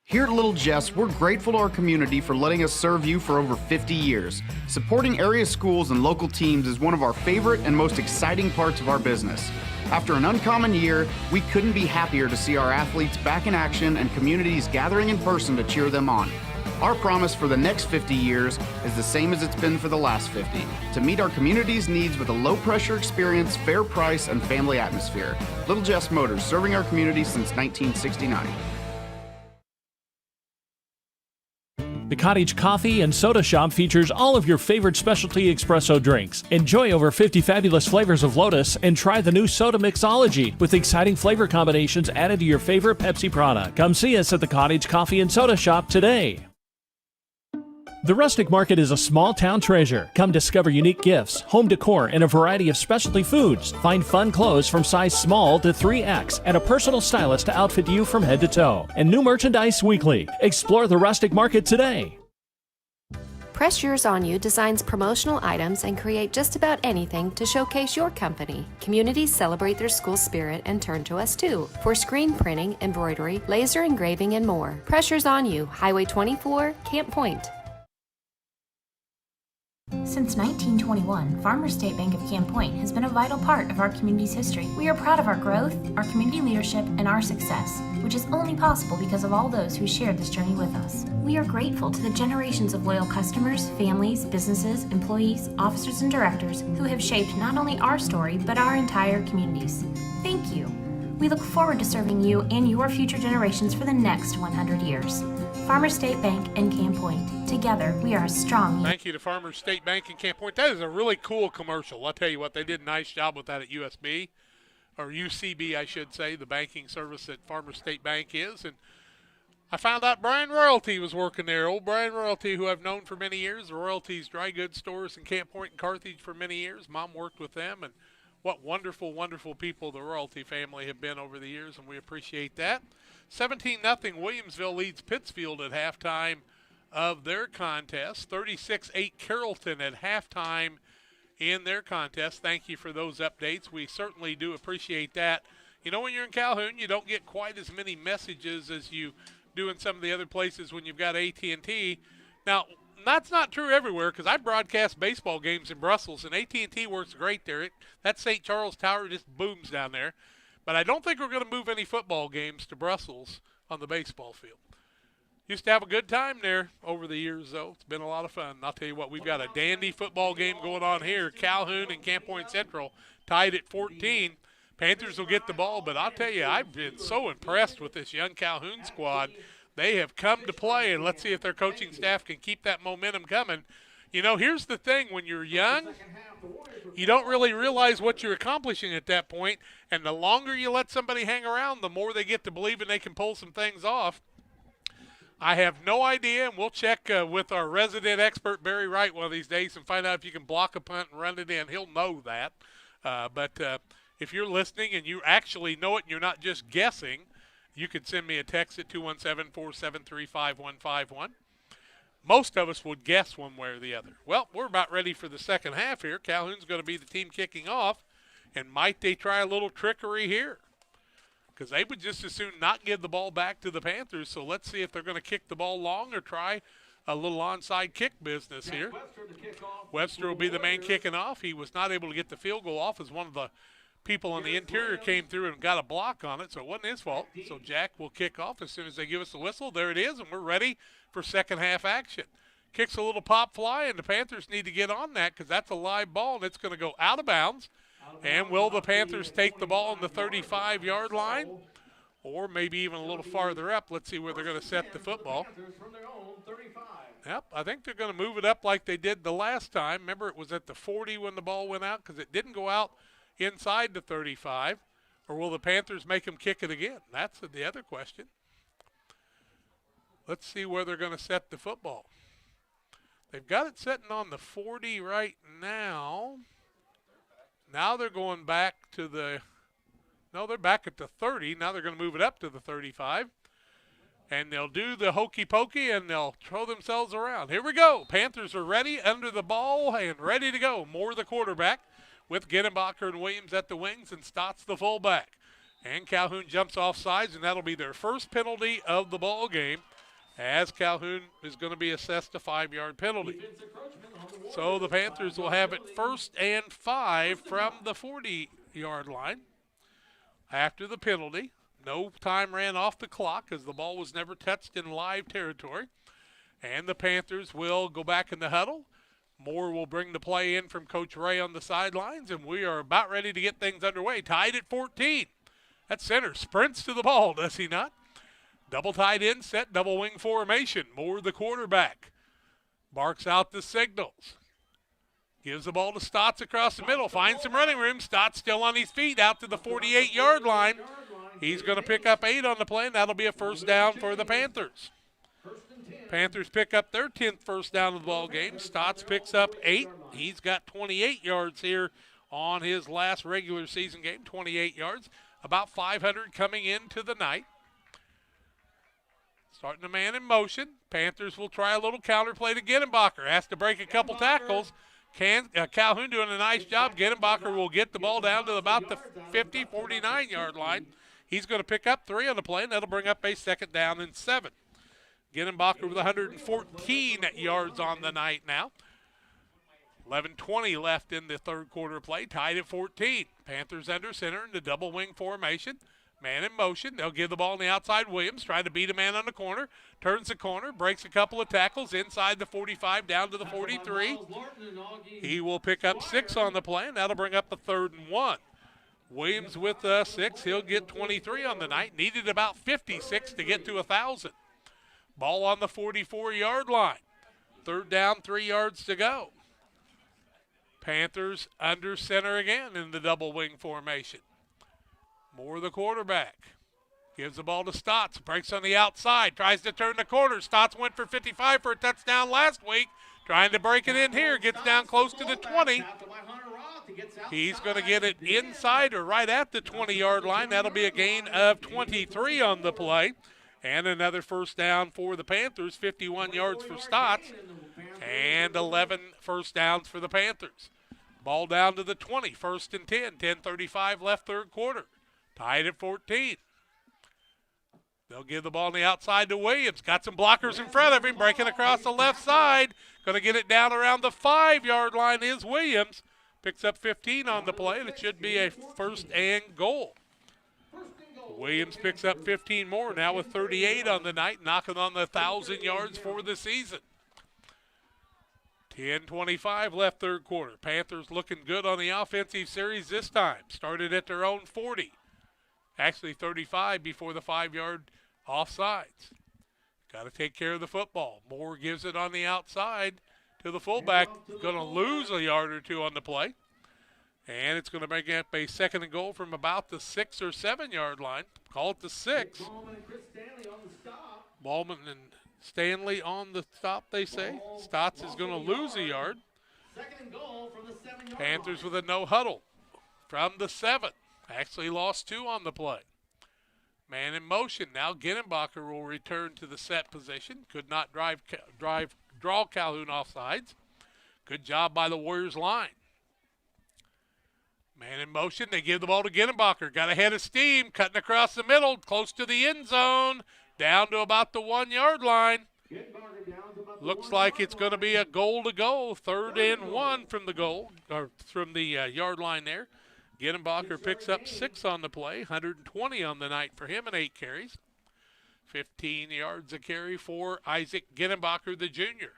Here at Little Jess, we're grateful to our community for letting us serve you for over 50 years. Supporting area schools and local teams is one of our favorite and most exciting parts of our business. After an uncommon year, we couldn't be happier to see our athletes back in action and communities gathering in person to cheer them on. Our promise for the next 50 years is the same as it's been for the last 50, to meet our community's needs with a low-pressure experience, fair price, and family atmosphere. Little Jess Motors, serving our community since 1969. The Cottage Coffee and Soda Shop features all of your favorite specialty espresso drinks. Enjoy over 50 fabulous flavors of Lotus and try the new Soda Mixology with exciting flavor combinations added to your favorite Pepsi product. Come see us at the Cottage Coffee and Soda Shop today. The Rustic Market is a small town treasure. Come discover unique gifts, home decor, and a variety of specialty foods. Find fun clothes from size small to 3X and a personal stylist to outfit you from head to toe. And new merchandise weekly. Explore the Rustic Market today. Press Yours On You designs promotional items and create just about anything to showcase your company. Communities celebrate their school spirit and turn to us too for screen printing, embroidery, laser engraving, and more. Press Yours On You, Highway 24, Camp Point. Since 1921, Farmers State Bank of Camp Point has been a vital part of our community's history. We are proud of our growth, our community leadership, and our success, which is only possible because of all those who shared this journey with us. We are grateful to the generations of loyal customers, families, businesses, employees, officers, and directors who have shaped not only our story, but our entire communities. Thank you. We look forward to serving you and your future generations for the next 100 years. Farmers State Bank and Camp Point. Together, we are a strong. Thank you to Farmers State Bank and Camp Point. That is a really cool commercial. I'll tell you what, they did a nice job with that at USB, or UCB, I should say, the banking service that Farmers State Bank is. And I found out Brian Royalty was working there. Old Brian Royalty, who I've known for many years. The Royalty's dry goods stores in Camp Point and Carthage for many years. Mom worked with them, and what wonderful, wonderful people the Royalty family have been over the years, and we appreciate that. 17-0, Williamsville leads Pittsfield at halftime of their contest. 36-8, Carrollton at halftime in their contest. Thank you for those updates. We certainly do appreciate that. You know, when you're in Calhoun, you don't get quite as many messages as you do in some of the other places when you've got AT&T. Now, that's not true everywhere, because I broadcast baseball games in Brussels, and AT&T works great there. That St. Charles Tower just booms down there. But I don't think we're going to move any football games to Brussels on the baseball field. Used to have a good time there over the years, though. It's been a lot of fun. And I'll tell you what, we've got a dandy football game going on here. Calhoun and Camp Point Central tied at 14. Panthers will get the ball, but I'll tell you, I've been so impressed with this young Calhoun squad. They have come to play, and let's see if their coaching staff can keep that momentum coming. You know, here's the thing. When you're young, you don't really realize what you're accomplishing at that point, and the longer you let somebody hang around, the more they get to believe and they can pull some things off. I have no idea, and we'll check with our resident expert, Barry Wright, one of these days and find out if you can block a punt and run it in. He'll know that. But if you're listening and you actually know it and you're not just guessing, you can send me a text at 217-473-5151. Most of us would guess one way or the other. Well, we're about ready for the second half here. Calhoun's going to be the team kicking off, and might they try a little trickery here? Because they would just as soon not give the ball back to the Panthers, so let's see if they're going to kick the ball long or try a little onside kick business here. Webster will be the man kicking off. He was not able to get the field goal off as one of the people on the interior came through and got a block on it, so it wasn't his fault. So Jack will kick off as soon as they give us the whistle. There it is, and we're ready for second half action. Kicks a little pop fly, and the Panthers need to get on that because that's a live ball, and it's going to go out of bounds. And will the Panthers take the ball on the 35-yard line? Or maybe even a little farther up. Let's see where they're going to set the football. Yep, I think they're going to move it up like they did the last time. Remember, it was at the 40 when the ball went out because it didn't go out inside the 35. Or will the Panthers make them kick it again? That's the other question. Let's see where they're going to set the football. They've got it sitting on the 40 right now. Now they're going back to the – no, they're back at the 30. Now they're going to move it up to the 35. And they'll do the hokey pokey, and they'll throw themselves around. Here we go. Panthers are ready, under the ball, and ready to go. Moore the quarterback with Gedenbacher and Williams at the wings and Stotts the fullback. And Calhoun jumps off sides, and that'll be their first penalty of the ball game, as Calhoun is going to be assessed a 5-yard penalty. So the Panthers will have it 1st and 5 from the 40-yard line. After the penalty, no time ran off the clock as the ball was never touched in live territory. And the Panthers will go back in the huddle. Moore will bring the play in from Coach Ray on the sidelines, and we are about ready to get things underway. Tied at 14. That center sprints to the ball, does he not? Double tight end set, double wing formation. Moore the quarterback. Barks out the signals. Gives the ball to Stotts across the middle. Finds some running room. Stotts still on his feet out to the 48-yard line. He's going to pick up 8 on the play, and that'll be a first down for the Panthers. Panthers pick up their 10th first down of the ball game. Stotts picks up 8. He's got 28 yards here on his last regular season game, 28 yards. About 500 coming into the night. Starting the man in motion. Panthers will try a little counter play to Gedenbacher. Has to break a couple tackles. Calhoun doing a nice job. Gedenbacher will get the ball down to about the 50, 49-yard line. He's going to pick up 3 on the play, and that'll bring up a second down and 7. Gedenbacher with 114 yards on the night now. 11:20 left in the third quarter play. Tied at 14. Panthers under center in the double wing formation. Man in motion. They'll give the ball on the outside. Williams trying to beat a man on the corner. Turns the corner. Breaks a couple of tackles inside the 45 down to the 43. He will pick up 6 on the play, and that'll bring up a 3rd and 1. Williams with 6. He'll get 23 on the night. Needed about 56 to get to 1,000. Ball on the 44-yard line. 3rd down, 3 yards to go. Panthers under center again in the double wing formation. Moore, the quarterback, gives the ball to Stotts. Breaks on the outside. Tries to turn the corner. Stotts went for 55 for a touchdown last week. Trying to break it in here. Gets down close to the 20. He's going to get it inside or right at the 20-yard line. That'll be a gain of 23 on the play. And another first down for the Panthers. 51 yards for Stotts. And 11 first downs for the Panthers. Ball down to the 20. 1st and 10. 10:35 left, 3rd quarter. Tied at 14. They'll give the ball on the outside to Williams. Got some blockers in front of him. Breaking across the left side. Going to get it down around the 5-yard line is Williams. Picks up 15 on the play, and it should be a 1st and goal. Williams picks up 15 more, now with 38 on the night, knocking on the 1,000 yards for the season. 10:25 left, 3rd quarter. Panthers looking good on the offensive series this time. Started at their own 40. Actually 35 before the 5-yard offsides. Got to take care of the football. Moore gives it on the outside to the fullback. Going to lose a yard or 2 on the play. And it's going to make up a 2nd and goal from about the 6 or 7-yard line. Call it the 6. Ballman and Stanley on the stop, they say. Stotts is going to lose a yard. Panthers with a no huddle from the 7. Actually lost 2 on the play. Man in motion. Now Ginenbacher will return to the set position. Could not draw Calhoun offsides. Good job by the Warriors line. Man in motion. They give the ball to Ginenbacher. Got ahead of steam. Cutting across the middle. Close to the end zone. Down to about the 1-yard line. Looks like it's going to be a goal to go. 3rd and 1 from the goal, or from the yard line there. Ginenbacher picks up 6 on the play. 120 on the night for him and 8 carries. 15 yards a carry for Isaac Ginenbacher, the junior.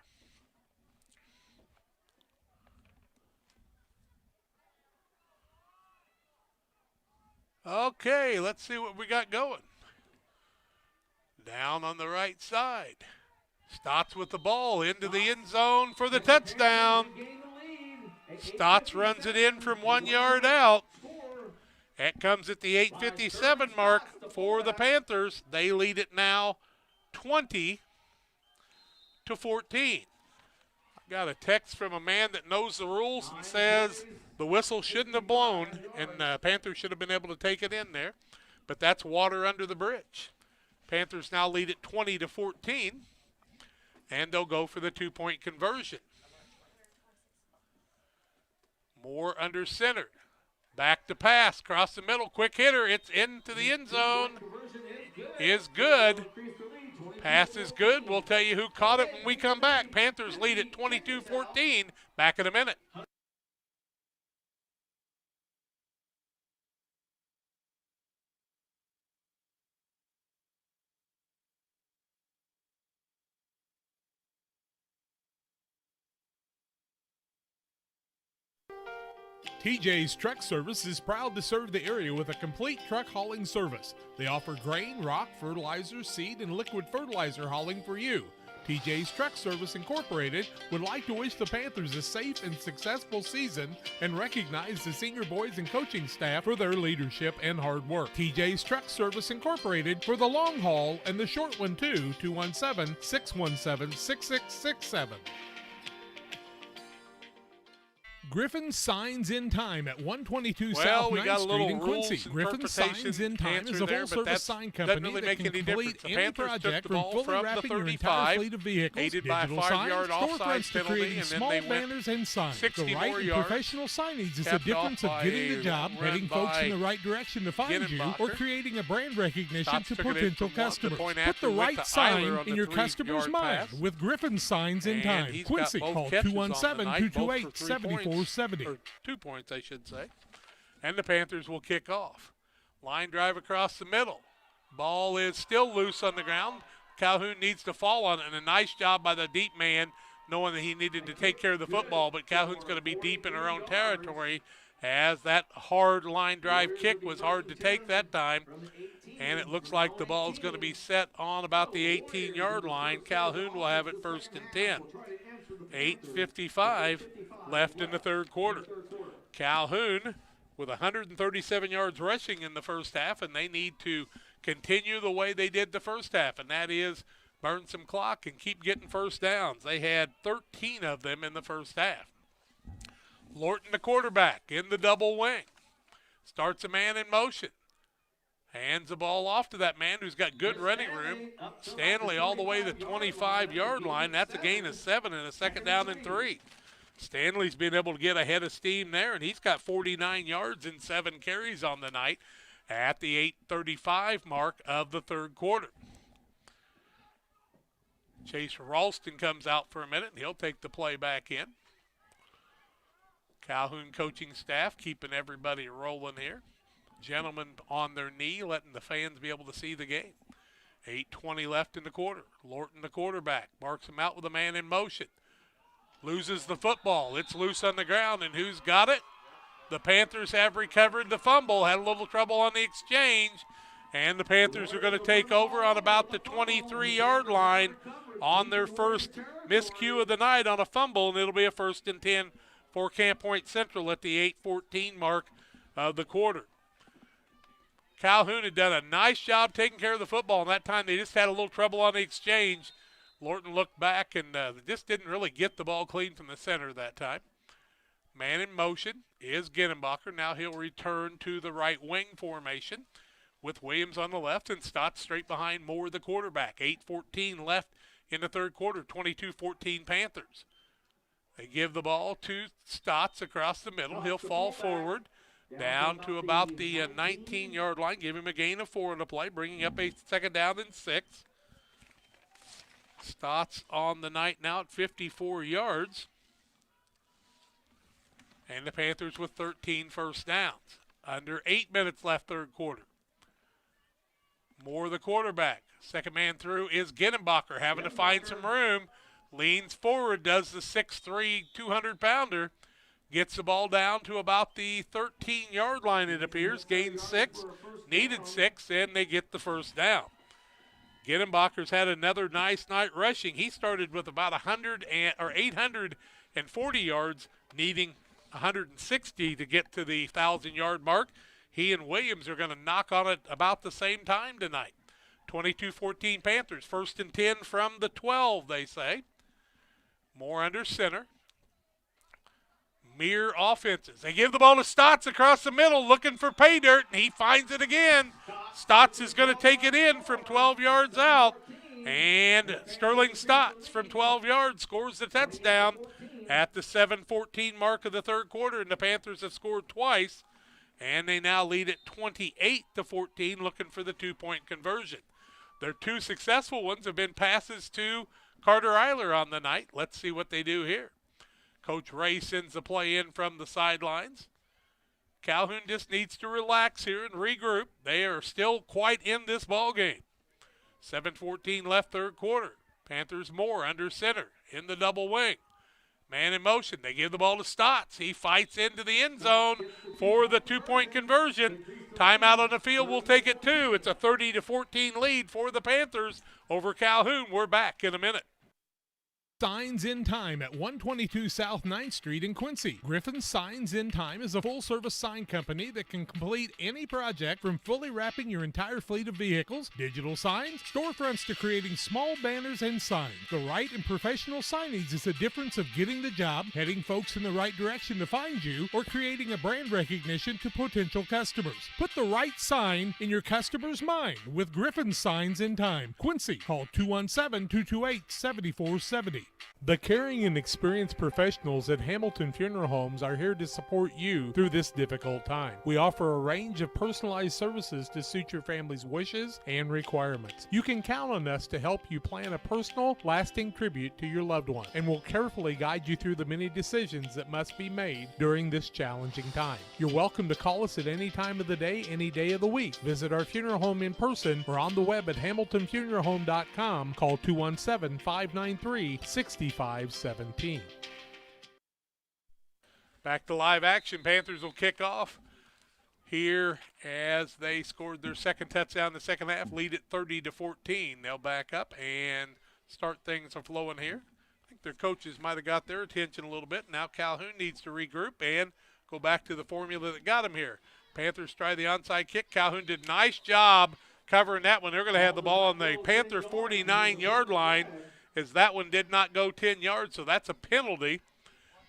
Okay, let's see what we got going. Down on the right side. Stotts with the ball into the end zone for the touchdown. Stotts runs it in from 1 yard out. That comes at the 8:57 mark for the Panthers. They lead it now 20-14. I got a text from a man that knows the rules and says the whistle shouldn't have blown, and Panthers should have been able to take it in there. But that's water under the bridge. Panthers now lead it 20-14, and they'll go for the 2-point conversion. Moore under center. Back to pass, across the middle, quick hitter. It's into the end zone. Is good. Pass is good. We'll tell you who caught it when we come back. Panthers lead at 22-14. Back in a minute. TJ's Truck Service is proud to serve the area with a complete truck hauling service. They offer grain, rock, fertilizer, seed, and liquid fertilizer hauling for you. TJ's Truck Service Incorporated would like to wish the Panthers a safe and successful season and recognize the senior boys and coaching staff for their leadership and hard work. TJ's Truck Service Incorporated for the long haul and the short one too, 217-617-6667. Griffin Signs in Time at 122 South 9th Street in Quincy. Griffin Signs in Time is a full-service sign company that can complete any project from fully wrapping your entire fleet of vehicles, digital signs, storefronts to creating small banners and signs. The right and professional signage is the difference of getting the job, heading folks in the right direction to find you, or creating a brand recognition to potential customers. Put the right sign in your customer's mind with Griffin Signs in Time. Quincy, call 217-228-7470. Or 2 points, I should say. And the Panthers will kick off. Line drive across the middle. Ball is still loose on the ground. Calhoun needs to fall on it, and a nice job by the deep man knowing that he needed to take care of the football, but Calhoun's going to be deep in her own territory, as that hard line drive kick was hard to take that time. And it looks like the ball's going to be set on about the 18-yard line. Calhoun will have it 1st and 10. 8:55 left in the third quarter. Calhoun with 137 yards rushing in the first half, and they need to continue the way they did the first half, and that is burn some clock and keep getting first downs. They had 13 of them in the first half. Lorton, the quarterback, in the double wing. Starts a man in motion. Hands the ball off to that man who's got good running room. Stanley all the way to the 25-yard line. That's a gain of 7 and a 2nd down and 3. Stanley's been able to get ahead of steam there, and he's got 49 yards and 7 carries on the night at the 8:35 mark of the third quarter. Chase Ralston comes out for a minute, and he'll take the play back in. Calhoun coaching staff keeping everybody rolling here. Gentlemen on their knee, letting the fans be able to see the game. 8:20 left in the quarter. Lorton, the quarterback, marks him out with a man in motion. Loses the football. It's loose on the ground, and who's got it? The Panthers have recovered the fumble, had a little trouble on the exchange, and the Panthers are going to take over on about the 23-yard line on their first miscue of the night on a fumble, and it'll be a 1st and 10 for Camp Point Central at the 8:14 mark of the quarter. Calhoun had done a nice job taking care of the football, and that time they just had a little trouble on the exchange. Lorton looked back and just didn't really get the ball clean from the center that time. Man in motion is Ginenbacher. Now he'll return to the right wing formation with Williams on the left and Stotts straight behind Moore, the quarterback. 8:14 left in the third quarter, 22-14 Panthers. They give the ball to Stotts across the middle. He'll fall forward down to about the 19-yard line. Give him a gain of 4 in the play, bringing up a 2nd down and 6. Stotts on the night now at 54 yards. And the Panthers with 13 first downs. Under 8 minutes left third quarter. Moore, the quarterback. Second man through is Ginenbacher, having to find some room. Leans forward, does the 6'3", 200-pounder. Gets the ball down to about the 13-yard line, it appears. Gained 6, needed 6, and they get the first down. Ginenbacher's had another nice night rushing. He started with about 840 yards, needing 160 to get to the 1,000-yard mark. He and Williams are going to knock on it about the same time tonight. 22-14 Panthers, 1st and 10 from the 12, they say. Moore under center. Mere offenses. They give the ball to Stotts across the middle, looking for pay dirt, and he finds it again. Stotts is going to take it in from 12 yards out, and Sterling Stotts from 12 yards scores the touchdown at the 7:14 mark of the third quarter, and the Panthers have scored twice, and they now lead at 28-14, looking for the 2-point conversion. Their 2 successful ones have been passes to Carter Eiler on the night. Let's see what they do here. Coach Ray sends the play in from the sidelines. Calhoun just needs to relax here and regroup. They are still quite in this ball game. 7:14 left third quarter. Panthers Moore under center in the double wing. Man in motion. They give the ball to Stotts. He fights into the end zone for the 2-point conversion. Timeout on the field will take it 2. It's a 30-14 lead for the Panthers over Calhoun. We're back in a minute. Signs in Time at 122 South 9th Street in Quincy. Griffin's Signs in Time is a full-service sign company that can complete any project from fully wrapping your entire fleet of vehicles, digital signs, storefronts to creating small banners and signs. The right and professional signage is the difference of getting the job, heading folks in the right direction to find you, or creating a brand recognition to potential customers. Put the right sign in your customer's mind with Griffin's Signs in Time. Quincy, call 217-228-7470. The caring and experienced professionals at Hamilton Funeral Homes are here to support you through this difficult time. We offer a range of personalized services to suit your family's wishes and requirements. You can count on us to help you plan a personal, lasting tribute to your loved one, and we'll carefully guide you through the many decisions that must be made during this challenging time. You're welcome to call us at any time of the day, any day of the week. Visit our funeral home in person or on the web at hamiltonfuneralhome.com. Call 217-593-6517. Back to live action. Panthers will kick off here as they scored their second touchdown in the second half, lead it 30-14. They'll back up and start things flowing here. I think their coaches might have got their attention a little bit. Now Calhoun needs to regroup and go back to the formula that got him here. Panthers try the onside kick. Calhoun did a nice job covering that one. They're going to have the ball on the Panther 49-yard line, as that one did not go 10 yards, so that's a penalty.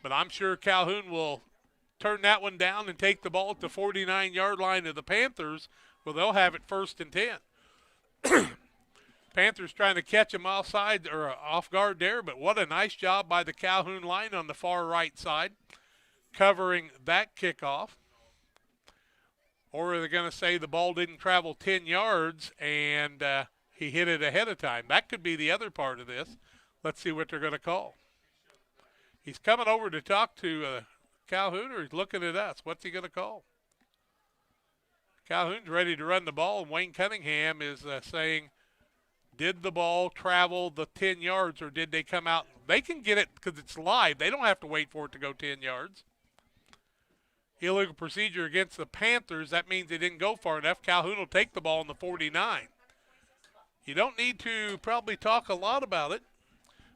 But I'm sure Calhoun will turn that one down and take the ball at the 49-yard line of the Panthers, where they'll have it 1st and 10. Panthers trying to catch him offside or off guard there, but what a nice job by the Calhoun line on the far right side, covering that kickoff. Or are they going to say the ball didn't travel 10 yards and he hit it ahead of time? That could be the other part of this. Let's see what they're going to call. He's coming over to talk to Calhoun, or he's looking at us. What's he going to call? Calhoun's ready to run the ball, and Wayne Cunningham is saying, did the ball travel the 10 yards, or did they come out? They can get it because it's live. They don't have to wait for it to go 10 yards. Illegal procedure against the Panthers. That means they didn't go far enough. Calhoun will take the ball on the 49. You don't need to probably talk a lot about it.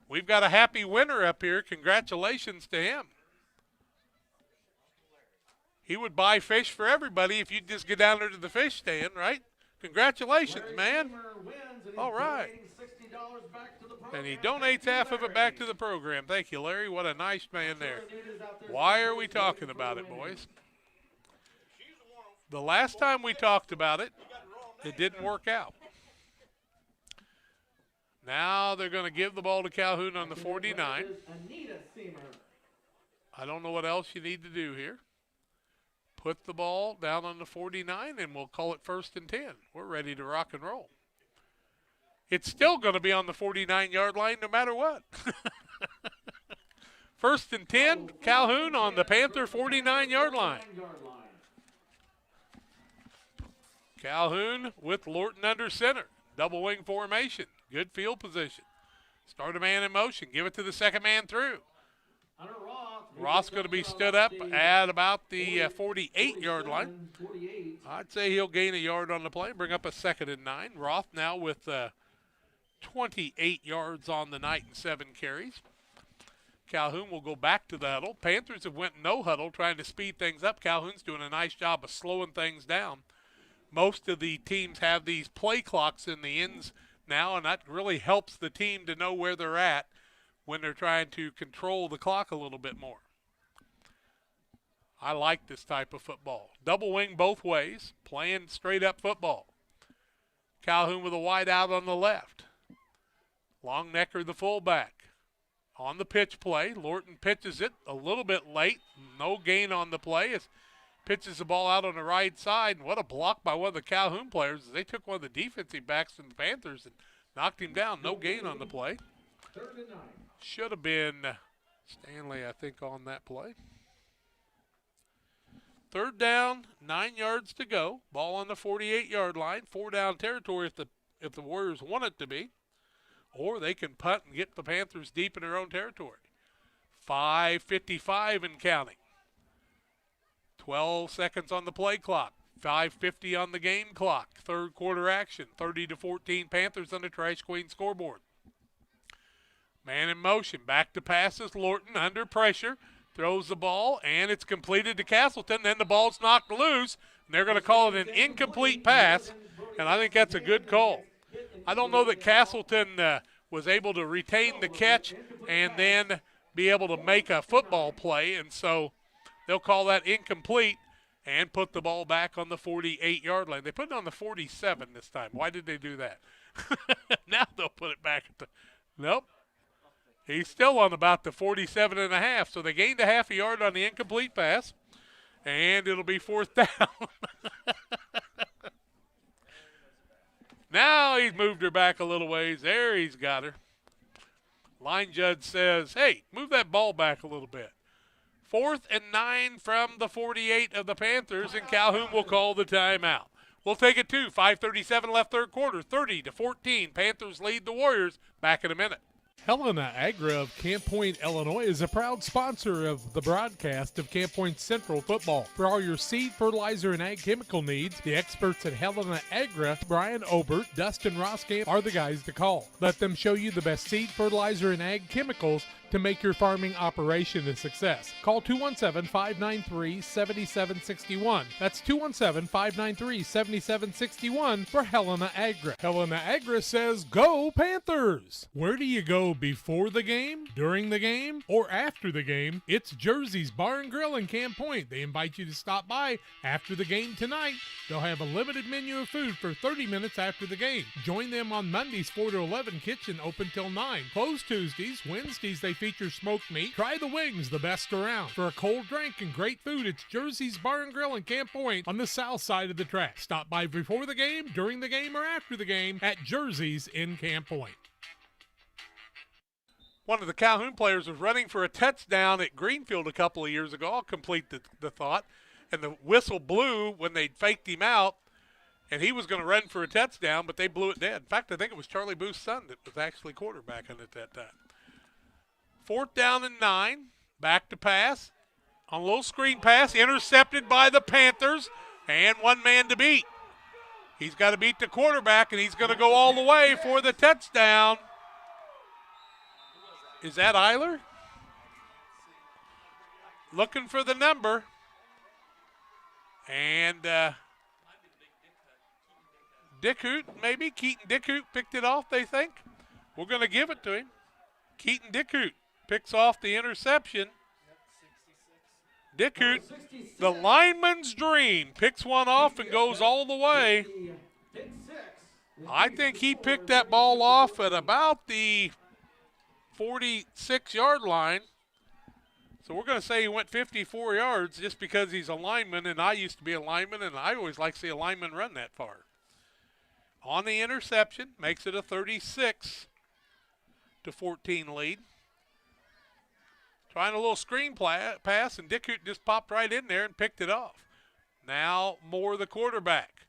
We've got a happy winner up here. Congratulations to him. He would buy fish for everybody if you'd just get down there to the fish stand, right? Congratulations, man. All right. And he donates half of it back to the program. Thank you, Larry. What a nice man there. Why are we talking about it, boys? The last time we talked about it, it didn't work out. Now they're going to give the ball to Calhoun on the 49. I don't know what else you need to do here. Put the ball down on the 49, and we'll call it 1st and 10. We're ready to rock and roll. It's still going to be on the 49-yard line no matter what. 1st and 10, Calhoun on the Panther 49-yard line. Calhoun with Lorton under center. Double wing formation. Good field position. Start a man in motion. Give it to the second man through. Ross going to be stood up at about the 48-yard line. I'd say he'll gain a yard on the play, bring up a 2nd and 9. Roth now with 28 yards on the night and 7 carries. Calhoun will go back to the huddle. Panthers have went no huddle, trying to speed things up. Calhoun's doing a nice job of slowing things down. Most of the teams have these play clocks in the ends now, and that really helps the team to know where they're at when they're trying to control the clock a little bit more. I like this type of football. Double wing both ways, playing straight up football. Calhoun with a wide out on the left. Longnecker the fullback. On the pitch play, Lorton pitches it a little bit late. No gain on the play. It pitches the ball out on the right side. And what a block by one of the Calhoun players. They took one of the defensive backs from the Panthers and knocked him down. No gain on the play. Should have been Stanley, I think, on that play. 3rd down, 9 yards to go. Ball on the 48-yard line. 4 down territory if the Warriors want it to be. Or they can punt and get the Panthers deep in their own territory. 5:55 and counting. 12 seconds on the play clock. 5:50 on the game clock. 3rd quarter action. 30-14 Panthers on the Trash Queen scoreboard. Man in motion. Back to passes. Lorton under pressure. Throws the ball, and it's completed to Castleton. Then the ball's knocked loose, and they're going to call it an incomplete pass, and I think that's a good call. I don't know that Castleton was able to retain the catch and then be able to make a football play, and so they'll call that incomplete and put the ball back on the 48-yard line. They put it on the 47 this time. Why did they do that? Now they'll put it back at the – nope. He's still on about the 47.5, so they gained a half a yard on the incomplete pass, and it'll be 4th down. Now he's moved her back a little ways. There he's got her. Line judge says, hey, move that ball back a little bit. 4th and 9 from the 48 of the Panthers, and Calhoun will call the timeout. We'll take it to 5:37 left 3rd quarter, 30-14. Panthers lead the Warriors. Back in a minute. Helena Agra of Camp Point, Illinois is a proud sponsor of the broadcast of Camp Point Central football. For all your seed, fertilizer, and ag chemical needs, the experts at Helena Agra, Brian Obert, Dustin Roskamp, are the guys to call. Let them show you the best seed, fertilizer, and ag chemicals to make your farming operation a success. Call 217-593-7761. That's 217-593-7761 for Helena Agra. Helena Agra says, go Panthers! Where do you go before the game, during the game, or after the game? It's Jersey's Bar and Grill in Camp Point. They invite you to stop by after the game tonight. They'll have a limited menu of food for 30 minutes after the game. Join them on Mondays 4 to 11, kitchen open till 9. Closed Tuesdays. Wednesdays they feature smoked meat. Try the wings, the best around. For a cold drink and great food, it's Jersey's Bar and Grill in Camp Point on the south side of the track. Stop by before the game, during the game, or after the game at Jersey's in Camp Point. One of the Calhoun players was running for a touchdown at Greenfield a couple of years ago. I'll complete the thought. And the whistle blew when they faked him out, and he was going to run for a touchdown, but they blew it dead. In fact, I think it was Charlie Booth's son that was actually quarterbacking at that time. 4th down and 9. Back to pass. On a little screen pass, intercepted by the Panthers, and one man to beat. He's got to beat the quarterback, and he's going to go all the way for the touchdown. Is that Eiler? Looking for the number. And Dickhoot, maybe. Keaton Dickhoot picked it off, they think. We're going to give it to him. Keaton Dickhoot picks off the interception. Dickhoot, the lineman's dream, picks one off and goes all the way. I think he picked that ball off at about the 46-yard line. So we're going to say he went 54 yards just because he's a lineman, and I used to be a lineman, and I always like to see a lineman run that far. On the interception, makes it a 36-14 lead. Trying a little screen pass, and Dickhoot just popped right in there and picked it off. Now Moore, the quarterback,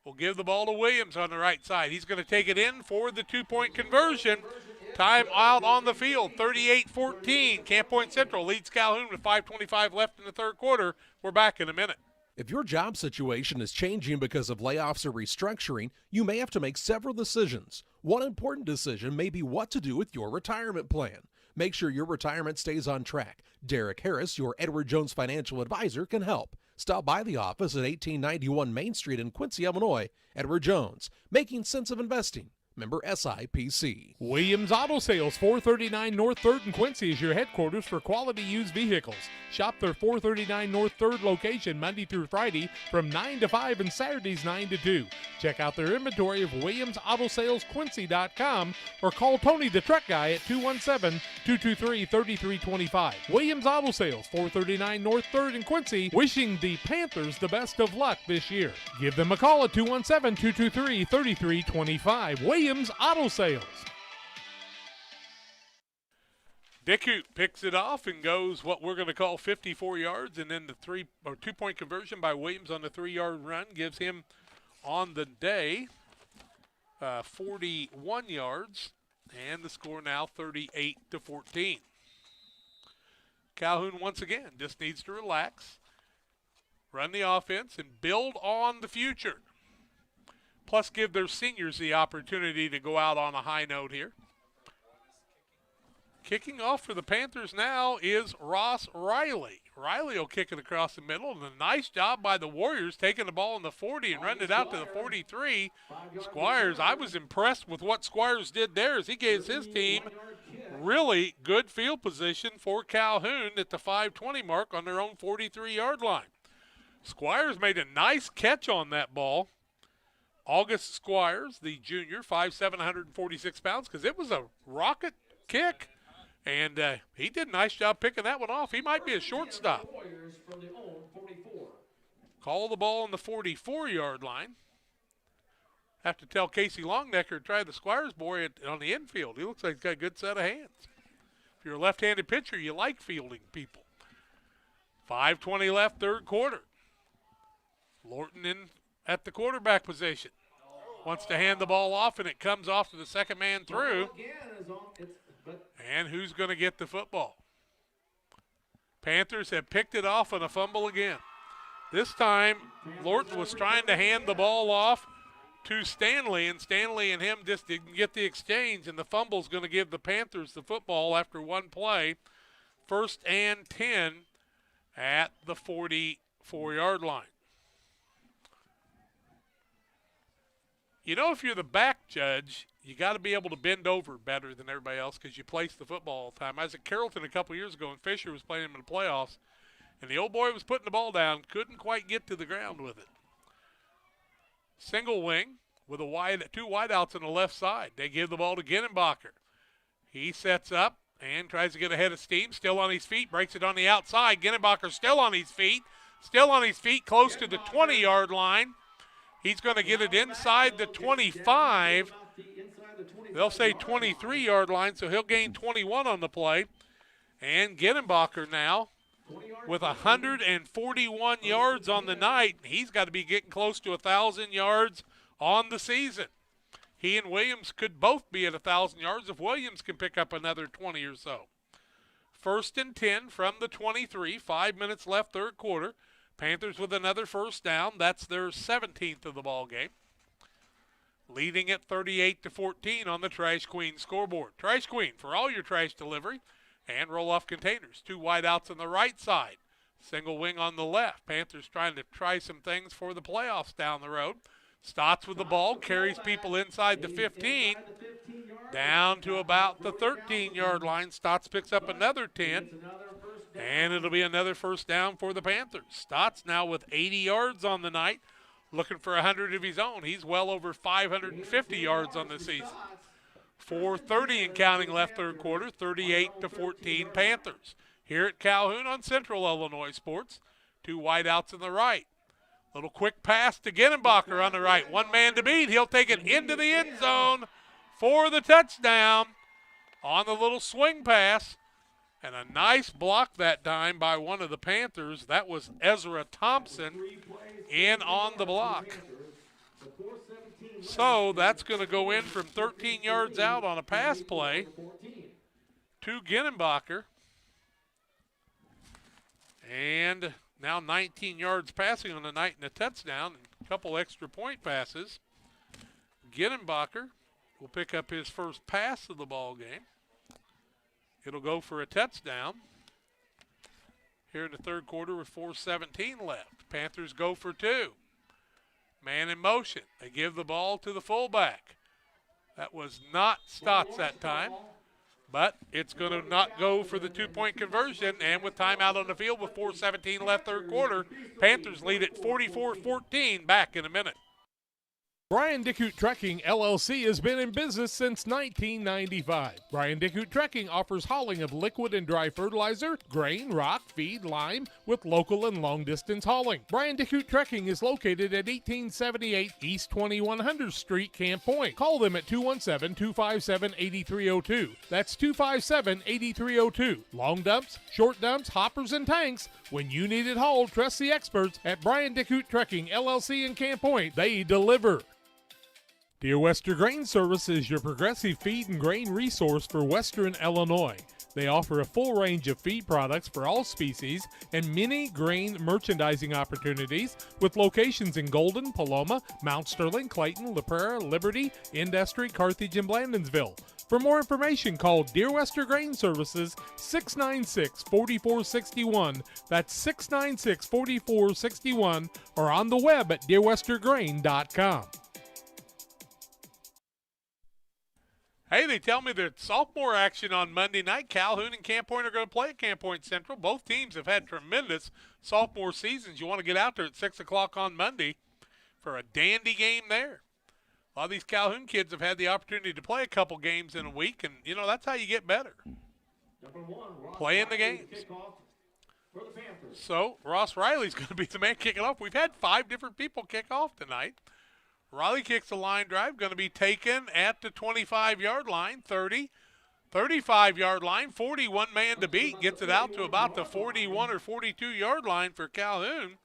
will give the ball to Williams on the right side. He's going to take it in for the two-point conversion. Time out on the field, 38-14. Camp Point Central leads Calhoun with 5:25 left in the third quarter. We're back in a minute. If your job situation is changing because of layoffs or restructuring, you may have to make several decisions. One important decision may be what to do with your retirement plan. Make sure your retirement stays on track. Derek Harris, your Edward Jones financial advisor, can help. Stop by the office at 1891 Main Street in Quincy, Illinois. Edward Jones, making sense of investing. Member SIPC. Williams Auto Sales, 439 North 3rd in Quincy is your headquarters for quality used vehicles. Shop their 439 North 3rd location Monday through Friday from 9 to 5 and Saturdays 9 to 2. Check out their inventory of WilliamsAutosalesQuincy.com or call Tony the truck guy at 217-223-3325. Williams Auto Sales, 439 North 3rd in Quincy, wishing the Panthers the best of luck this year. Give them a call at 217-223-3325. Williams Auto Sales. Dickhoot picks it off and goes what we're going to call 54 yards, and then the two-point conversion by Williams on the 3-yard run gives him on the day 41 yards, and the score now 38-14. Calhoun once again just needs to relax, run the offense, and build on the future. Plus give their seniors the opportunity to go out on a high note here. Kicking off for the Panthers now is Ross Riley. Riley will kick it across the middle, and a nice job by the Warriors taking the ball in the 40 and running it out to the 43. Squires, I was impressed with what Squires did there as he gave his team really good field position for Calhoun at the 5:20 mark on their own 43-yard line. Squires made a nice catch on that ball. August Squires, the junior, 5'7", 146 pounds, because it was a rocket kick. And he did a nice job picking that one off. He might be a shortstop. Call the ball on the 44-yard line. Have to tell Casey Longnecker to try the Squires boy on the infield. He looks like he's got a good set of hands. If you're a left-handed pitcher, you like fielding people. 5:20 left, third quarter. Lorton in at the quarterback position. wants to hand the ball off, and it comes off to the second man through. And who's going to get the football? Panthers have picked it off on a fumble again. This time, Lorton was trying to hand the ball off to Stanley, and Stanley and him just didn't get the exchange, and the fumble's going to give the Panthers the football after one play. 1st and 10 at the 44-yard line. You know, if you're the back judge, you got to be able to bend over better than everybody else because you place the football all the time. I was at Carrollton a couple years ago, and Fisher was playing him in the playoffs, and the old boy was putting the ball down, couldn't quite get to the ground with it. Single wing with two wideouts on the left side. They give the ball to Ginnenbacher. He sets up and tries to get ahead of steam, still on his feet, breaks it on the outside. Ginnenbacher still on his feet, close to the 20-yard line. He's going to get it inside the 25. They'll say 23-yard line, so he'll gain 21 on the play. And Ginnenbacher now with 141 yards on the night. He's got to be getting close to 1,000 yards on the season. He and Williams could both be at 1,000 yards if Williams can pick up another 20 or so. 1st and 10 from the 23, 5 minutes left, third quarter. Panthers with another first down. That's their 17th of the ball game. Leading at 38-14 on the Trash Queen scoreboard. Trash Queen for all your trash delivery and roll-off containers. Two wideouts on the right side. Single wing on the left. Panthers trying to try some things for the playoffs down the road. Stotts with the ball, carries people inside the 15, down to about the 13-yard line. Stotts picks up another 10, and it'll be another first down for the Panthers. Stotts now with 80 yards on the night, looking for 100 of his own. He's well over 550 yards on the season. 4:30 and counting left third quarter, 38-14 Panthers. Here at Calhoun on Central Illinois Sports, two wideouts on the right. Little quick pass to Ginnenbacher on the right. One man to beat. He'll take it into the end zone for the touchdown on the little swing pass. And a nice block that time by one of the Panthers. That was Ezra Thompson in on the block. So that's going to go in from 13 yards out on a pass play to Ginnenbacher. And now 19 yards passing on the night and a touchdown, and a couple extra point passes. Ginnenbacher will pick up his first pass of the ball game. It'll go for a touchdown here in the third quarter with 4:17 left. Panthers go for two. Man in motion. They give the ball to the fullback. That was not Stotts that time, but it's going to not go for the two-point conversion. And with timeout on the field with 4:17 left third quarter, Panthers lead at 44-14. Back in a minute. Brian Dickhout Trekking, LLC has been in business since 1995. Brian Dickhout Trekking offers hauling of liquid and dry fertilizer, grain, rock, feed, lime, with local and long-distance hauling. Brian Dickhout Trekking is located at 1878 East 2100 Street, Camp Point. Call them at 217-257-8302. That's 257-8302. Long dumps, short dumps, hoppers, and tanks. When you need it hauled, trust the experts at Brian Dickhout Trekking, LLC in Camp Point. They deliver. Dear Western Grain Service is your progressive feed and grain resource for Western Illinois. They offer a full range of feed products for all species and many grain merchandising opportunities with locations in Golden, Paloma, Mount Sterling, Clayton, La Prairie, Liberty, Industry, Carthage, and Blandonsville. For more information, call Dear Western Grain Services 696-4461. That's 696-4461, or on the web at dearwesterngrain.com. Hey, they tell me that sophomore action on Monday night. Calhoun and Camp Point are going to play at Camp Point Central. Both teams have had tremendous sophomore seasons. You want to get out there at 6 o'clock on Monday for a dandy game there. A lot of these Calhoun kids have had the opportunity to play a couple games in a week, and, you know, that's how you get better. Playing the games. So, Ross Riley's going to be the man kicking off. We've had 5 different people kick off tonight. Riley kicks a line drive, going to be taken at the 25-yard line, 30, 35-yard line, 41 man to beat, gets it out to about the 41 or 42-yard line for Calhoun.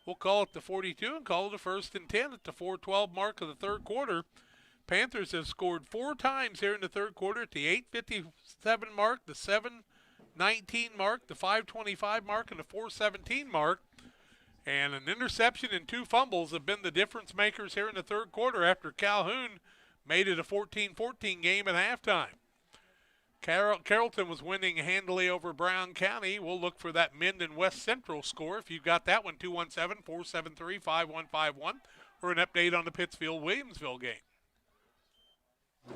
We'll call it the 42 and call it a 1st and 10 at the 4:12 mark of the third quarter. Panthers have scored 4 times here in the third quarter at the 8:57 mark, the 7:19 mark, the 5:25 mark, and the 4:17 mark. And an interception and 2 fumbles have been the difference makers here in the third quarter after Calhoun made it a 14-14 game at halftime. Carrollton was winning handily over Brown County. We'll look for that Minden West Central score. If you've got that one, 217-473-5151, or an update on the Pittsfield-Williamsville game.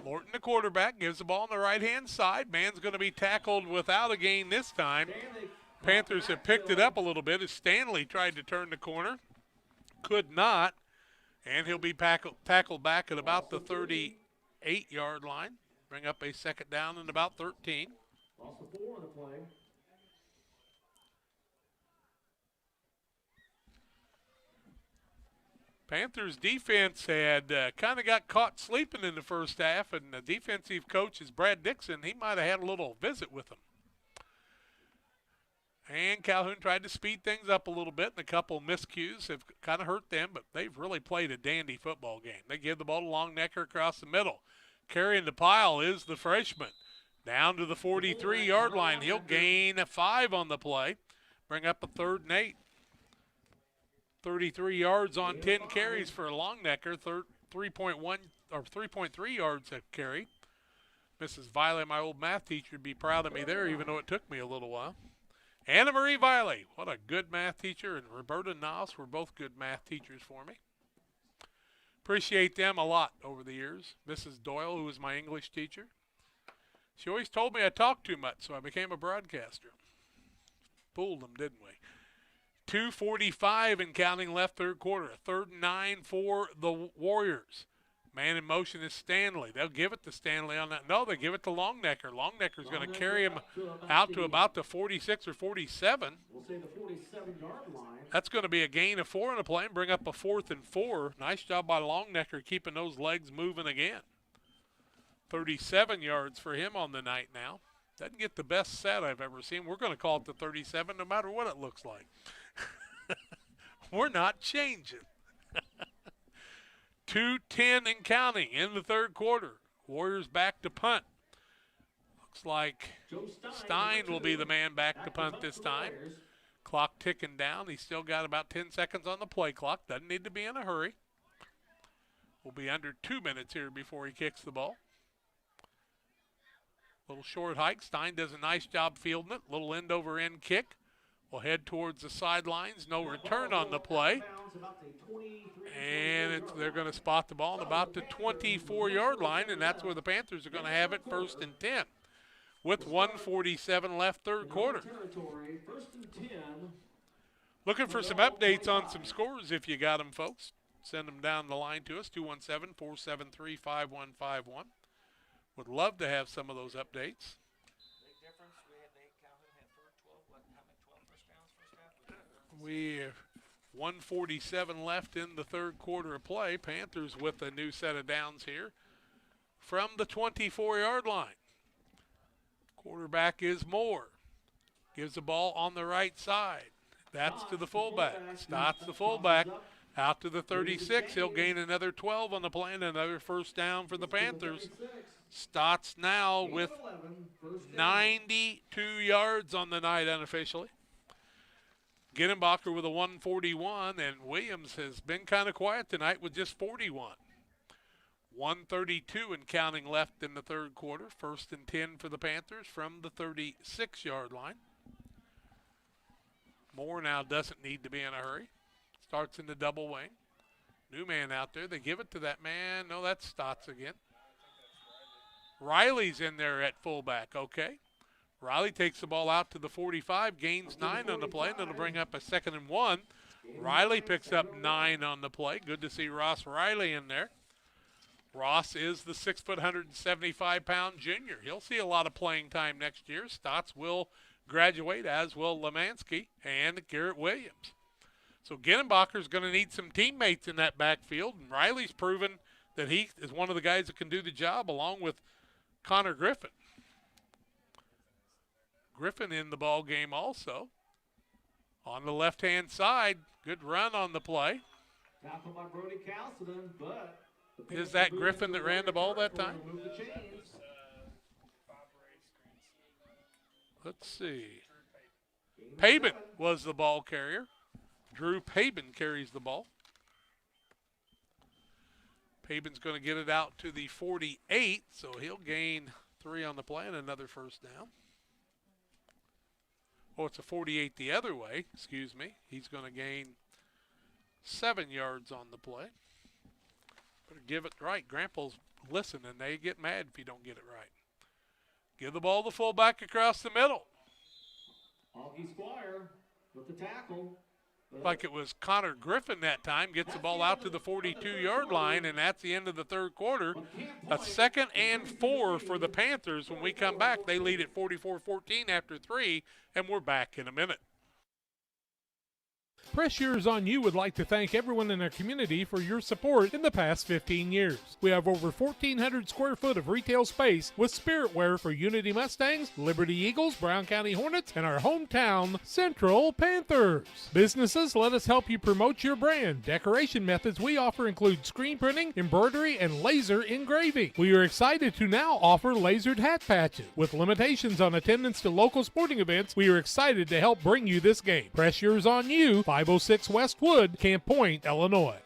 Morton, the quarterback, gives the ball on the right-hand side. Man's going to be tackled without a gain this time. Panthers have picked it up a little bit as Stanley tried to turn the corner. Could not. And he'll be tackled back at about the 38-yard line. Bring up a second down and about 13. Lost the 4 on the play. Panthers defense had kind of got caught sleeping in the first half, and the defensive coach is Brad Dixon. He might have had a little visit with them. And Calhoun tried to speed things up a little bit, and a couple miscues have kind of hurt them, but they've really played a dandy football game. They give the ball to Longnecker across the middle. Carrying the pile is the freshman. Down to the 43-yard line. He'll gain a 5 on the play. Bring up a 3rd and 8. 33 yards on 10 carries for Longnecker. 3.1 or 3.3 yards a carry. Mrs. Viley, my old math teacher, would be proud of me there, even though it took me a little while. Anna Marie Viley, what a good math teacher, and Roberta Noss were both good math teachers for me. Appreciate them a lot over the years. Mrs. Doyle, who was my English teacher, she always told me I talked too much, so I became a broadcaster. Fooled them, didn't we? 2:45 and counting left third quarter. 3rd and 9 for the Warriors. Man in motion is Stanley. They'll give it to Stanley on that. No, they give it to Longnecker. Longnecker's going to carry him out to about the 46 or 47. We'll say the 47-yard line. That's going to be a gain of 4 on the play and bring up a 4th and 4. Nice job by Longnecker keeping those legs moving again. 37 yards for him on the night now. Doesn't get the best set I've ever seen. We're going to call it the 37 no matter what it looks like. We're not changing. 2:10 and counting in the third quarter. Warriors back to punt. Looks like Stein will be the man back to punt this time. Clock ticking down. He's still got about 10 seconds on the play clock. Doesn't need to be in a hurry. We'll be under 2 minutes here before he kicks the ball. Little short hike. Stein does a nice job fielding it. Little end over end kick. We'll head towards the sidelines. No return on the play. And they're going to spot the ball at about the 24-yard line, and that's where the Panthers are going to have it 1st and 10 with 1:47 left third quarter. Looking for some updates on some scores if you got them, folks. Send them down the line to us, 217-473-5151. Would love to have some of those updates. We have 1:47 left in the third quarter of play. Panthers with a new set of downs here from the 24-yard line. Quarterback is Moore. Gives the ball on the right side. That's to the fullback. Stotts the fullback out to the 36. He'll gain another 12 on the play and another 1st down for the Panthers. Stotts now with 92 yards on the night unofficially. Gittenbacher with a 141, and Williams has been kind of quiet tonight with just 41. 1:32 and counting left in the third quarter. 1st and 10 for the Panthers from the 36-yard line. Moore now doesn't need to be in a hurry. Starts in the double wing. New man out there. They give it to that man. No, that's Stotts again. Riley's in there at fullback. Okay. Riley takes the ball out to the 45, gains 9 on the play, and it'll bring up a 2nd and 1. Riley picks up 9 on the play. Good to see Ross Riley in there. Ross is the 6 foot, 175-pound junior. He'll see a lot of playing time next year. Stotts will graduate, as will Lemansky and Garrett Williams. So Gittenbacher's going to need some teammates in that backfield, and Riley's proven that he is one of the guys that can do the job along with Connor Griffin. Griffin in the ball game also On the left-hand side, good run on the play. Tackle by Brody Cassidy, but is that Griffin that ran the ball that time? Let's see. Paben was the ball carrier. Drew Paben carries the ball. Paben's going to get it out to the 48, so he'll gain 3 on the play and another first down. Oh, it's a 48 the other way, excuse me. He's going to gain 7 yards on the play. Better give it right. Grandpa's listening. They get mad if you don't get it right. Give the ball to the fullback across the middle. Augie Squire with the tackle. Like it was Connor Griffin that time, gets the ball out to the 42-yard line, and that's the end of the third quarter. A 2nd and 4 for the Panthers. When we come back, they lead at 44-14 after 3, and we're back in a minute. Press Yours On You would like to thank everyone in our community for your support in the past 15 years. We have over 1,400 square foot of retail space with spirit wear for Unity Mustangs, Liberty Eagles, Brown County Hornets, and our hometown Central Panthers. Businesses, let us help you promote your brand. Decoration methods we offer include screen printing, embroidery, and laser engraving. We are excited to now offer lasered hat patches. With limitations on attendance to local sporting events, we are excited to help bring you this game. Press Yours On You, 506 West Wood, Camp Point, Illinois.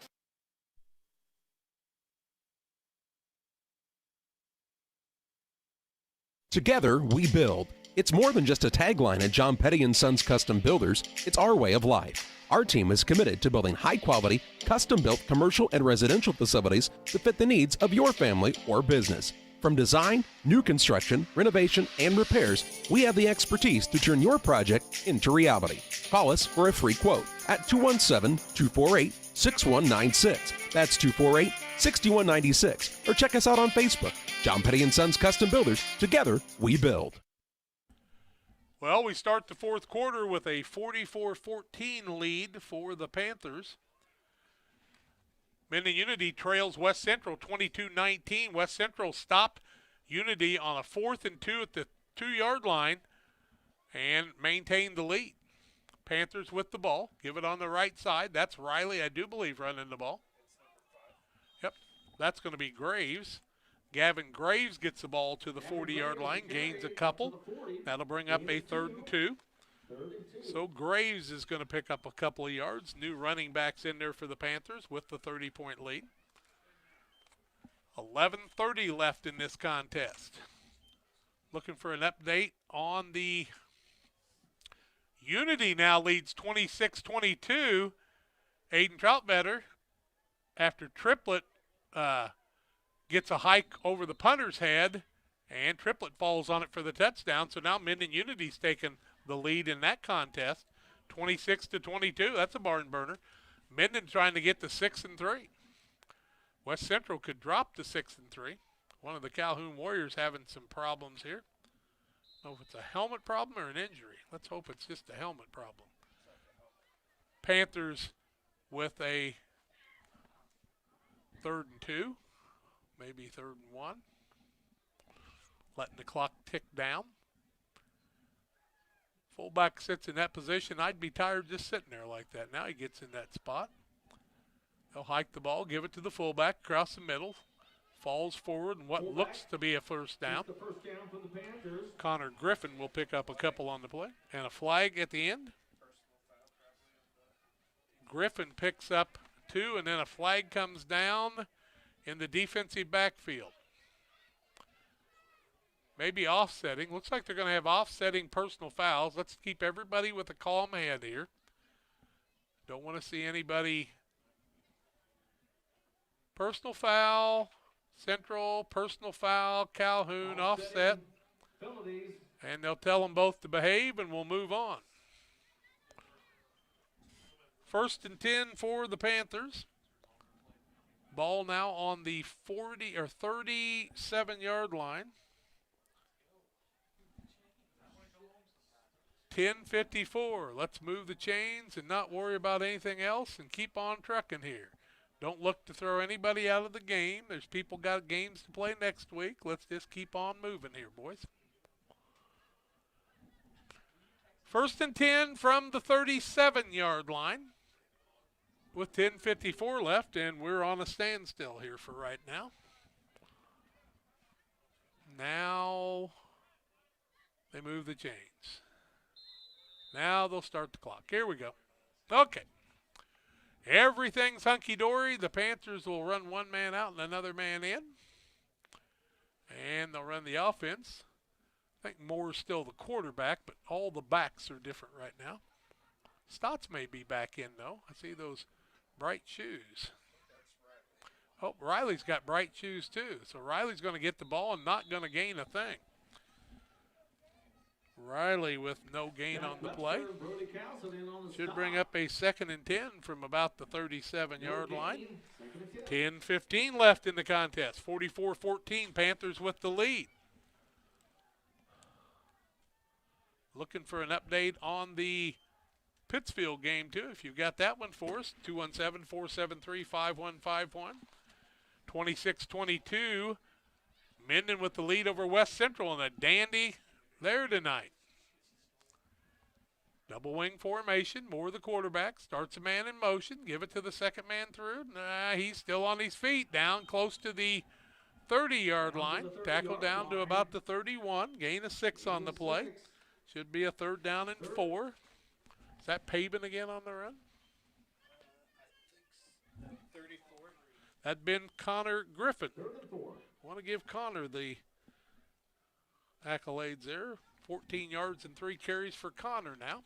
Together, we build. It's more than just a tagline at John Petty & Sons Custom Builders. It's our way of life. Our team is committed to building high-quality, custom-built commercial and residential facilities to fit the needs of your family or business. From design, new construction, renovation, and repairs, we have the expertise to turn your project into reality. Call us for a free quote at 217-248-6196. That's 248-6196. Or check us out on Facebook. John Petty & Sons Custom Builders. Together, we build. Well, we start the fourth quarter with a 44-14 lead for the Panthers. Minden Unity trails West Central 22-19. West Central stopped Unity on a 4th and 2 at the 2-yard line and maintained the lead. Panthers with the ball. Give it on the right side. That's Riley, I do believe, running the ball. Yep, that's going to be Graves. Gavin Graves gets the ball to the 40-yard line, gains a couple. That'll bring up a 3rd and 2. So Graves is going to pick up a couple of yards. New running backs in there for the Panthers with the 30-point lead. 11:30 left in this contest. Looking for an update on the Unity now leads 26-22. Aiden Troutbetter, after Triplet gets a hike over the punter's head, and Triplet falls on it for the touchdown. So now Minden Unity's taken the lead in that contest, 26-22. That's a barn burner. Minden trying to get to 6 and 3. West Central could drop to 6 and 3. One of the Calhoun Warriors having some problems here. I don't know if it's a helmet problem or an injury. Let's hope it's just a helmet problem. Panthers with a 3rd and 2, maybe 3rd and 1. Letting the clock tick down. Fullback sits in that position. I'd be tired just sitting there like that. Now he gets in that spot. They'll hike the ball, give it to the fullback across the middle. Falls forward and what looks to be a first down. Connor Griffin will pick up a couple on the play. And a flag at the end. Griffin picks up 2, and then a flag comes down in the defensive backfield. Maybe offsetting. Looks like they're going to have offsetting personal fouls. Let's keep everybody with a calm head here. Don't want to see anybody. Personal foul, Central, personal foul, Calhoun, offset. And they'll tell them both to behave, and we'll move on. 1st and 10 for the Panthers. Ball now on the 40 or 37-yard line. 10:54. Let's move the chains and not worry about anything else and keep on trucking here. Don't look to throw anybody out of the game. There's people got games to play next week. Let's just keep on moving here, boys. First and 10 from the 37-yard line with 10:54 left, and we're on a standstill here for right now. Now they move the chains. Now they'll start the clock. Here we go. Okay. Everything's hunky-dory. The Panthers will run one man out and another man in. And they'll run the offense. I think Moore's still the quarterback, but all the backs are different right now. Stotts may be back in, though. I see those bright shoes. Oh, Riley's got bright shoes, too. So Riley's going to get the ball and not going to gain a thing. Riley with no gain on the play. Should bring up a 2nd and 10 from about the 37-yard line. 10:15 left in the contest. 44-14, Panthers with the lead. Looking for an update on the Pittsfield game, too, if you've got that one for us. 217-473-5151. 26-22. Minden with the lead over West Central, and a dandy there tonight. Double wing formation. Moore the quarterback. Starts a man in motion. Give it to the second man through. He's still on his feet. Down close to the 30-yard line. Tackle down to about the 31. Gain of 6 on the play. Should be a 3rd down and 4. Is that Pabin again on the run? 34. That'd been Connor Griffin. Want to give Connor the accolades there. 14 yards and 3 carries for Connor now.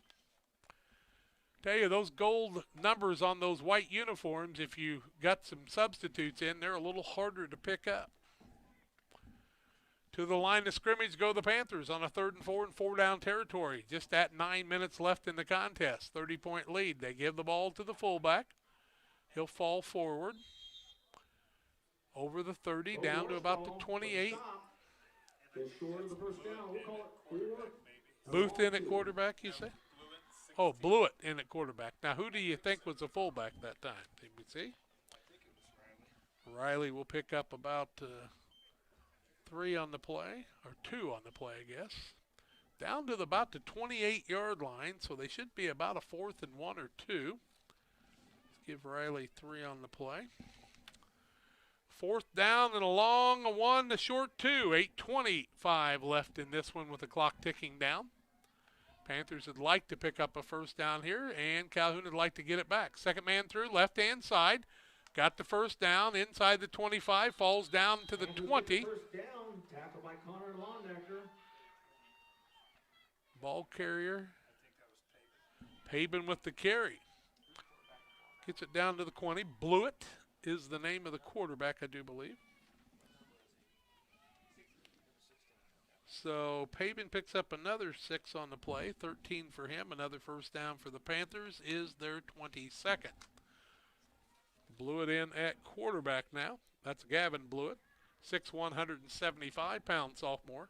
Tell you, those gold numbers on those white uniforms, if you got some substitutes in, they're a little harder to pick up. To the line of scrimmage go the Panthers on a 3rd and 4 and 4 down territory. Just at 9 minutes left in the contest. 30-point lead. They give the ball to the fullback. He'll fall forward. Over the 30, down to about the 28. Booth in at quarterback, you say? Oh, Blewett in at quarterback. Now, who do you think was the fullback that time? Did we see? Riley will pick up about 3 on the play, or 2 on the play, I guess. Down to about the 28-yard line, so they should be about a 4th and 1 or 2. Let's give Riley 3 on the play. 4th down and a long, a 1, a short 2. 8:25 left in this one with the clock ticking down. Panthers would like to pick up a 1st down here, and Calhoun would like to get it back. Second man through, left-hand side. Got the 1st down inside the 25, falls down to the 20. 1st down, tackled by Connor Londecker. Ball carrier. Pabin with the carry. Gets it down to the 20. Blewett is the name of the quarterback, I do believe. So Pabin picks up another 6 on the play. 13 for him. Another 1st down for the Panthers is their 22nd. Blewett in at quarterback now. That's Gavin Blewett, 6'1", 175-pound sophomore.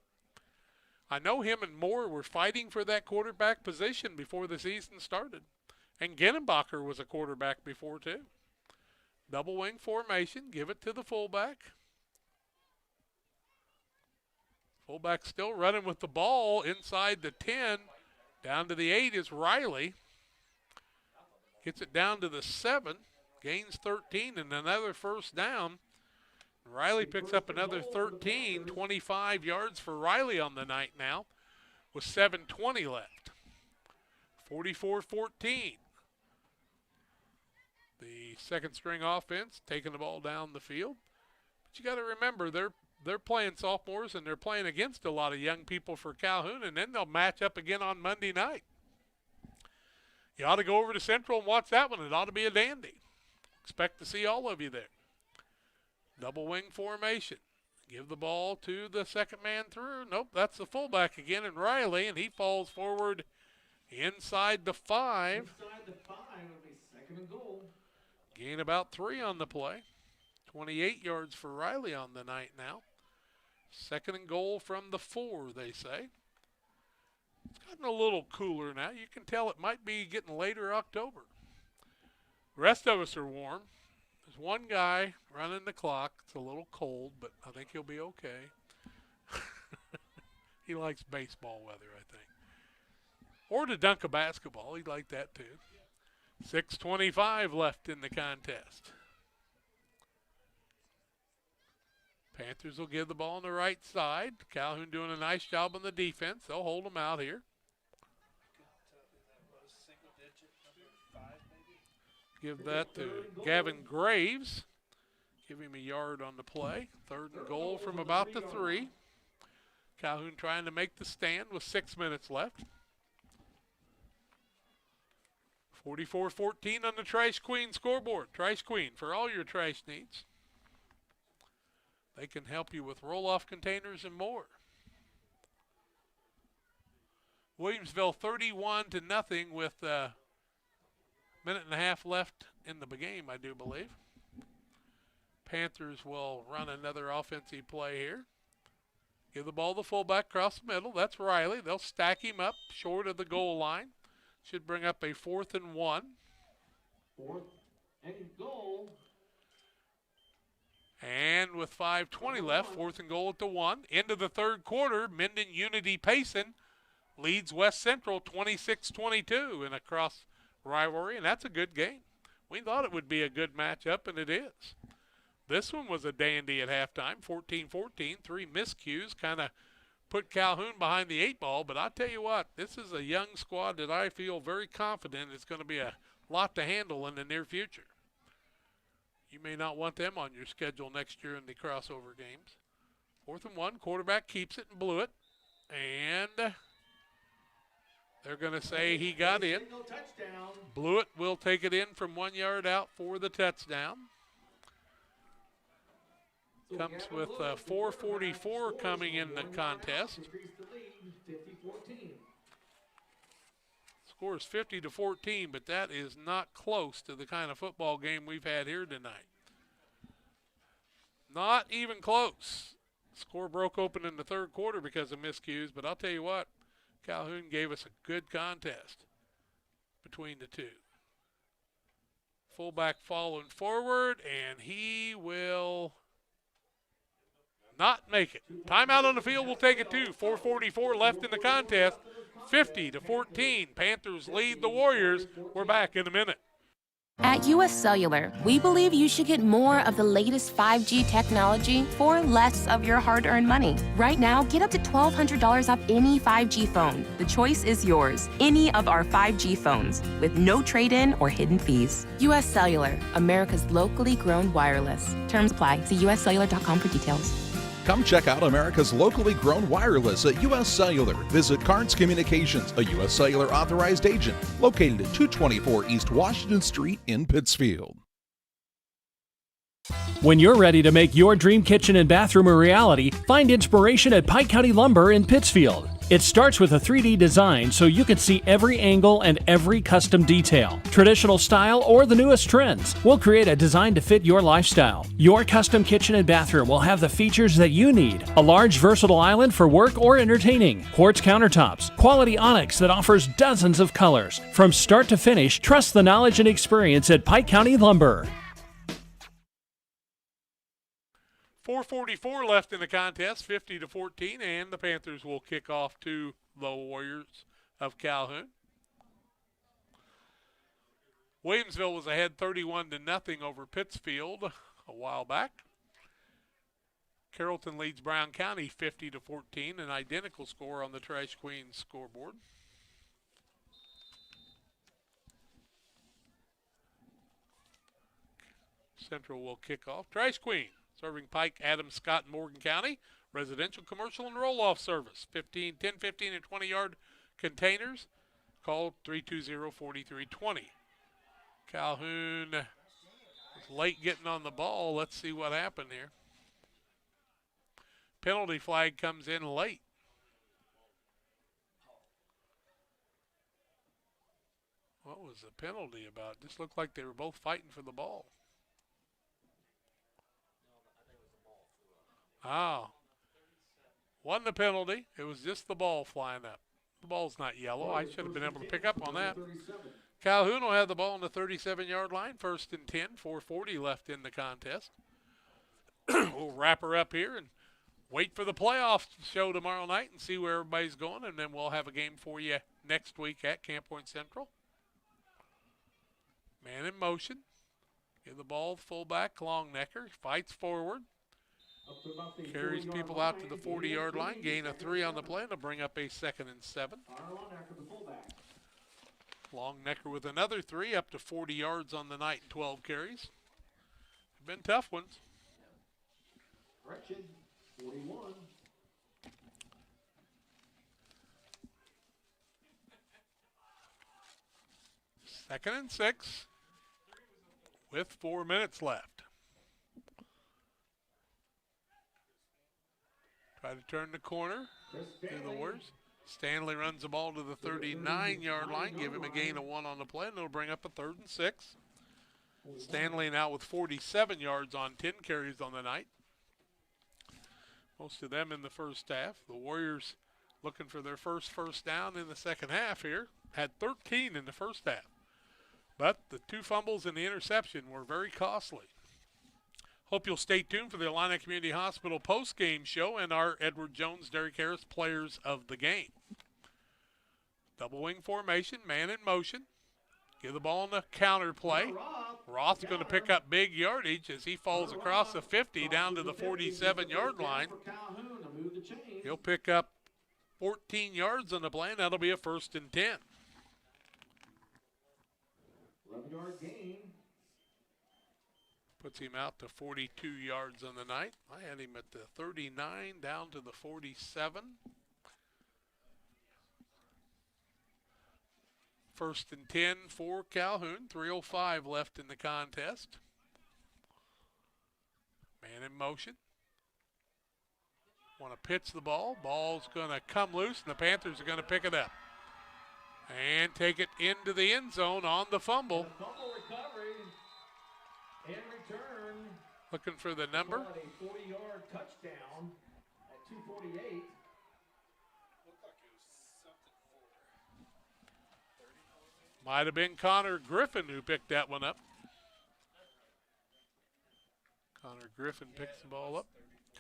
I know him and Moore were fighting for that quarterback position before the season started. And Genenbacher was a quarterback before, too. Double wing formation. Give it to the fullback. Fullback still running with the ball inside the 10. Down to the 8 is Riley. Gets it down to the 7. Gains 13 and another 1st down. Riley picks up another 13. 25 yards for Riley on the night now with 7:20 left. 44-14. The second string offense taking the ball down the field. But you got to remember, they're playing sophomores and they're playing against a lot of young people for Calhoun, and then they'll match up again on Monday night. You ought to go over to Central and watch that one. It ought to be a dandy. Expect to see all of you there. Double wing formation. Give the ball to the second man through. Nope, that's the fullback again, and Riley, and he falls forward inside the 5. Inside the 5, it'll be 2nd and goal. Gain about 3 on the play. 28 yards for Riley on the night now. 2nd and goal from the 4, they say. It's gotten a little cooler now. You can tell it might be getting later October. The rest of us are warm. There's one guy running the clock. It's a little cold, but I think he'll be okay. He likes baseball weather, I think. Or to dunk a basketball. He'd like that too. 6:25 left in the contest. Panthers will give the ball on the right side. Calhoun doing a nice job on the defense. They'll hold them out here. Give that to Gavin Graves. Give him a yard on the play. 3rd and goal from about the 3. Calhoun trying to make the stand with 6 minutes left. 44-14 on the Trash Queen scoreboard. Trash Queen for all your trash needs. They can help you with roll-off containers and more. Williamsville 31-0 with a minute and a half left in the game, I do believe. Panthers will run another offensive play here. Give the ball to the fullback across the middle. That's Riley. They'll stack him up short of the goal line. Should bring up a 4th and 1. 4th and goal. And with 5:20 left, 4th and goal at the 1. Into the 3rd quarter, Minden Unity Payson leads West Central 26-22 in a cross rivalry, and that's a good game. We thought it would be a good matchup, and it is. This one was a dandy at halftime, 14-14. 3 miscues kind of put Calhoun behind the 8 ball, but I'll tell you what, this is a young squad that I feel very confident is going to be a lot to handle in the near future. You may not want them on your schedule next year in the crossover games. 4th and 1, quarterback keeps it and blew it, and they're going to say he got in. Blewett will take it in from 1 yard out for the touchdown. Comes with 4:44 coming in the contest. Score is 50-14, but that is not close to the kind of football game we've had here tonight. Not even close. Score broke open in the 3rd quarter because of miscues, but I'll tell you what, Calhoun gave us a good contest between the two. Fullback following forward, and he will not make it. Timeout on the field, we'll take it too. 4:44 left in the contest. 50-14. Panthers lead the Warriors. We're back in a minute. At US Cellular, we believe you should get more of the latest 5G technology for less of your hard-earned money. Right now, get up to $1,200 off any 5G phone. The choice is yours. Any of our 5G phones with no trade-in or hidden fees. US Cellular, America's locally grown wireless. Terms apply. See uscellular.com for details. Come check out America's locally grown wireless at U.S. Cellular. Visit Carnes Communications, a U.S. Cellular authorized agent, located at 224 East Washington Street in Pittsfield. When you're ready to make your dream kitchen and bathroom a reality, find inspiration at Pike County Lumber in Pittsfield. It starts with a 3D design so you can see every angle and every custom detail. Traditional style or the newest trends. We'll create a design to fit your lifestyle. Your custom kitchen and bathroom will have the features that you need. A large versatile island for work or entertaining. Quartz countertops. Quality onyx that offers dozens of colors. From start to finish, trust the knowledge and experience at Pike County Lumber. 4:44 left in the contest, 50-14, and the Panthers will kick off to the Warriors of Calhoun. Williamsville was ahead 31-0 over Pittsfield a while back. Carrollton leads Brown County 50-14, an identical score on the Trash Queens scoreboard. Central will kick off. Trash Queen serving Pike, Adams, Scott, and Morgan County. Residential, commercial, and roll-off service. 10, 15, and 20-yard containers. Call 320-4320. Calhoun was late getting on the ball. Let's see what happened here. Penalty flag comes in late. What was the penalty about? Just looked like they were both fighting for the ball. Oh. Wasn't a penalty. It was just the ball flying up. The ball's not yellow. I should have been able to pick up on that. Calhoun will have the ball on the 37-yard line. 1st and 10, 4:40 left in the contest. We'll wrap her up here and wait for the playoff show tomorrow night and see where everybody's going, and then we'll have a game for you next week at Camp Point Central. Man in motion. Give the ball fullback, Longnecker. Fights forward. Carries people out to the 40-yard line. Gain a 3 on the play, and they'll bring up a 2nd and 7. Longnecker with another 3, up to 40 yards on the night and 12 carries. Been tough ones. Correction, 41. Second and 6 with 4 minutes left. Try to turn the corner to the Warriors. Stanley runs the ball to the 39-yard line. Give him a gain of 1 on the play, and it'll bring up a 3rd and 6. Stanley now with 47 yards on 10 carries on the night. Most of them in the first half. The Warriors looking for their first down in the second half here. Had 13 in the first half. But the 2 fumbles and the interception were very costly. Hope you'll stay tuned for the Illini Community Hospital post-game show and our Edward Jones, Derek Harris players of the game. Double wing formation, man in motion. Give the ball in the counter play. Roth's going to pick up big yardage as he falls across the 50 down to the 47-yard line. He'll pick up 14 yards on the play, and that'll be a 1st and 10. 11-yard gain. Puts him out to 42 yards on the night. I had him at the 39 down to the 47. 1st and 10 for Calhoun. 3:05 left in the contest. Man in motion. Want to pitch the ball. Ball's going to come loose, and the Panthers are going to pick it up. And take it into the end zone on the fumble. Fumble recovery and return. Looking for the number. A 40-yard touchdown at 2:48. Might have been Connor Griffin who picked that one up. Connor Griffin picks the ball up.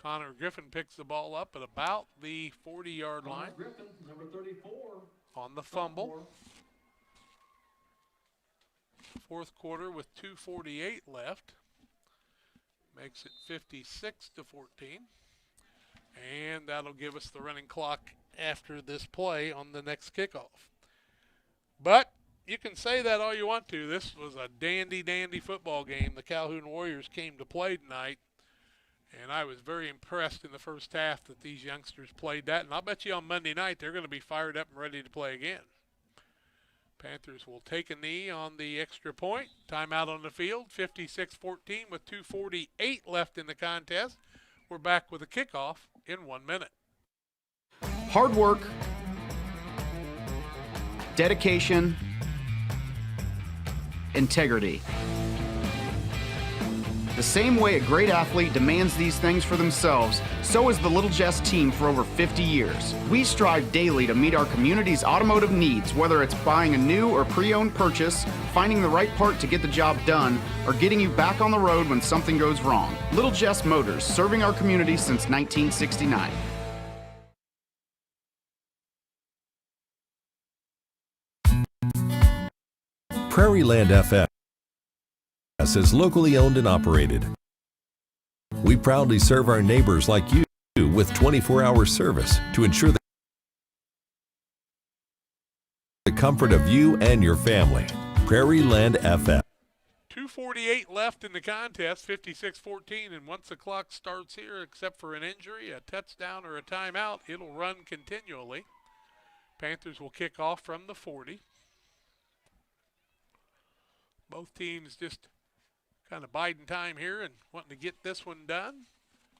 Connor Griffin picks the ball up at about the 40-yard line. Griffin, number 34. On the fumble. 4th quarter with 2:48 left. Makes it 56-14. And that'll give us the running clock after this play on the next kickoff. But you can say that all you want to. This was a dandy football game. The Calhoun Warriors came to play tonight, and I was very impressed in the first half that these youngsters played that. And I'll bet you on Monday night they're going to be fired up and ready to play again. Panthers will take a knee on the extra point. Timeout on the field, 56-14 with 2:48 left in the contest. We're back with a kickoff in 1 minute. Hard work, dedication, integrity. The same way a great athlete demands these things for themselves, so is the Little Jess team for over 50 years. We strive daily to meet our community's automotive needs, whether it's buying a new or pre-owned purchase, finding the right part to get the job done, or getting you back on the road when something goes wrong. Little Jess Motors, serving our community since 1969. Prairie Land FS is locally owned and operated. We proudly serve our neighbors like you with 24-hour service to ensure the comfort of you and your family. Prairie Land FS. 2:48 left in the contest, 56-14, and once the clock starts here, except for an injury, a touchdown, or a timeout, it'll run continually. Panthers will kick off from the 40. Both teams just kind of biding time here and wanting to get this one done.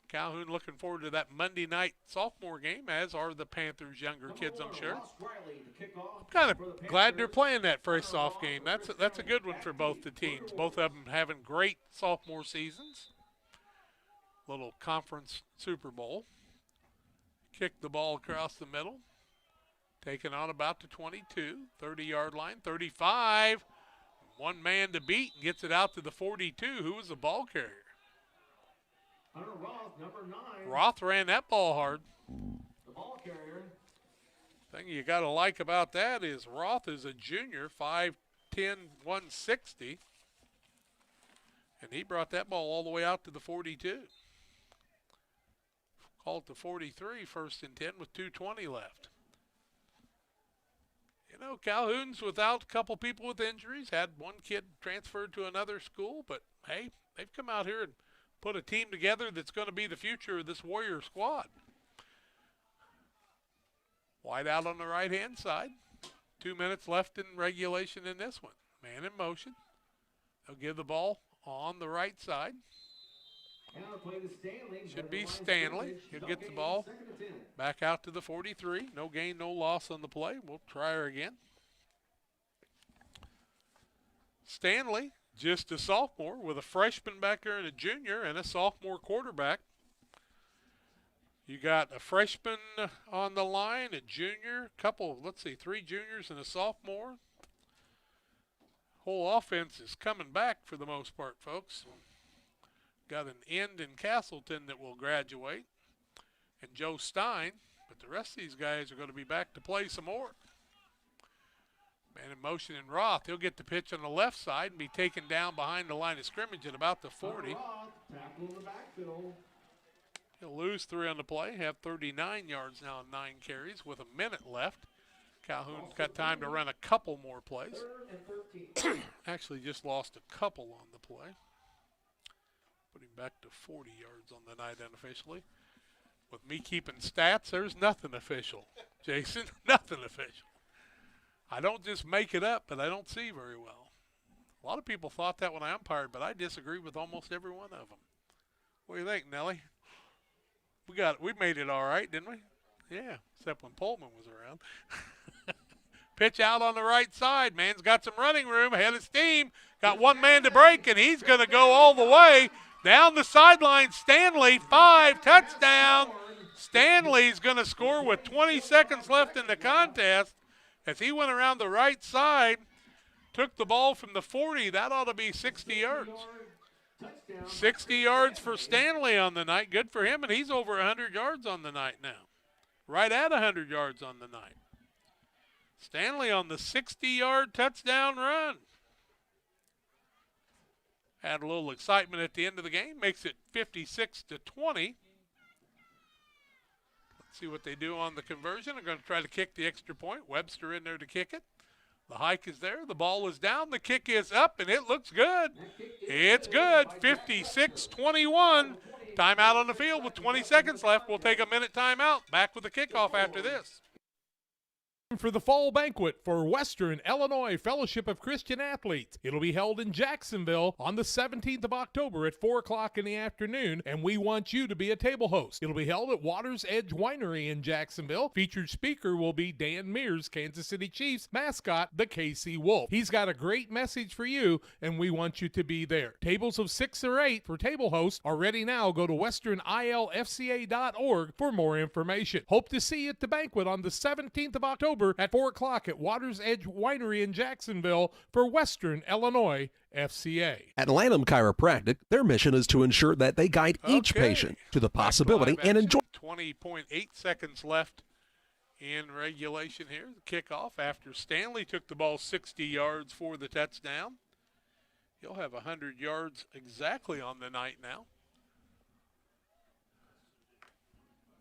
Calhoun looking forward to that Monday night sophomore game, as are the Panthers' younger kids, I'm sure. I'm kind of glad they're playing that face-off game. That's a good one for both the teams. Both of them having great sophomore seasons. Little conference Super Bowl. Kick the ball across the middle. Taken on about the 22, 30-yard line, 35. One man to beat and gets it out to the 42. Who was the ball carrier? Hunter Roth, number 9. Roth ran that ball hard. The ball carrier. Thing you got to like about that is Roth is a junior, 5'10", 160. And he brought that ball all the way out to the 42. Called to 43, 1st and 10 with 2:20 left. You know, Calhoun's without a couple people with injuries. Had one kid transferred to another school, but hey, they've come out here and put a team together that's going to be the future of this Warrior squad. Wide out on the right-hand side. 2 minutes left in regulation in this one. Man in motion. They'll give the ball on the right side. Should be Stanley. He'll get the ball back out to the 43. No gain, no loss on the play. We'll try her again. Stanley, just a sophomore, with a freshman back there and a junior and a sophomore quarterback. You got a freshman on the line, a junior, three juniors and a sophomore. Whole offense is coming back for the most part, folks. Got an end in Castleton that will graduate, and Joe Stein, but the rest of these guys are going to be back to play some more. Man in motion in Roth. He'll get the pitch on the left side and be taken down behind the line of scrimmage at about the 40. He'll lose 3 on the play, have 39 yards now and 9 carries with a minute left. Calhoun's got time to run a couple more plays. Actually just lost a couple on the play. Put him back to 40 yards on the night unofficially. With me keeping stats, there's nothing official, Jason. Nothing official. I don't just make it up, but I don't see very well. A lot of people thought that when I umpired, but I disagree with almost every one of them. What do you think, Nelly? We made it all right, didn't we? Yeah, except when Pullman was around. Pitch out on the right side. Man's got some running room, ahead of steam. Got one man to break, and he's going to go all the way. Down the sideline, Stanley, 5, touchdown. Stanley's going to score with 20 seconds left in the contest. As he went around the right side, took the ball from the 40. That ought to be 60 yards. 60 yards for Stanley on the night. Good for him, and he's over 100 yards on the night now. Right at 100 yards on the night. Stanley on the 60-yard touchdown run. Had a little excitement at the end of the game. Makes it 56-20. Let's see what they do on the conversion. They're going to try to kick the extra point. Webster in there to kick it. The hike is there. The ball is down. The kick is up, and it looks good. It's good. 56-21. Timeout on the field with 20 seconds left. We'll take a minute timeout. Back with the kickoff after this. For the fall banquet for Western Illinois Fellowship of Christian Athletes. It'll be held in Jacksonville on the 17th of October at 4 o'clock in the afternoon, and we want you to be a table host. It'll be held at Water's Edge Winery in Jacksonville. Featured speaker will be Dan Mears, Kansas City Chiefs mascot, the KC Wolf. He's got a great message for you, and we want you to be there. Tables of 6 or 8 for table hosts are ready now. Go to westernilfca.org for more information. Hope to see you at the banquet on the 17th of October at 4 o'clock at Water's Edge Winery in Jacksonville for Western Illinois FCA. At Lanham Chiropractic, their mission is to ensure that they guide each patient to the possibility and enjoy. 20.8 seconds left in regulation here. The kickoff after Stanley took the ball 60 yards for the touchdown. He'll have 100 yards exactly on the night now.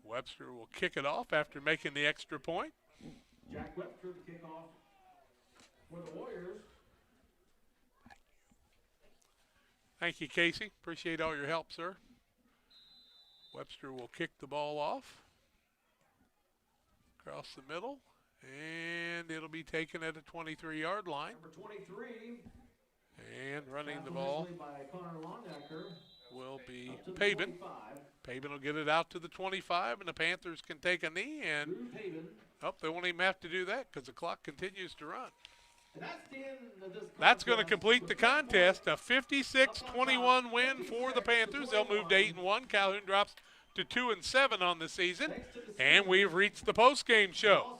Webster will kick it off after making the extra point. Jack Webster to kick off for the Warriors. Thank you, Casey. Appreciate all your help, sir. Webster will kick the ball off. Across the middle. And it'll be taken at a 23-yard line. Number 23. And running the ball will be Pabin. Pabin will get it out to the 25, and the Panthers can take a knee. And they won't even have to do that because the clock continues to run. That's going to complete the contest. A 56-21 win for the Panthers. They'll move to 8-1. Calhoun drops to 2-7 on the season. And we've reached the postgame show.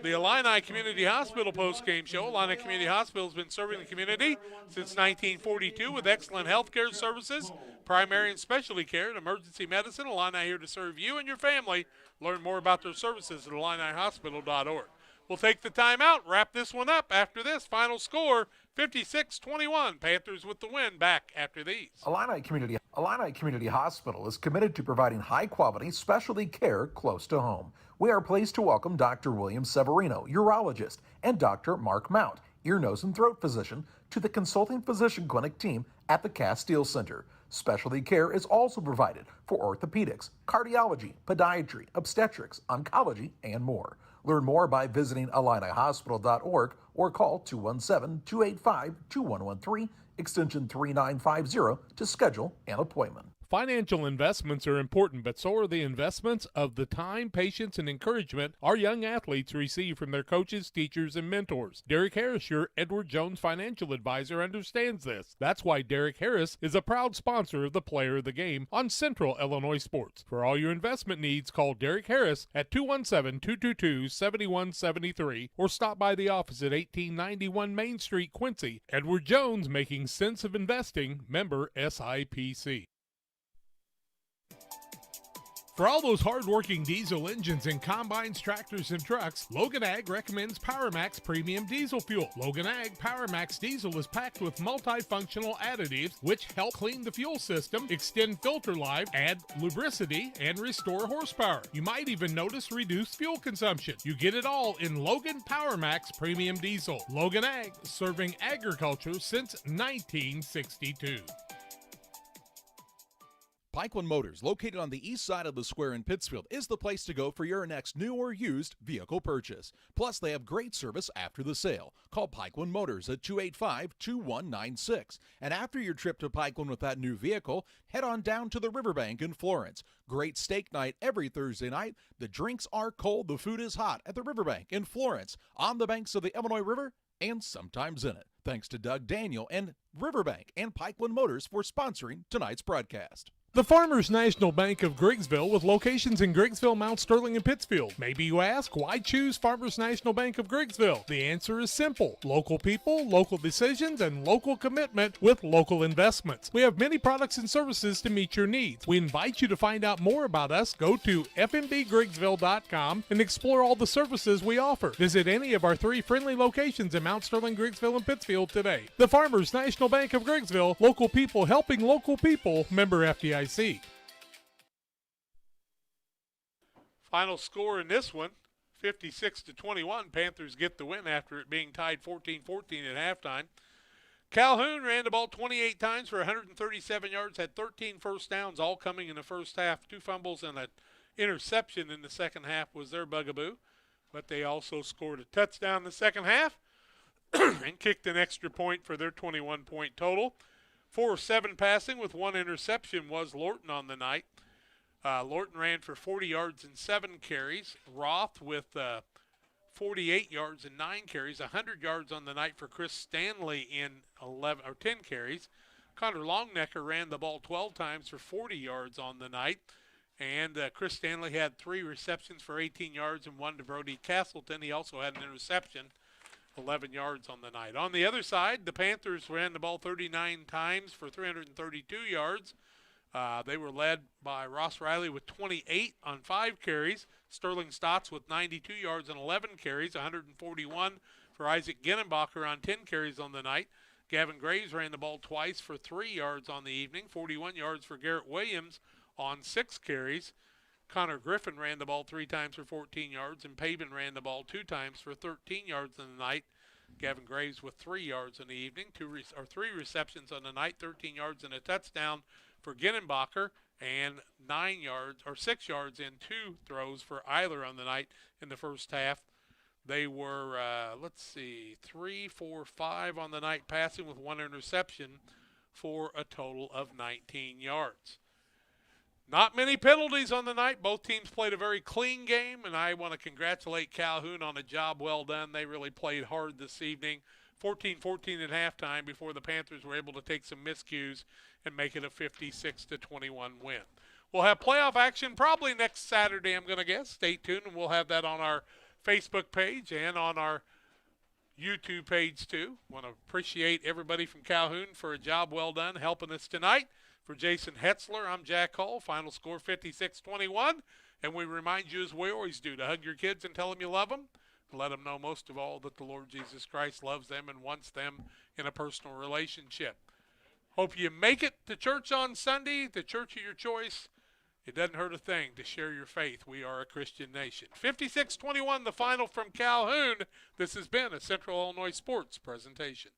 The Illini Community Hospital postgame show. Illini Community Hospital has been serving the community since 1942 with excellent health care services, primary and specialty care, and emergency medicine. Illini here to serve you and your family. Learn more about their services at IlliniHospital.org. We'll take the time out, wrap this one up after this. Final score, 56-21. Panthers with the win. Back after these. Illini Community Hospital is committed to providing high-quality specialty care close to home. We are pleased to welcome Dr. William Severino, urologist, and Dr. Mark Mount, ear, nose, and throat physician, to the consulting physician clinic team at the Castile Center. Specialty care is also provided for orthopedics, cardiology, podiatry, obstetrics, oncology, and more. Learn more by visiting IlliniHospital.org or call 217-285-2113, extension 3950 to schedule an appointment. Financial investments are important, but so are the investments of the time, patience, and encouragement our young athletes receive from their coaches, teachers, and mentors. Derek Harris, your Edward Jones financial advisor, understands this. That's why Derek Harris is a proud sponsor of the Player of the Game on Central Illinois Sports. For all your investment needs, call Derek Harris at 217-222-7173 or stop by the office at 1891 Main Street, Quincy. Edward Jones, making sense of investing, member SIPC. For all those hard-working diesel engines in combines, tractors, and trucks, Logan Ag recommends PowerMax Premium Diesel Fuel. Logan Ag PowerMax Diesel is packed with multifunctional additives which help clean the fuel system, extend filter life, add lubricity, and restore horsepower. You might even notice reduced fuel consumption. You get it all in Logan PowerMax Premium Diesel. Logan Ag, serving agriculture since 1962. Pikeland Motors, located on the east side of the square in Pittsfield, is the place to go for your next new or used vehicle purchase. Plus, they have great service after the sale. Call Pikeland Motors at 285-2196. And after your trip to Pikeland with that new vehicle, head on down to the Riverbank in Florence. Great steak night every Thursday night. The drinks are cold, the food is hot at the Riverbank in Florence, on the banks of the Illinois River, and sometimes in it. Thanks to Doug Daniel and Riverbank and Pikeland Motors for sponsoring tonight's broadcast. The Farmers National Bank of Griggsville, with locations in Griggsville, Mount Sterling, and Pittsfield. Maybe you ask, why choose Farmers National Bank of Griggsville? The answer is simple. Local people, local decisions, and local commitment with local investments. We have many products and services to meet your needs. We invite you to find out more about us. Go to fmbgriggsville.com and explore all the services we offer. Visit any of our 3 friendly locations in Mount Sterling, Griggsville, and Pittsfield today. The Farmers National Bank of Griggsville, local people helping local people, member FDIC. Final score in this one, 56-21. Panthers get the win after it being tied 14-14 at halftime. Calhoun ran the ball 28 times for 137 yards, had 13 first downs, all coming in the first half. 2 fumbles and an interception in the second half was their bugaboo. But they also scored a touchdown in the second half and kicked an extra point for their 21-point total. 4 of 7 passing with 1 interception was Lorton on the night. Lorton ran for 40 yards and 7 carries. Roth with 48 yards and 9 carries. 100 yards on the night for Chris Stanley in 10 carries. Connor Longnecker ran the ball 12 times for 40 yards on the night. And Chris Stanley had 3 receptions for 18 yards and 1 to Brody Castleton. He also had an interception, 11 yards on the night. On the other side, the Panthers ran the ball 39 times for 332 yards. They were led by Ross Riley with 28 on 5 carries. Sterling Stotts with 92 yards and 11 carries. 141 for Isaac Ginnenbacher on 10 carries on the night. Gavin Graves ran the ball twice for 3 yards on the evening. 41 yards for Garrett Williams on 6 carries. Connor Griffin ran the ball 3 times for 14 yards, and Pavin ran the ball 2 times for 13 yards in the night. Gavin Graves with 3 yards in the evening, 3 receptions on the night, 13 yards and a touchdown for Ginnenbacher, and 6 yards in 2 throws for Eiler on the night in the first half. They were, 3, 4, 5 on the night passing with 1 interception for a total of 19 yards. Not many penalties on the night. Both teams played a very clean game, and I want to congratulate Calhoun on a job well done. They really played hard this evening. 14-14 at halftime before the Panthers were able to take some miscues and make it a 56-21 win. We'll have playoff action probably next Saturday, I'm going to guess. Stay tuned, and we'll have that on our Facebook page and on our YouTube page too. Want to appreciate everybody from Calhoun for a job well done helping us tonight. For Jason Hetzler, I'm Jack Hall. Final score 56-21. And we remind you, as we always do, to hug your kids and tell them you love them. To let them know most of all that the Lord Jesus Christ loves them and wants them in a personal relationship. Hope you make it to church on Sunday, the church of your choice. It doesn't hurt a thing to share your faith. We are a Christian nation. 56-21, the final from Calhoun. This has been a Central Illinois Sports presentation.